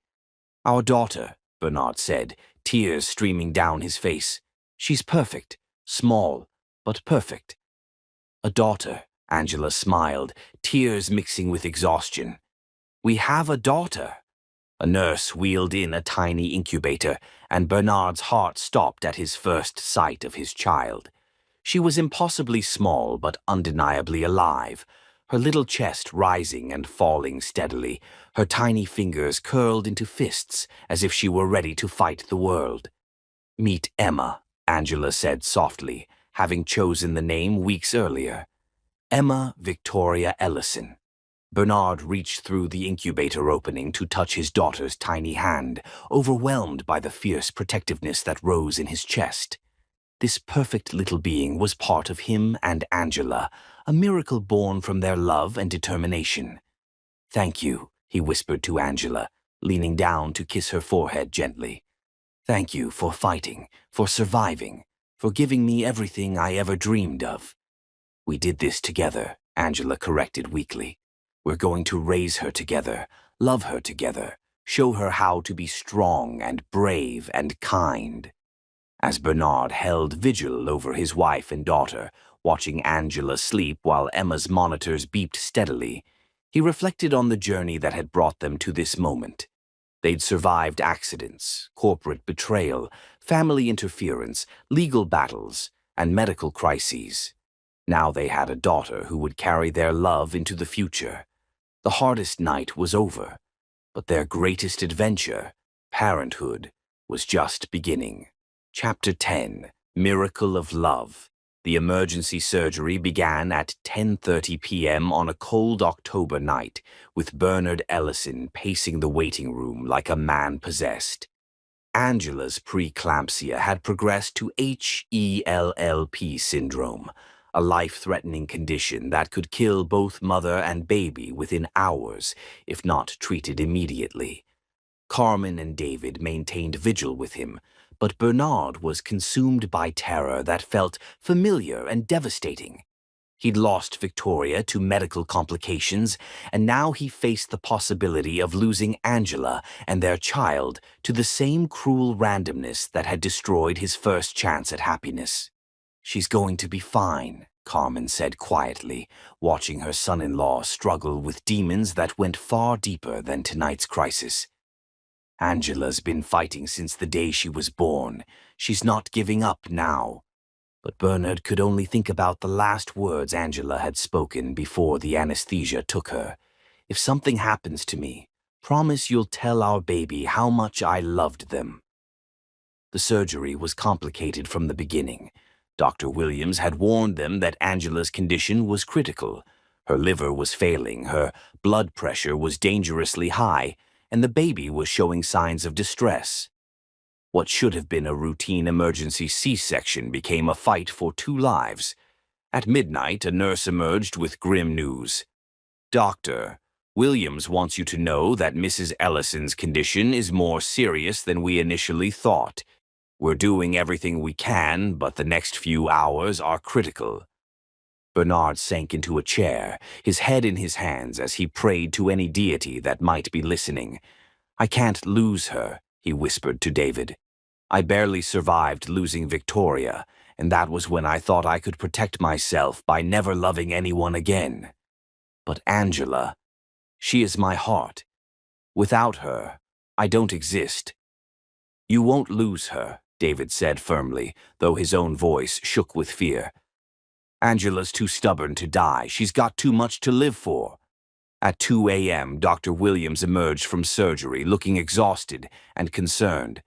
"Our daughter," Bernard said, tears streaming down his face. "She's perfect, small, but perfect." "A daughter," Angela smiled, tears mixing with exhaustion. "We have a daughter." A nurse wheeled in a tiny incubator, and Bernard's heart stopped at his first sight of his child. She was impossibly small but undeniably alive, her little chest rising and falling steadily, her tiny fingers curled into fists as if she were ready to fight the world. "Meet Emma," Angela said softly, having chosen the name weeks earlier. "Emma Victoria Ellison." Bernard reached through the incubator opening to touch his daughter's tiny hand, overwhelmed by the fierce protectiveness that rose in his chest. This perfect little being was part of him and Angela, a miracle born from their love and determination. "Thank you," he whispered to Angela, leaning down to kiss her forehead gently. "Thank you for fighting, for surviving, for giving me everything I ever dreamed of." "We did this together," Angela corrected weakly. "We're going to raise her together, love her together, show her how to be strong and brave and kind." As Bernard held vigil over his wife and daughter, watching Angela sleep while Emma's monitors beeped steadily, he reflected on the journey that had brought them to this moment. They'd survived accidents, corporate betrayal, family interference, legal battles, and medical crises. Now they had a daughter who would carry their love into the future. The hardest night was over, but their greatest adventure, parenthood, was just beginning. Chapter 10, Miracle of Love. The emergency surgery began at 10:30 p.m. on a cold October night, with Bernard Ellison pacing the waiting room like a man possessed. Angela's preeclampsia had progressed to HELLP syndrome, a life-threatening condition that could kill both mother and baby within hours if not treated immediately. Carmen and David maintained vigil with him, but Bernard was consumed by terror that felt familiar and devastating. He'd lost Victoria to medical complications, and now he faced the possibility of losing Angela and their child to the same cruel randomness that had destroyed his first chance at happiness. "She's going to be fine," Carmen said quietly, watching her son-in-law struggle with demons that went far deeper than tonight's crisis. "Angela's been fighting since the day she was born. She's not giving up now." But Bernard could only think about the last words Angela had spoken before the anesthesia took her. "If something happens to me, promise you'll tell our baby how much I loved them." The surgery was complicated from the beginning. Dr. Williams had warned them that Angela's condition was critical. Her liver was failing, her blood pressure was dangerously high, and the baby was showing signs of distress. What should have been a routine emergency C-section became a fight for two lives. At midnight, a nurse emerged with grim news. "Doctor, Williams wants you to know that Mrs. Ellison's condition is more serious than we initially thought. We're doing everything we can, but the next few hours are critical." Bernard sank into a chair, his head in his hands as he prayed to any deity that might be listening. "I can't lose her," he whispered to David. "I barely survived losing Victoria, and that was when I thought I could protect myself by never loving anyone again. But Angela, she is my heart. Without her, I don't exist." "You won't lose her," David said firmly, though his own voice shook with fear. "Angela's too stubborn to die. She's got too much to live for." At 2 a.m., Dr. Williams emerged from surgery looking exhausted and concerned.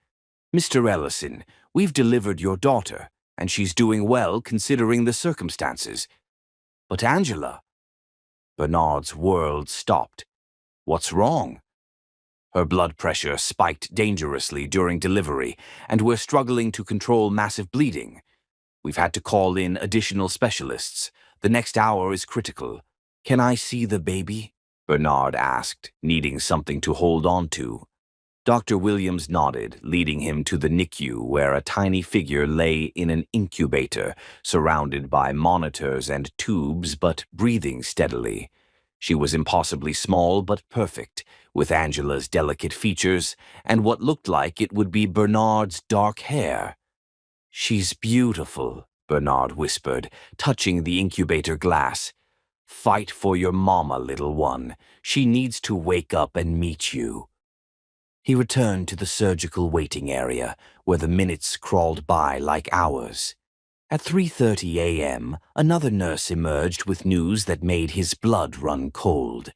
"Mr. Ellison, we've delivered your daughter, and she's doing well considering the circumstances. But Angela..." Bernard's world stopped. "What's wrong?" "Her blood pressure spiked dangerously during delivery, and we're struggling to control massive bleeding. We've had to call in additional specialists. The next hour is critical." "Can I see the baby?" Bernard asked, needing something to hold on to. Dr. Williams nodded, leading him to the NICU where a tiny figure lay in an incubator, surrounded by monitors and tubes but breathing steadily. She was impossibly small but perfect, with Angela's delicate features and what looked like it would be Bernard's dark hair. "She's beautiful," Bernard whispered, touching the incubator glass. "Fight for your mama, little one. She needs to wake up and meet you." He returned to the surgical waiting area, where the minutes crawled by like hours. At 3:30 a.m., another nurse emerged with news that made his blood run cold.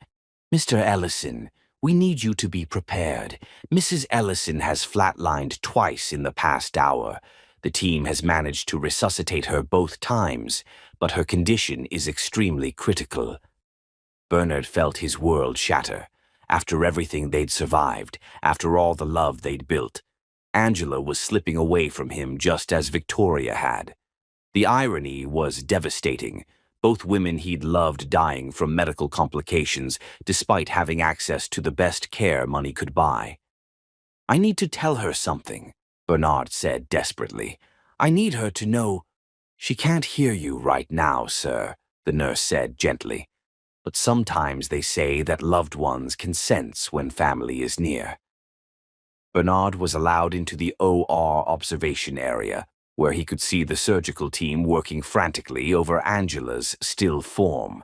"Mr. Ellison, we need you to be prepared. Mrs. Ellison has flatlined twice in the past hour. The team has managed to resuscitate her both times, but her condition is extremely critical." Bernard felt his world shatter. After everything they'd survived, after all the love they'd built, Angela was slipping away from him just as Victoria had. The irony was devastating. Both women he'd loved dying from medical complications, despite having access to the best care money could buy. "I need to tell her something," Bernard said desperately. "I need her to know—" "She can't hear you right now, sir," the nurse said gently. "But sometimes they say that loved ones can sense when family is near." Bernard was allowed into the OR observation area, where he could see the surgical team working frantically over Angela's still form.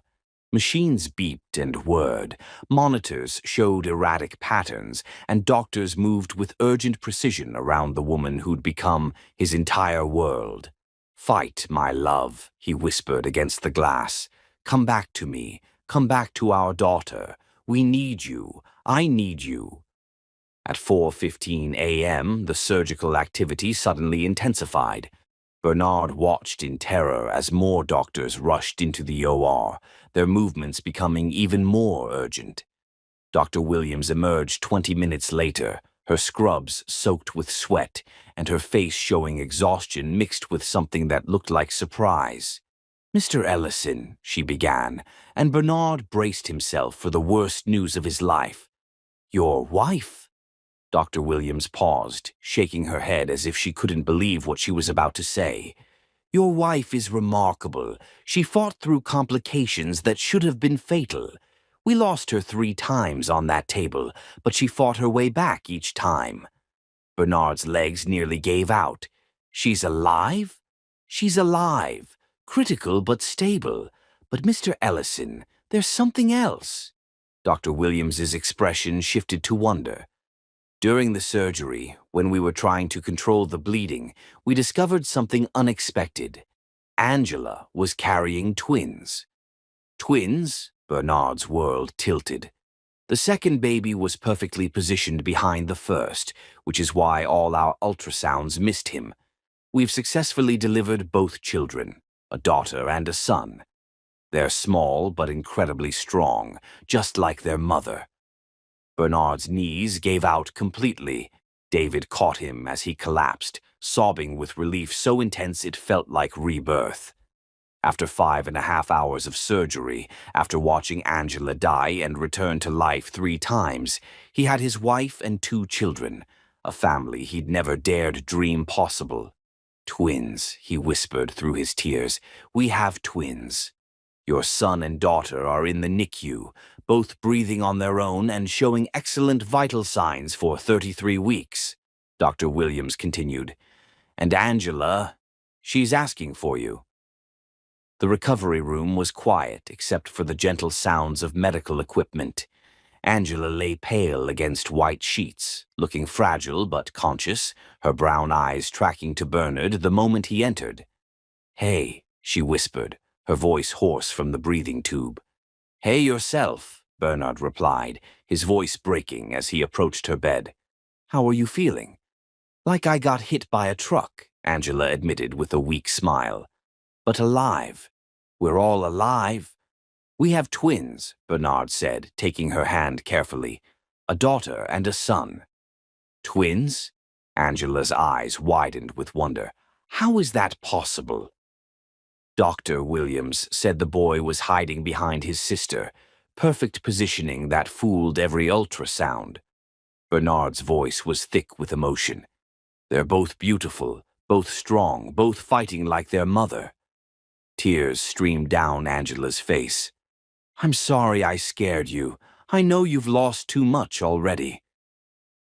Machines beeped and whirred, monitors showed erratic patterns, and doctors moved with urgent precision around the woman who'd become his entire world. "Fight, my love," he whispered against the glass. "Come back to me. Come back to our daughter. We need you. I need you." At 4:15 a.m., the surgical activity suddenly intensified. Bernard watched in terror as more doctors rushed into the OR, their movements becoming even more urgent. Dr. Williams emerged 20 minutes later, her scrubs soaked with sweat and her face showing exhaustion mixed with something that looked like surprise. "Mr. Ellison," she began, and Bernard braced himself for the worst news of his life. "Your wife?" Dr. Williams paused, shaking her head as if she couldn't believe what she was about to say. "Your wife is remarkable. She fought through complications that should have been fatal. We lost her 3 times on that table, but she fought her way back each time." Bernard's legs nearly gave out. "She's alive?" "She's alive. Critical but stable. But Mr. Ellison, there's something else." Dr. Williams's expression shifted to wonder. "During the surgery, when we were trying to control the bleeding, we discovered something unexpected. Angela was carrying twins." "Twins?" Bernard's world tilted. "The second baby was perfectly positioned behind the first, which is why all our ultrasounds missed him. We've successfully delivered both children, a daughter and a son. They're small but incredibly strong, just like their mother." Bernard's knees gave out completely. David caught him as he collapsed, sobbing with relief so intense it felt like rebirth. After 5.5 hours of surgery, after watching Angela die and return to life 3 times, he had his wife and 2 children, a family he'd never dared dream possible. "Twins," he whispered through his tears. "We have twins. Your son and daughter are in the NICU, both breathing on their own and showing excellent vital signs for 33 weeks. Dr. Williams continued. "And Angela, she's asking for you." The recovery room was quiet except for the gentle sounds of medical equipment. Angela lay pale against white sheets, looking fragile but conscious, her brown eyes tracking to Bernard the moment he entered. "Hey," she whispered, her voice hoarse from the breathing tube. "Hey yourself," Bernard replied, his voice breaking as he approached her bed. "How are you feeling?" "Like I got hit by a truck," Angela admitted with a weak smile. "But alive. We're all alive." "We have twins," Bernard said, taking her hand carefully. "A daughter and a son." "Twins?" Angela's eyes widened with wonder. "How is that possible?" Dr. Williams said the boy was hiding behind his sister, perfect positioning that fooled every ultrasound. Bernard's voice was thick with emotion. "They're both beautiful, both strong, both fighting like their mother." Tears streamed down Angela's face. "I'm sorry I scared you. I know you've lost too much already."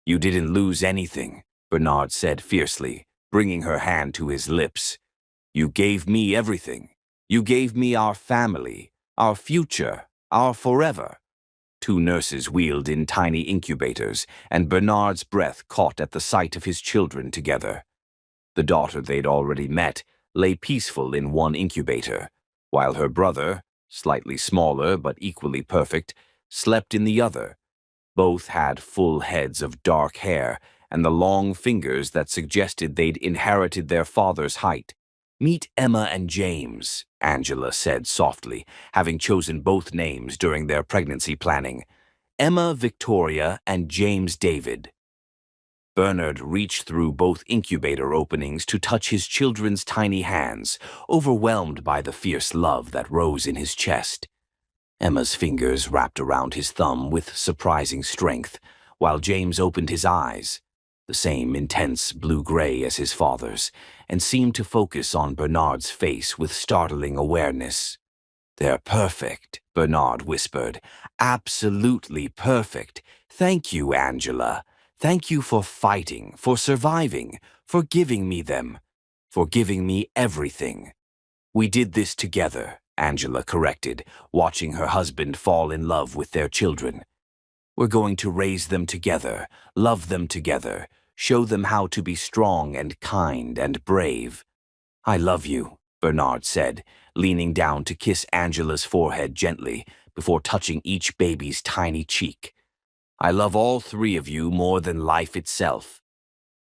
"You didn't lose anything," Bernard said fiercely, bringing her hand to his lips. "You gave me everything. You gave me our family, our future, our forever." 2 nurses wheeled in tiny incubators, and Bernard's breath caught at the sight of his children together. The daughter they'd already met lay peaceful in one incubator, while her brother, slightly smaller but equally perfect, slept in the other. Both had full heads of dark hair and the long fingers that suggested they'd inherited their father's height. "Meet Emma and James," Angela said softly, having chosen both names during their pregnancy planning. "Emma Victoria and James David." Bernard reached through both incubator openings to touch his children's tiny hands, overwhelmed by the fierce love that rose in his chest. Emma's fingers wrapped around his thumb with surprising strength, while James opened his eyes, the same intense blue-gray as his father's, and seemed to focus on Bernard's face with startling awareness. "They're perfect," Bernard whispered. "Absolutely perfect. Thank you, Angela. Thank you for fighting, for surviving, for giving me them, for giving me everything." "We did this together," Angela corrected, watching her husband fall in love with their children. "We're going to raise them together, love them together, show them how to be strong and kind and brave." "I love you," Bernard said, leaning down to kiss Angela's forehead gently before touching each baby's tiny cheek. "I love all 3 of you more than life itself."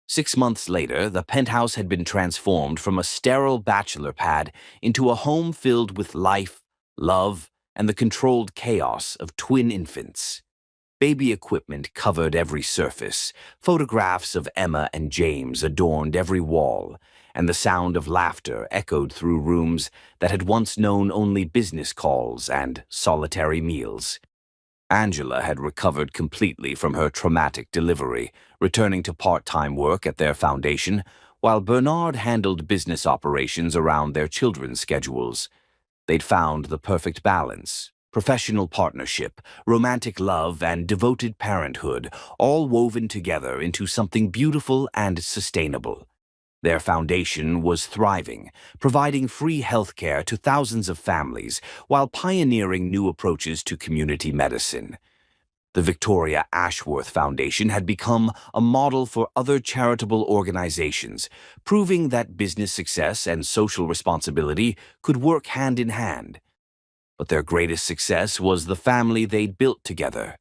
6 months later, the penthouse had been transformed from a sterile bachelor pad into a home filled with life, love, and the controlled chaos of twin infants. Baby equipment covered every surface, photographs of Emma and James adorned every wall, and the sound of laughter echoed through rooms that had once known only business calls and solitary meals. Angela had recovered completely from her traumatic delivery, returning to part-time work at their foundation, while Bernard handled business operations around their children's schedules. They'd found the perfect balance: professional partnership, romantic love, and devoted parenthood, all woven together into something beautiful and sustainable. Their foundation was thriving, providing free healthcare to thousands of families while pioneering new approaches to community medicine. The Victoria Ashworth Foundation had become a model for other charitable organizations, proving that business success and social responsibility could work hand in hand. But their greatest success was the family they'd built together.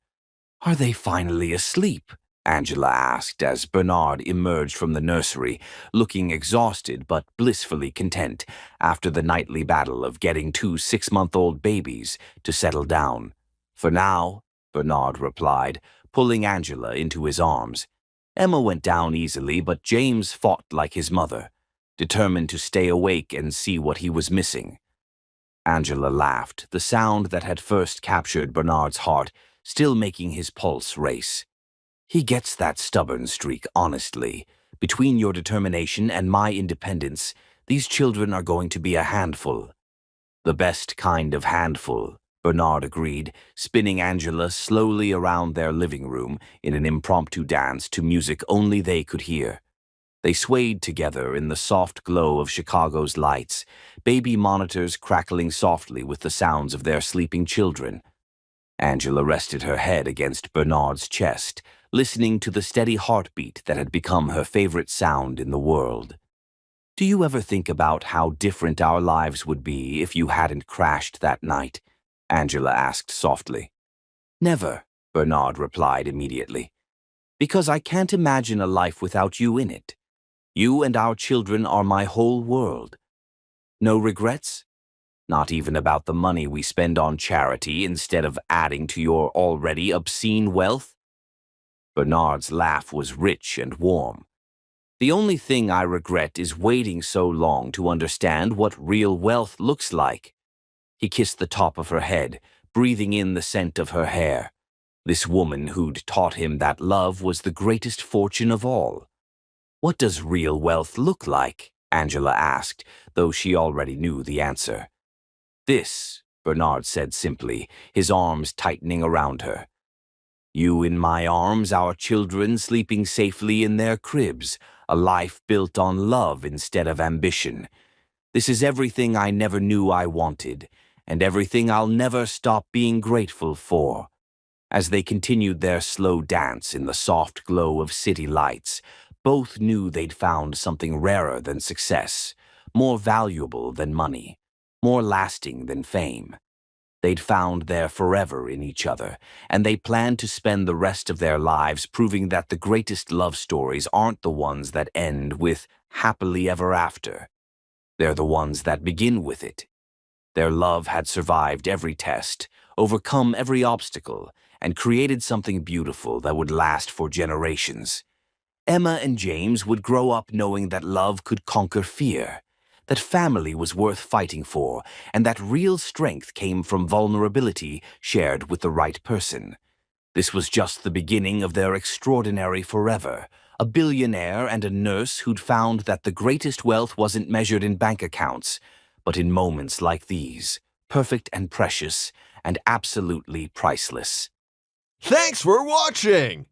"Are they finally asleep?" Angela asked as Bernard emerged from the nursery, looking exhausted but blissfully content after the nightly battle of getting two 6-month-old babies to settle down. "For now," Bernard replied, pulling Angela into his arms. Emma went down easily, but James fought like his mother, determined to stay awake and see what he was missing. Angela laughed, the sound that had first captured Bernard's heart still making his pulse race. "He gets that stubborn streak, honestly. Between your determination and my independence, these children are going to be a handful." "The best kind of handful," Bernard agreed, spinning Angela slowly around their living room in an impromptu dance to music only they could hear. They swayed together in the soft glow of Chicago's lights, baby monitors crackling softly with the sounds of their sleeping children. Angela rested her head against Bernard's chest, listening to the steady heartbeat that had become her favorite sound in the world. "Do you ever think about how different our lives would be if you hadn't crashed that night?" Angela asked softly. "Never," Bernard replied immediately. "Because I can't imagine a life without you in it. You and our children are my whole world." "No regrets? Not even about the money we spend on charity instead of adding to your already obscene wealth?" Bernard's laugh was rich and warm. "The only thing I regret is waiting so long to understand what real wealth looks like." He kissed the top of her head, breathing in the scent of her hair. This woman who'd taught him that love was the greatest fortune of all. "What does real wealth look like?" Angela asked, though she already knew the answer. "This," Bernard said simply, his arms tightening around her. "You in my arms, our children sleeping safely in their cribs, a life built on love instead of ambition. This is everything I never knew I wanted, and everything I'll never stop being grateful for." As they continued their slow dance in the soft glow of city lights, both knew they'd found something rarer than success, more valuable than money, more lasting than fame. They'd found their forever in each other, and they planned to spend the rest of their lives proving that the greatest love stories aren't the ones that end with happily ever after. They're the ones that begin with it. Their love had survived every test, overcome every obstacle, and created something beautiful that would last for generations. Emma and James would grow up knowing that love could conquer fear, that family was worth fighting for, and that real strength came from vulnerability shared with the right person. This was just the beginning of their extraordinary forever, a billionaire and a nurse who'd found that the greatest wealth wasn't measured in bank accounts, but in moments like these, perfect and precious, and absolutely priceless. Thanks for watching!